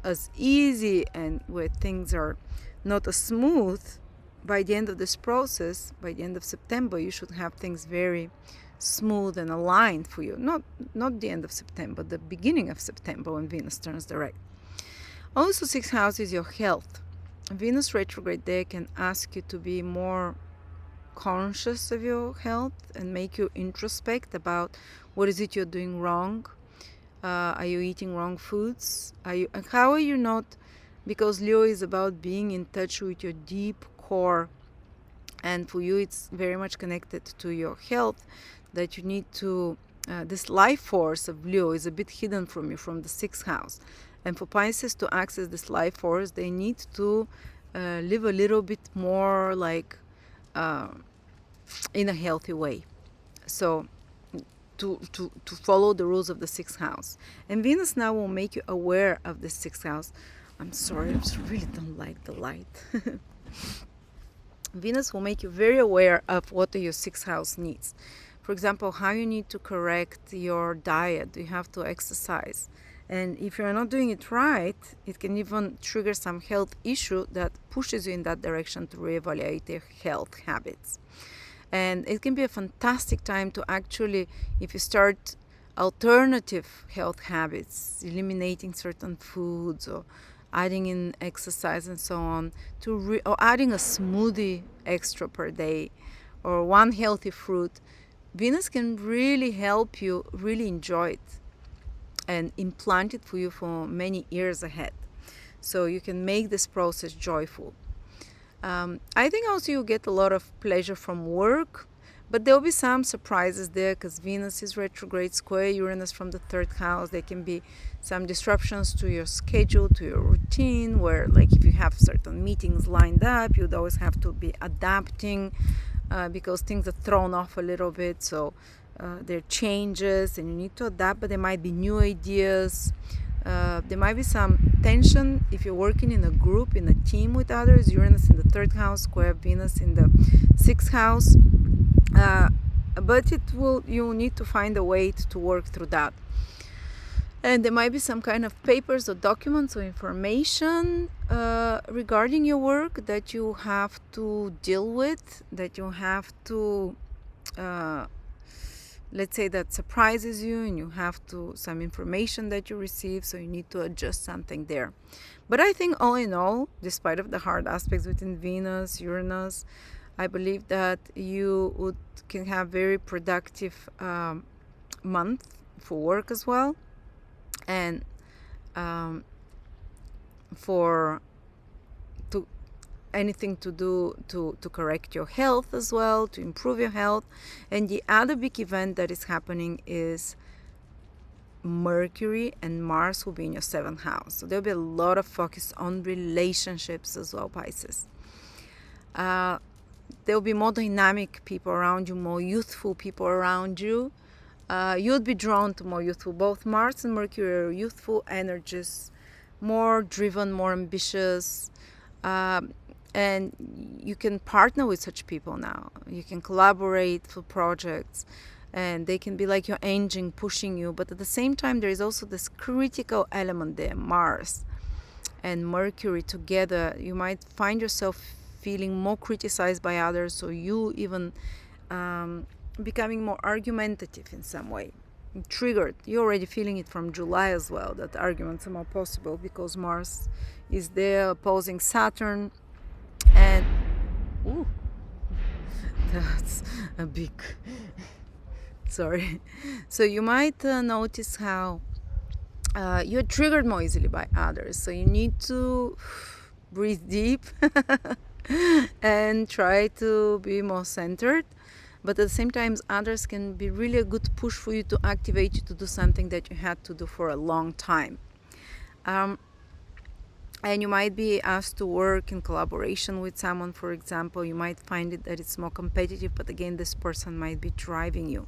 as easy and where things are not as smooth, by the end of this process, by the end of September, you should have things very smooth and aligned for you. Not the end of September, the beginning of September when Venus turns direct. Also, sixth house is your health. Venus retrograde there can ask you to be more conscious of your health and make you introspect about what is it you're doing wrong. Are you eating wrong foods? How are you not? Because Leo is about being in touch with your deep core, and for you it's very much connected to your health, that you need to this life force of Leo is a bit hidden from you from the sixth house. And for Pisces to access this life force, they need to live a little bit more like in a healthy way. So to follow the rules of the sixth house. And Venus now will make you aware of the sixth house. I'm sorry, I just really don't like the light. Venus will make you very aware of what your sixth house needs. For example, how you need to correct your diet. You have to exercise. And if you're not doing it right, it can even trigger some health issue that pushes you in that direction to reevaluate your health habits. And it can be a fantastic time to actually, if you start alternative health habits, eliminating certain foods or adding in exercise and so on, or adding a smoothie extra per day or one healthy fruit, Venus can really help you really enjoy it and implant it for you for many years ahead. So you can make this process joyful. I think also you get a lot of pleasure from work, but there will be some surprises there because Venus is retrograde, square Uranus from the third house. There can be some disruptions to your schedule, to your routine, where like if you have certain meetings lined up, you'd always have to be adapting because things are thrown off a little bit. So there are changes and you need to adapt, but there might be new ideas. There might be some tension if you're working in a group, in a team with others. Uranus in the third house, square Venus in the sixth house. But you'll need to find a way to work through that. And there might be some kind of papers or documents or information regarding your work that you have to deal with, that you have to let's say that surprises you, and you have to some information that you receive, so you need to adjust something there. But I think all in all, despite of the hard aspects within Venus, Uranus, I believe that you can have very productive month for work as well, and for anything to do to correct your health as well, to improve your health. And the other big event that is happening is Mercury and Mars will be in your seventh house. So there'll be a lot of focus on relationships as well, Pisces. There'll be more dynamic people around you, more youthful people around you. You'd be drawn to more youthful. Both Mars and Mercury are youthful energies, more driven, more ambitious. And you can partner with such people now. You can collaborate for projects, and they can be like your engine pushing you. But at the same time, there is also this critical element there, Mars and Mercury together. You might find yourself feeling more criticized by others, or you even becoming more argumentative in some way, triggered. You're already feeling it from July as well, that arguments are more possible because Mars is there opposing Saturn. And that's a big sorry. So you might notice how you're triggered more easily by others, so you need to breathe deep and try to be more centered. But at the same time, others can be really a good push for you to activate you to do something that you had to do for a long time. And you might be asked to work in collaboration with someone, for example. You might find it that it's more competitive, but again, this person might be driving you.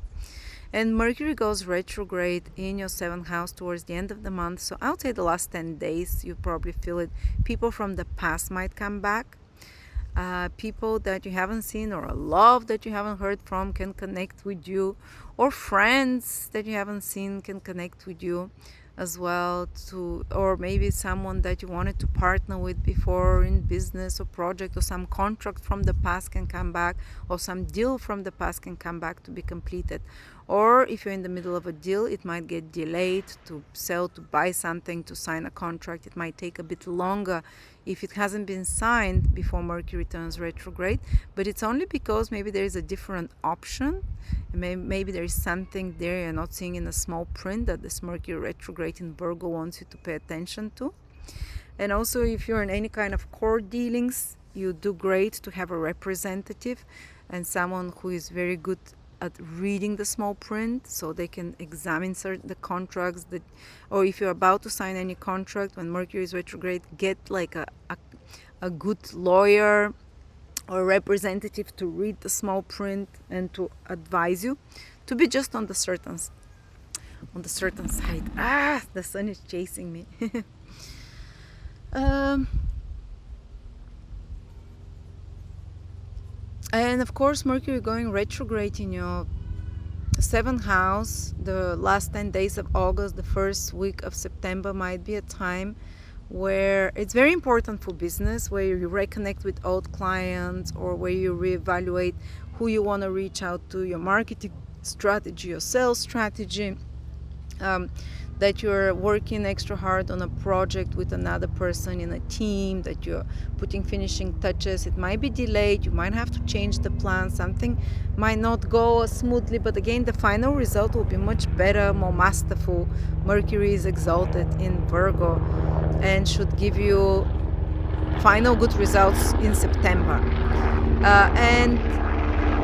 And Mercury goes retrograde in your seventh house towards the end of the month. So I would say the last 10 days, you probably feel it. People from the past might come back. People that you haven't seen or a love that you haven't heard from can connect with you. Or friends that you haven't seen can connect with you. as well, to, or maybe someone that you wanted to partner with before in business or project, or some contract from the past can come back, or some deal from the past can come back to be completed. Or if you're in the middle of a deal, it might get delayed to sell, to buy something, to sign a contract. It might take a bit longer if it hasn't been signed before Mercury turns retrograde, but it's only because maybe there is a different option. Maybe there is something there you're not seeing in the small print that this Mercury retrograde in Virgo wants you to pay attention to. And also, if you're in any kind of court dealings, you do great to have a representative and someone who is very good at reading the small print, so they can examine the contracts that, or if you're about to sign any contract when Mercury is retrograde, get like a good lawyer or representative to read the small print and to advise you, to be just on the certain side. The sun is chasing me. And of course, Mercury going retrograde in your 7th house, the last 10 days of August, the first week of September might be a time where it's very important for business, where you reconnect with old clients, or where you reevaluate who you want to reach out to, your marketing strategy, your sales strategy, that you're working extra hard on a project with another person in a team, that you're putting finishing touches. It might be delayed, you might have to change the plan, something might not go smoothly, but again, the final result will be much better, more masterful. Mercury is exalted in Virgo and should give you final good results in September. And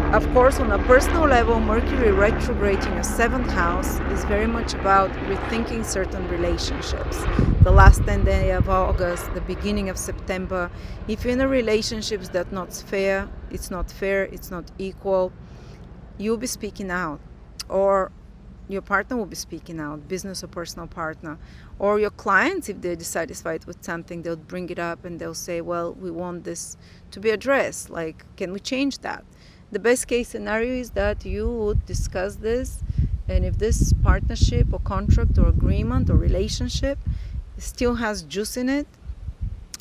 of course, on a personal level, Mercury retrograde in your 7th house is very much about rethinking certain relationships. The last 10 days of August, the beginning of September, if you're in a relationship that's not fair, it's not equal, you'll be speaking out, or your partner will be speaking out, business or personal partner, or your clients, if they're dissatisfied with something, they'll bring it up and they'll say, well, we want this to be addressed, like, can we change that? The best case scenario is that you would discuss this, and if this partnership or contract or agreement or relationship still has juice in it,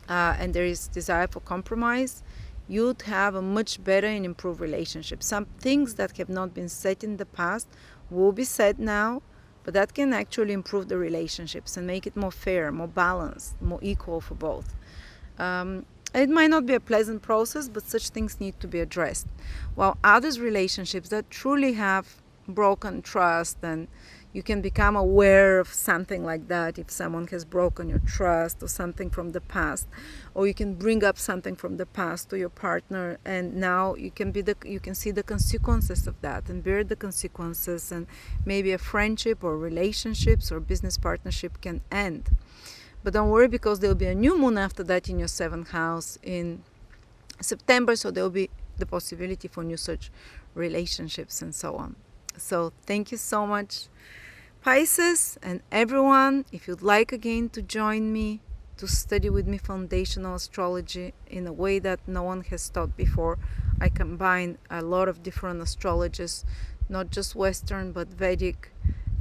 and there is desire for compromise, you'd have a much better and improved relationship. Some things that have not been said in the past will be said now, but that can actually improve the relationships and make it more fair, more balanced, more equal for both. It might not be a pleasant process, but such things need to be addressed. While others' relationships that truly have broken trust, and you can become aware of something like that if someone has broken your trust or something from the past, or you can bring up something from the past to your partner, and now you can see the consequences of that and bear the consequences, and maybe a friendship or relationships or business partnership can end. But don't worry, because there will be a new moon after that in your 7th house in September, so there will be the possibility for new such relationships and so on. So thank you so much, Pisces, and everyone. If you'd like again to join me to study with me foundational astrology in a way that no one has taught before, I combine a lot of different astrologies, not just Western but Vedic,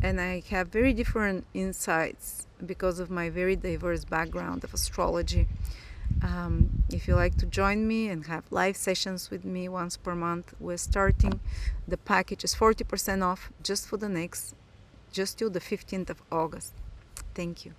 and I have very different insights because of my very diverse background of astrology. If you like to join me and have live sessions with me once per month, we're starting. The package is 40% off just till the 15th of August. Thank you.